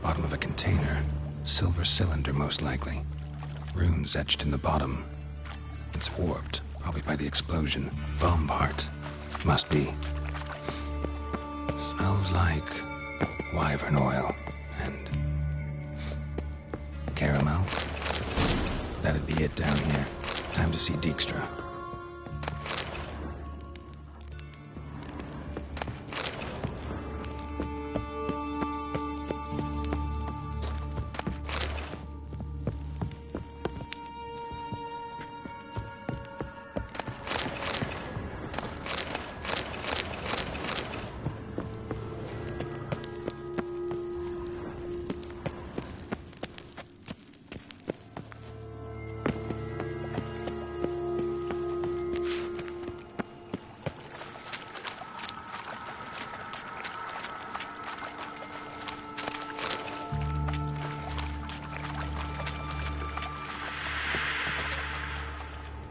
Bottom of a container. Silver cylinder, most likely. Runes etched in the bottom. It's warped, probably by the explosion. Bomb part. Must be. Smells like wyvern oil and caramel. That'd be it down here. Time to see Dijkstra.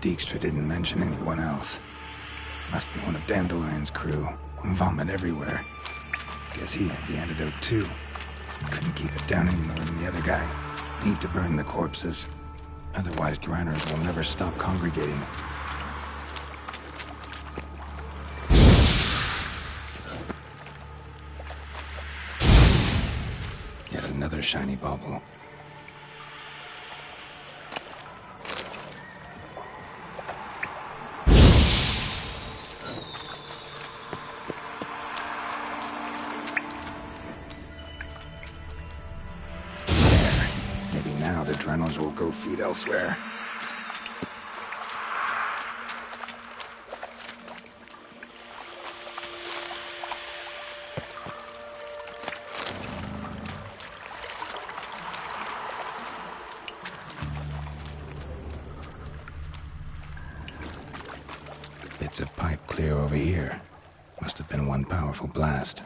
Dijkstra didn't mention anyone else. Must be one of Dandelion's crew. Vomit everywhere. Guess he had the antidote too. Couldn't keep it down any more than the other guy. Need to burn the corpses. Otherwise, Dranners will never stop congregating. Yet another shiny bauble. Dranners will go feed elsewhere. Bits of pipe clear over here. Must have been one powerful blast.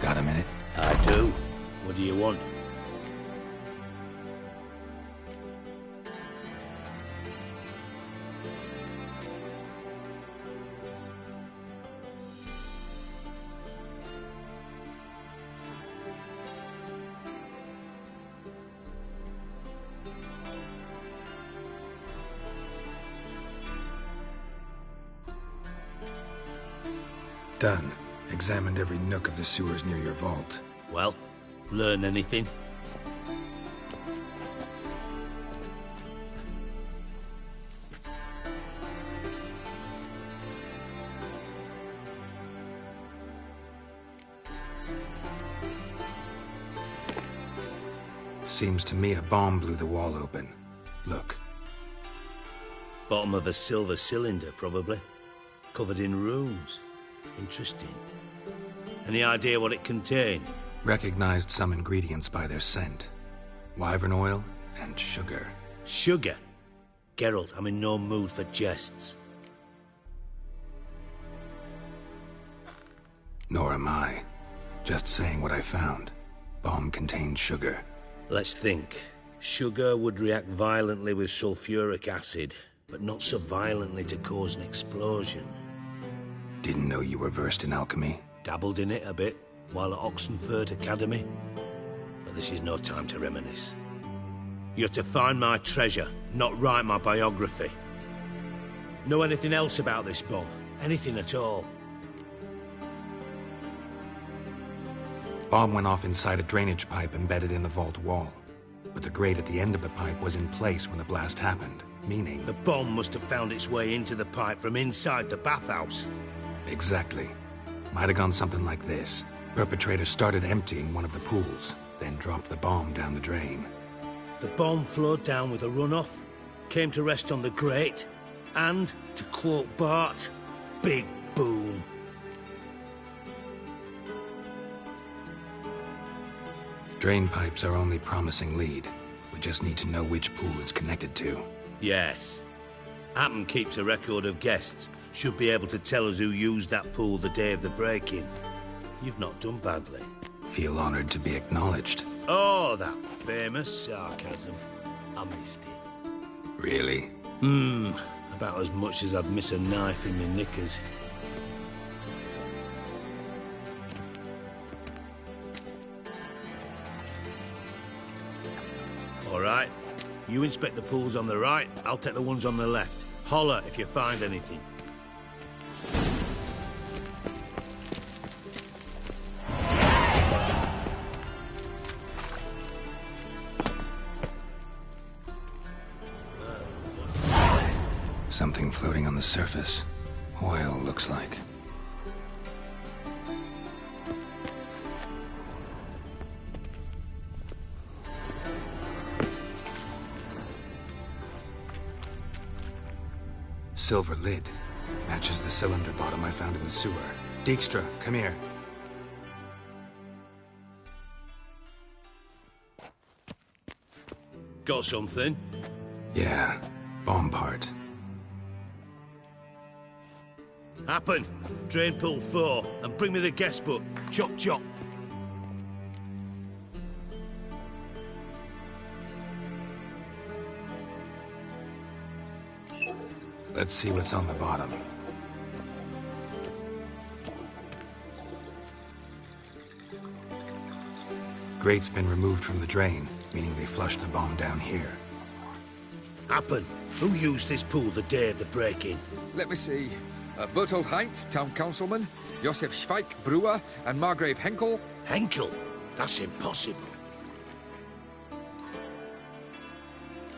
Got a minute? I do. What do you want? Done. Examined every nook of the sewers near your vault. Well, learn anything? Seems to me a bomb blew the wall open. Look. Bottom of a silver cylinder, probably. Covered in runes. Interesting. Any idea what it contained? Recognized some ingredients by their scent. Wyvern oil and sugar. Sugar? Geralt, I'm in no mood for jests. Nor am I. Just saying what I found. Bomb contained sugar. Let's think. Sugar would react violently with sulfuric acid, but not so violently to cause an explosion. Didn't know you were versed in alchemy. Dabbled in it a bit, while at Oxenford Academy. But this is no time to reminisce. You're to find my treasure, not write my biography. Know anything else about this bomb? Anything at all? Bomb went off inside a drainage pipe embedded in the vault wall. But the grate at the end of the pipe was in place when the blast happened, meaning... The bomb must have found its way into the pipe from inside the bathhouse. Exactly. Might have gone something like this. Perpetrator started emptying one of the pools, then dropped the bomb down the drain. The bomb flowed down with a runoff, came to rest on the grate, and, to quote Bart, big boom. Drain pipes are only promising lead. We just need to know which pool it's connected to. Yes. Hammond keeps a record of guests. Should be able to tell us who used that pool the day of the break-in. You've not done badly. Feel honored to be acknowledged. Oh, that famous sarcasm. I missed it. Really? About as much as I'd miss a knife in my knickers. All right. You inspect the pools on the right, I'll take the ones on the left. Holler if you find anything. Something floating on the surface. Oil, looks like. Silver lid. Matches the cylinder bottom I found in the sewer. Dijkstra, come here. Got something? Yeah, bomb part. Happen. Drain pool 4, and bring me the guest book. Chop chop. Let's see what's on the bottom. Grate's been removed from the drain, meaning they flushed the bomb down here. Happen. Who used this pool the day of the break-in? Let me see. Bertold Heinz, town councilman, Josef Schweik, brewer, and Margrave Henkel. Henkel? That's impossible.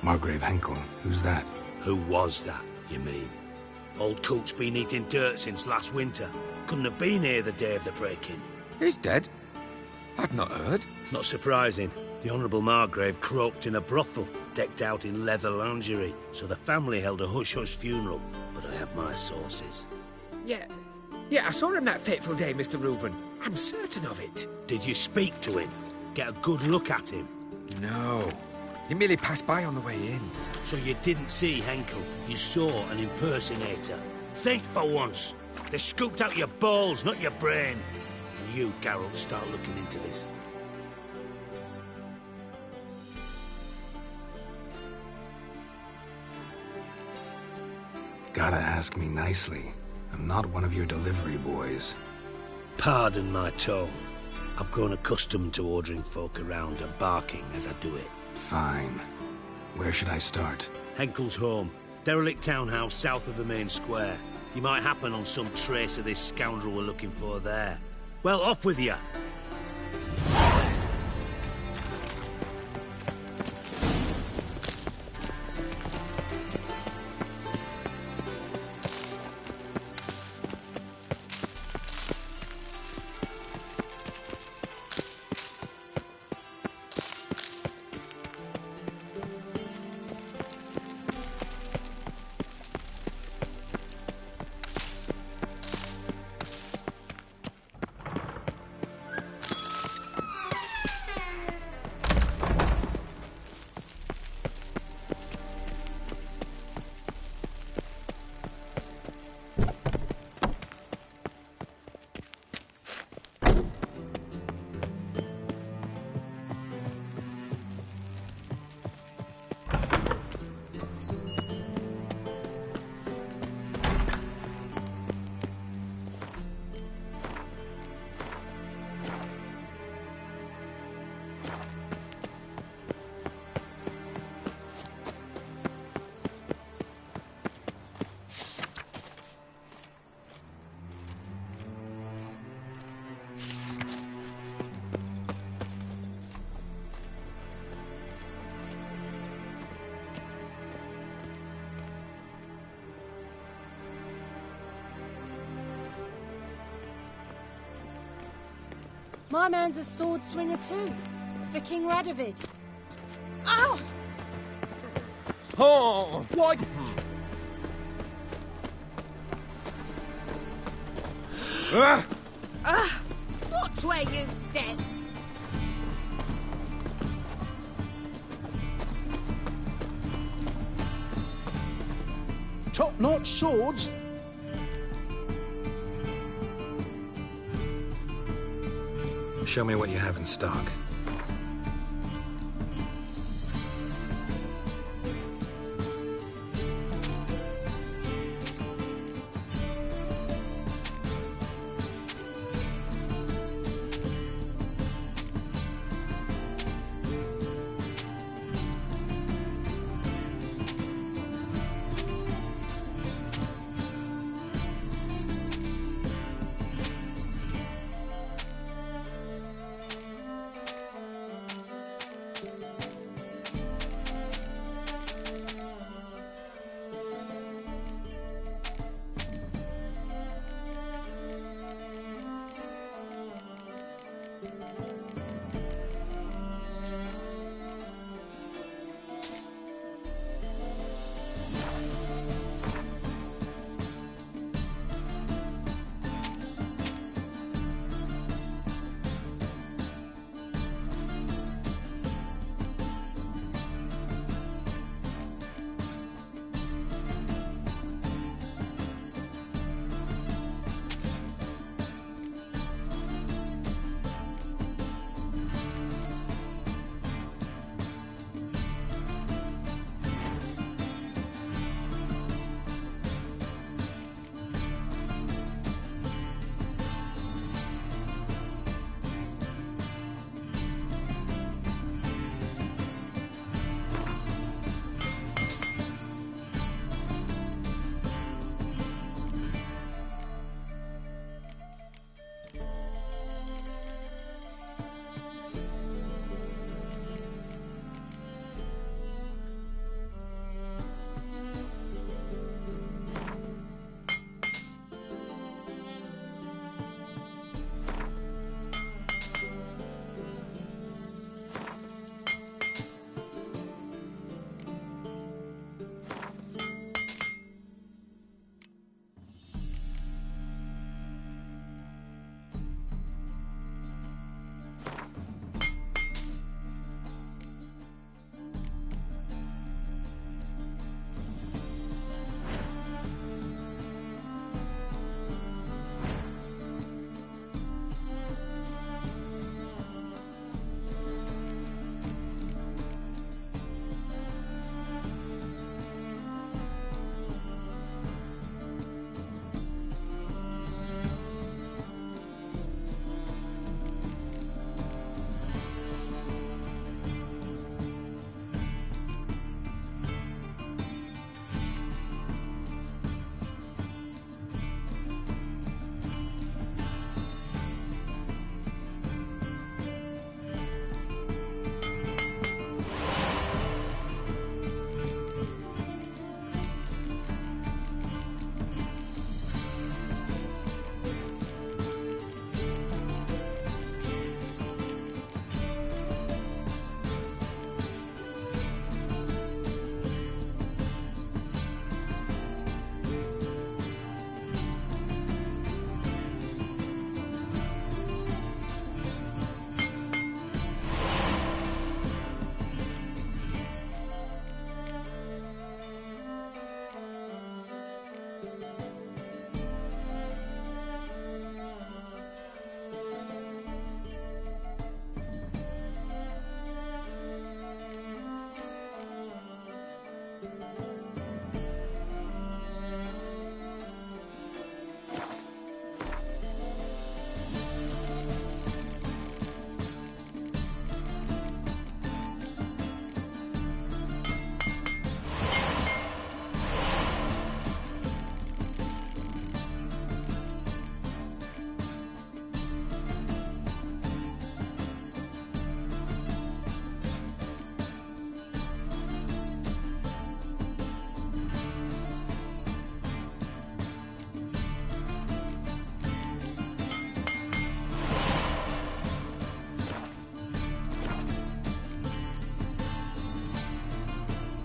Margrave Henkel? Who's that? Who was that, you mean? Old Coot's been eating dirt since last winter. Couldn't have been here the day of the break-in. He's dead? I've not heard. Not surprising. The Honourable Margrave croaked in a brothel, decked out in leather lingerie, so the family held a hush-hush funeral, but I have my sources. Yeah, I saw him that fateful day, Mr. Reuven. I'm certain of it. Did you speak to him? Get a good look at him? No. He merely passed by on the way in. So you didn't see Henkel, you saw an impersonator. Think for once. They scooped out your balls, not your brain. And you, Geralt, start looking into this. Gotta ask me nicely. I'm not one of your delivery boys. Pardon my tone. I've grown accustomed to ordering folk around and barking as I do it. Fine. Where should I start? Henkel's home. Derelict townhouse south of the main square. You might happen on some trace of this scoundrel we're looking for there. Well, off with you. My man's a sword swinger too, for King Radovid. Ow! Oh! What? Watch where you step! Top-notch swords? Show me what you have in stock.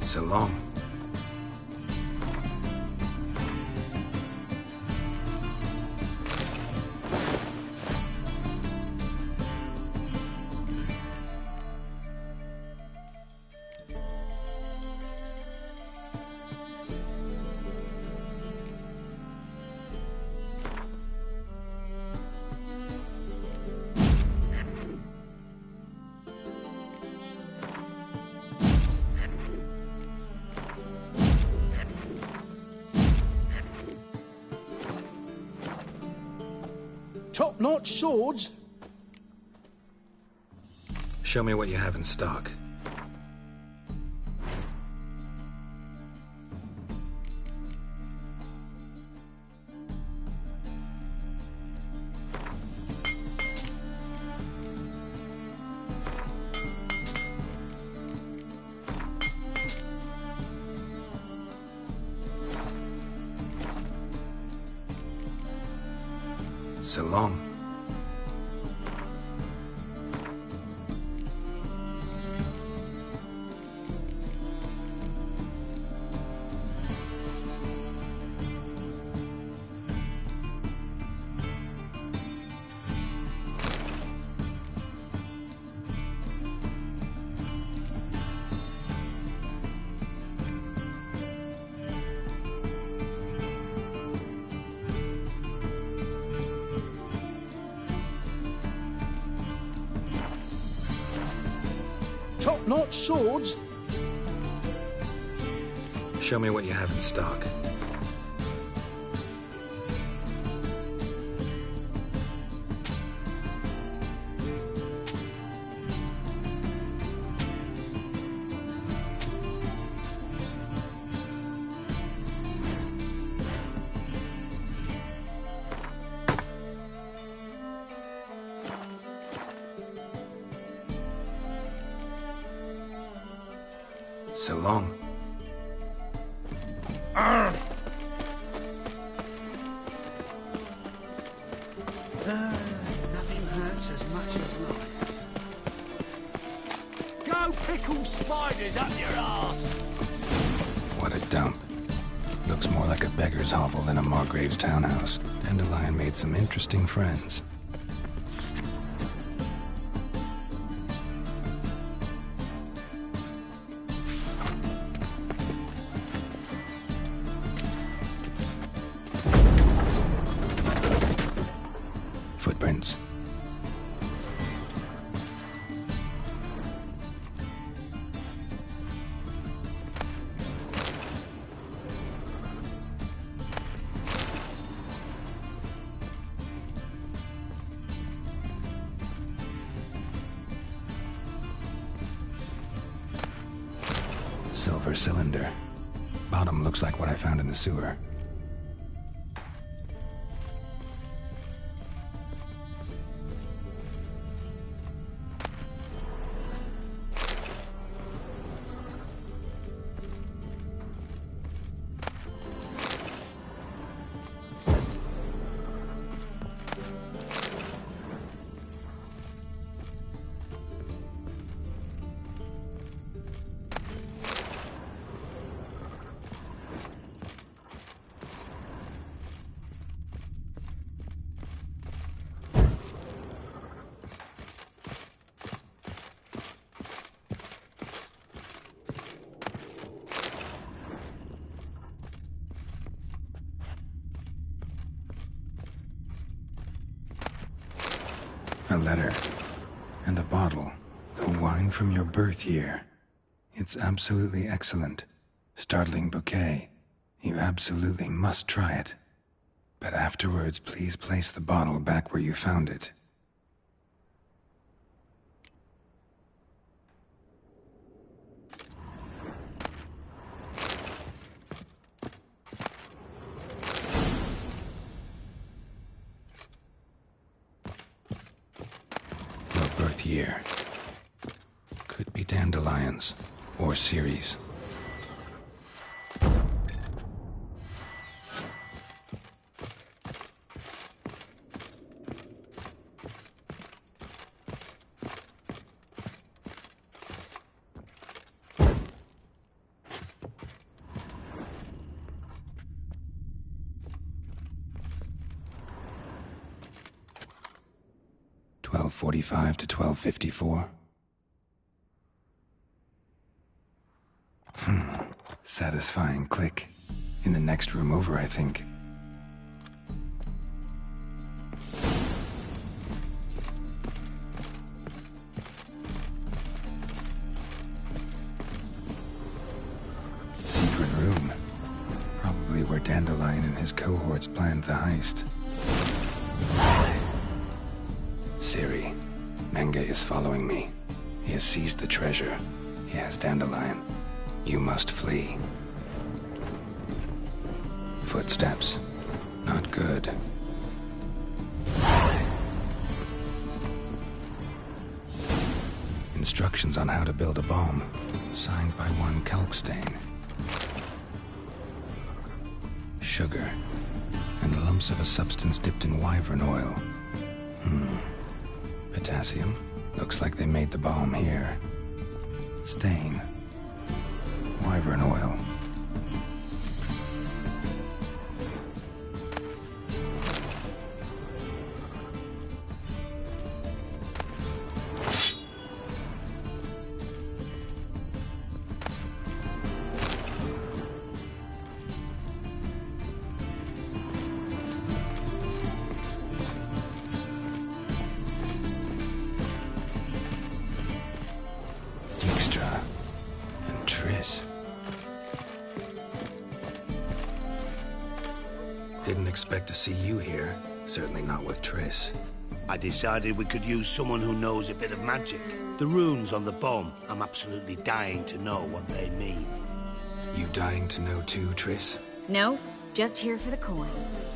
So long. Top-notch swords? Show me what you have in stock. So long. Top-notch swords? Show me what you have in stock. So long. Nothing hurts as much as life. Go pickle spiders up your arse! What a dump. Looks more like a beggar's hovel than a Margrave's townhouse. Dandelion made some interesting friends. Footprints. Silver cylinder. Bottom looks like what I found in the sewer. A letter. And a bottle. The wine from your birth year. It's absolutely excellent. Startling bouquet. You absolutely must try it. But afterwards, please place the bottle back where you found it. Birth year. Could be dandelions or Ceres. 1245 to 1254. Satisfying click. In the next room over, I think. Secret room. Probably where Dandelion and his cohorts planned the heist. Ciri, Menge is following me. He has seized the treasure. He has Dandelion. You must flee. Footsteps. Not good. Instructions on how to build a bomb. Signed by one Kalkstain. Sugar. And lumps of a substance dipped in wyvern oil. Potassium. Looks like they made the bomb here. Stain. Wyvern oil. Dijkstra and Triss. Didn't expect to see you here. Certainly not with Triss. I decided we could use someone who knows a bit of magic. The runes on the bomb, I'm absolutely dying to know what they mean. You dying to know too, Triss? No, just here for the coin.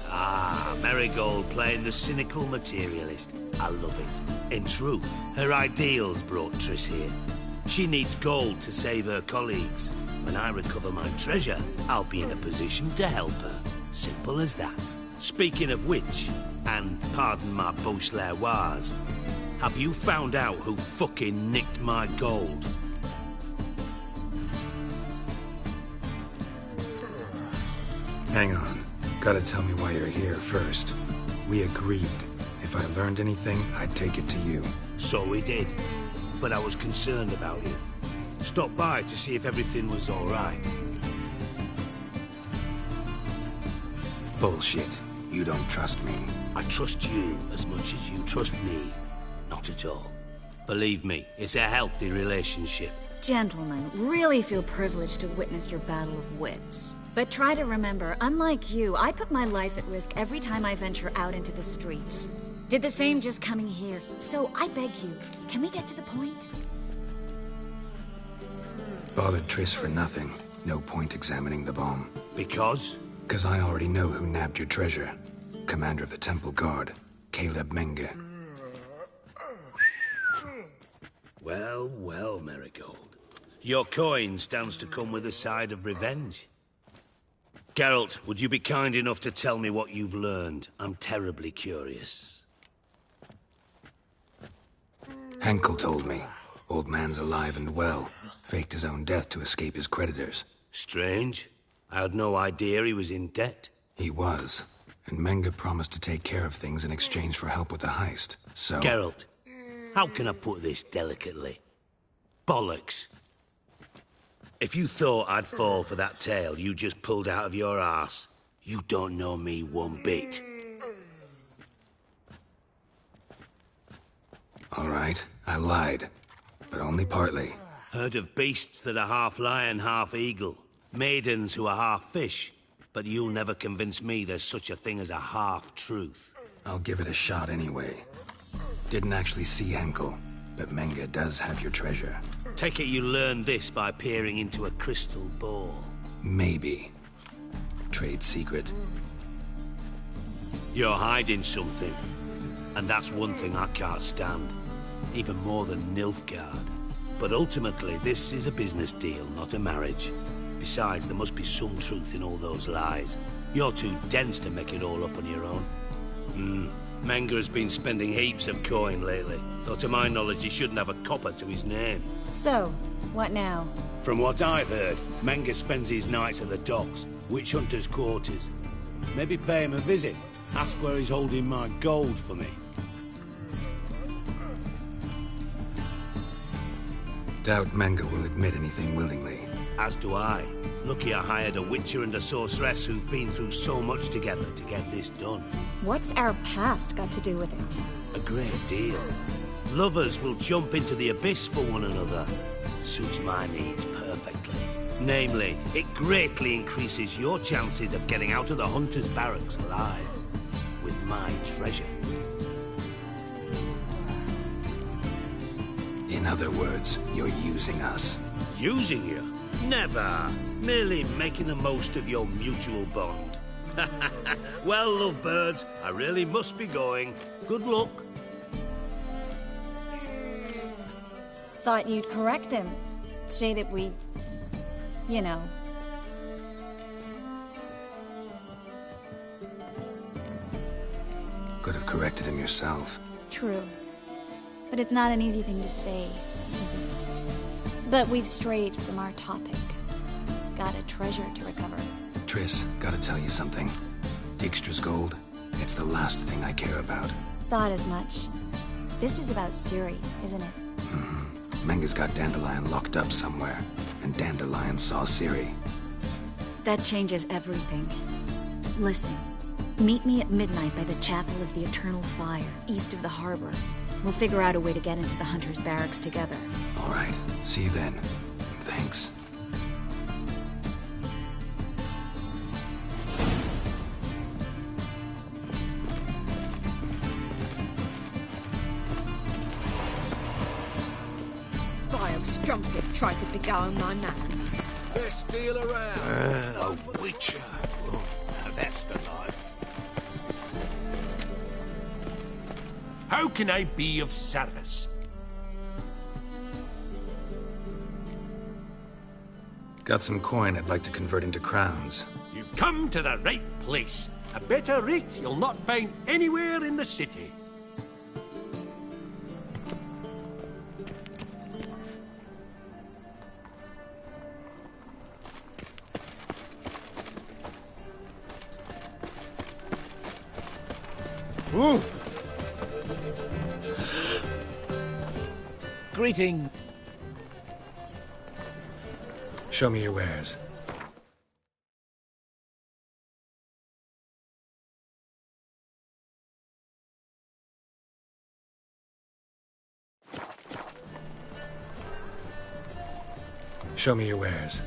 Ah, Marigold playing the cynical materialist. I love it. In truth, her ideals brought Triss here. She needs gold to save her colleagues. When I recover my treasure, I'll be in a position to help her. Simple as that. Speaking of which, and pardon my Beauclervoise, have you found out who fucking nicked my gold? Hang on. Gotta tell me why you're here first. We agreed. If I learned anything, I'd take it to you. So we did. But I was concerned about you. Stopped by to see if everything was all right. Bullshit. You don't trust me. I trust you as much as you trust me. Not at all. Believe me, it's a healthy relationship. Gentlemen, really feel privileged to witness your battle of wits. But try to remember, unlike you, I put my life at risk every time I venture out into the streets. Did the same just coming here. So I beg you, can we get to the point? Bothered Triss for nothing. No point examining the bomb. Because? Because I already know who nabbed your treasure. Commander of the Temple Guard, Caleb Menge. Well, well, Marigold. Your coin stands to come with a side of revenge. Geralt, would you be kind enough to tell me what you've learned? I'm terribly curious. Henkel told me. Old man's alive and well. Faked his own death to escape his creditors. Strange. I had no idea he was in debt. He was. And Menge promised to take care of things in exchange for help with the heist. So... Geralt, how can I put this delicately? Bollocks. If you thought I'd fall for that tale you just pulled out of your arse, you don't know me one bit. All right, I lied. But only partly. Heard of beasts that are half lion, half eagle. Maidens who are half fish. But you'll never convince me there's such a thing as a half-truth. I'll give it a shot anyway. Didn't actually see Henkel, but Menge does have your treasure. Take it you learned this by peering into a crystal ball. Maybe. Trade secret. You're hiding something. And that's one thing I can't stand. Even more than Nilfgaard. But ultimately, this is a business deal, not a marriage. Besides, there must be some truth in all those lies. You're too dense to make it all up on your own. Menge has been spending heaps of coin lately, though to my knowledge he shouldn't have a copper to his name. So, what now? From what I've heard, Menge spends his nights at the docks, witch hunters' quarters. Maybe pay him a visit. Ask where he's holding my gold for me. Doubt Menge will admit anything willingly. As do I. Lucky I hired a witcher and a sorceress who've been through so much together to get this done. What's our past got to do with it? A great deal. Lovers will jump into the abyss for one another. Suits my needs perfectly. Namely, it greatly increases your chances of getting out of the Hunter's barracks alive. With my treasure. In other words, you're using us. Using you? Never. Merely making the most of your mutual bond. Well, lovebirds, I really must be going. Good luck. Thought you'd correct him. Say that we... you know. Could have corrected him yourself. True. But it's not an easy thing to say, is it? But we've strayed from our topic. Got a treasure to recover. Triss, gotta tell you something. Dijkstra's gold, it's the last thing I care about. Thought as much. This is about Ciri, isn't it? Menge's got Dandelion locked up somewhere, and Dandelion saw Ciri. That changes everything. Listen, meet me at midnight by the Chapel of the Eternal Fire, east of the harbor. We'll figure out a way to get into the Hunter's barracks together. All right, see you then. And thanks. Vile strumpet tried to beguile my man. Best deal around. A witcher. Oh, now that's the life. How can I be of service? Got some coin I'd like to convert into crowns. You've come to the right place. A better rate you'll not find anywhere in the city. Ooh. Greeting. Show me your wares. Show me your wares.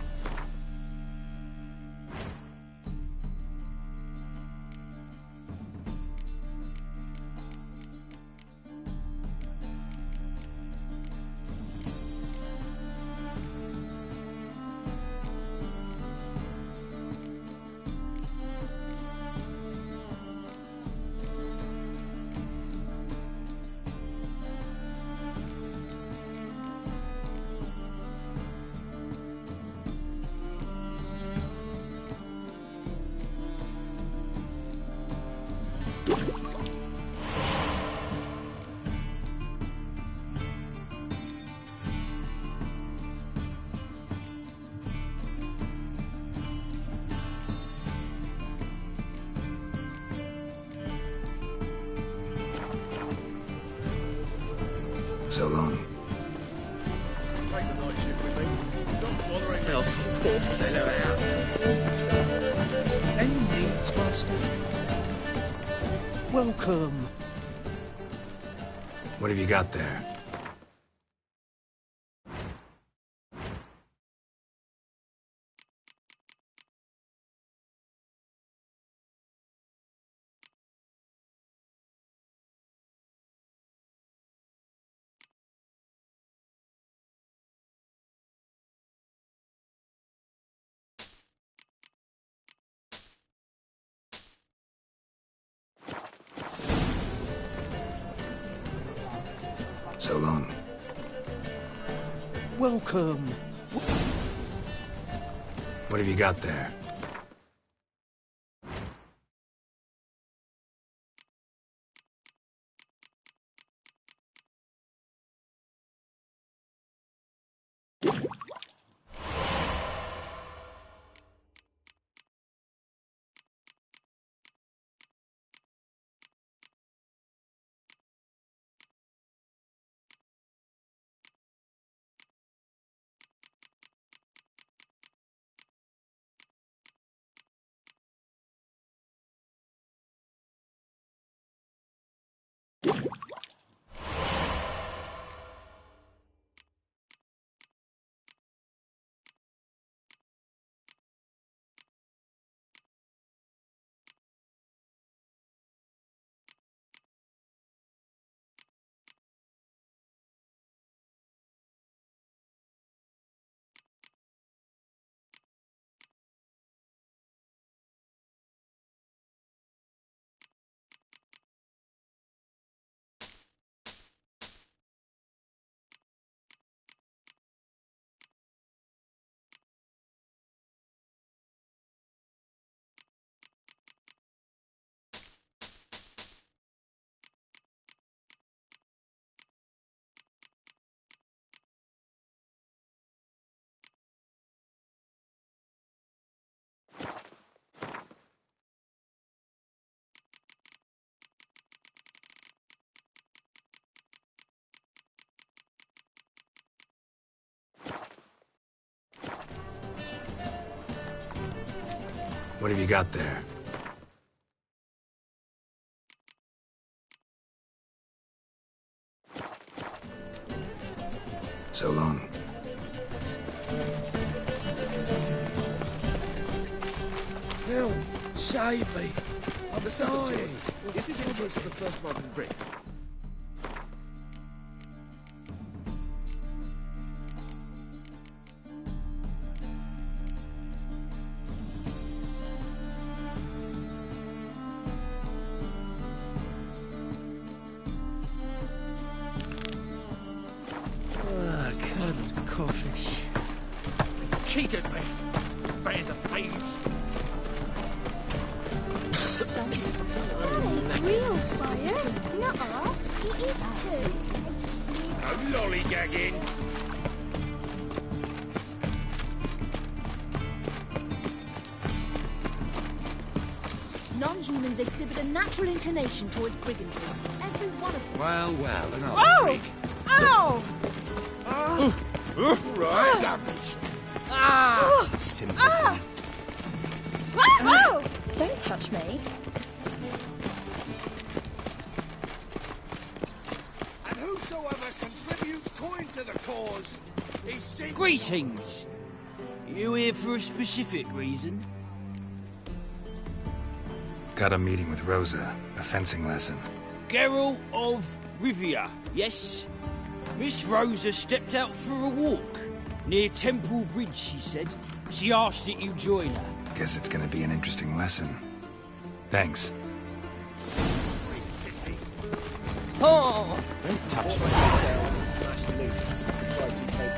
So long. Take the night shift with me. Stop bothering me. Oh, poor fellow out. Any needs, master? Welcome. What have you got there? So long. Welcome. What have you got there? What have you got there? So long. Help! Save me! On the cemetery. Is it influence of the first modern brick? Curdled codfish. Cheated me! Band of thieves! Real fire, not art. It is too. No lollygagging! Non-humans exhibit a natural inclination towards brigandry. Every one of them. Well, an old Oh! brick. Ow! Right, damage. Ah! Simple. Ah! Whoa! Don't touch me. And whosoever contributes coin to the cause is seen... Greetings! You here for a specific reason? Got a meeting with Rosa, a fencing lesson. Geralt of Rivia, yes? Miss Rosa stepped out for a walk. Near Temple Bridge, she said. She asked that you join her. Guess it's gonna be an interesting lesson. Thanks. Oh! Don't touch me. Smash loot. That's the price you pay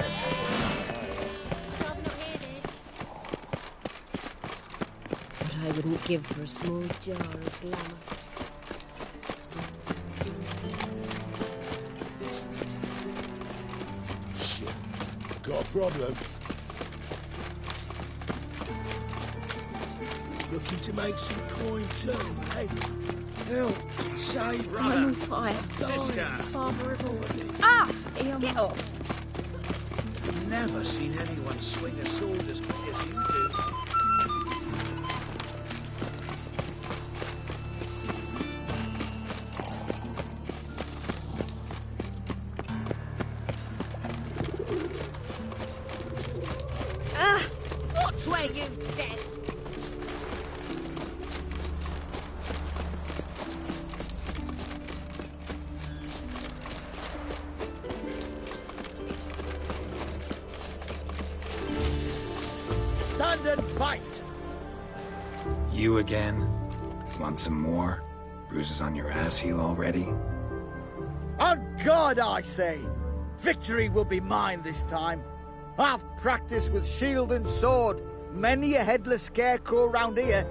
What I wouldn't give for a small jar of glamour. Shit. Got a problem. Looking to make some coin too, hey? Help! Save me! I'm on fire. Sister! Father of all. Ah! Get off. Never seen anyone swing a sword as quick as you do. Watch where you step! Stand and fight! You again? Want some more? Bruises on your ass heel already? On God, I say! Victory will be mine this time. I've practiced with shield and sword. Many a headless scarecrow round here.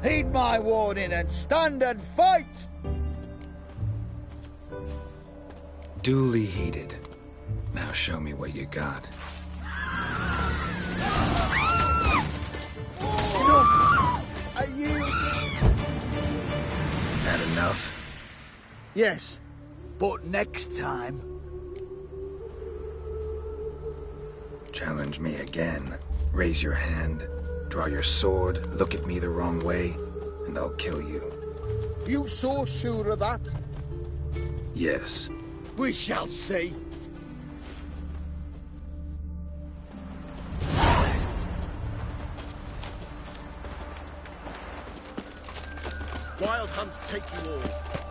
Heed my warning and stand and fight! Duly heeded. Now show me what you got. Are you... Had enough? Yes, but next time... Challenge me again. Raise your hand, draw your sword, look at me the wrong way, and I'll kill you. You so sure of that? Yes. We shall see. Wild hunts take you all.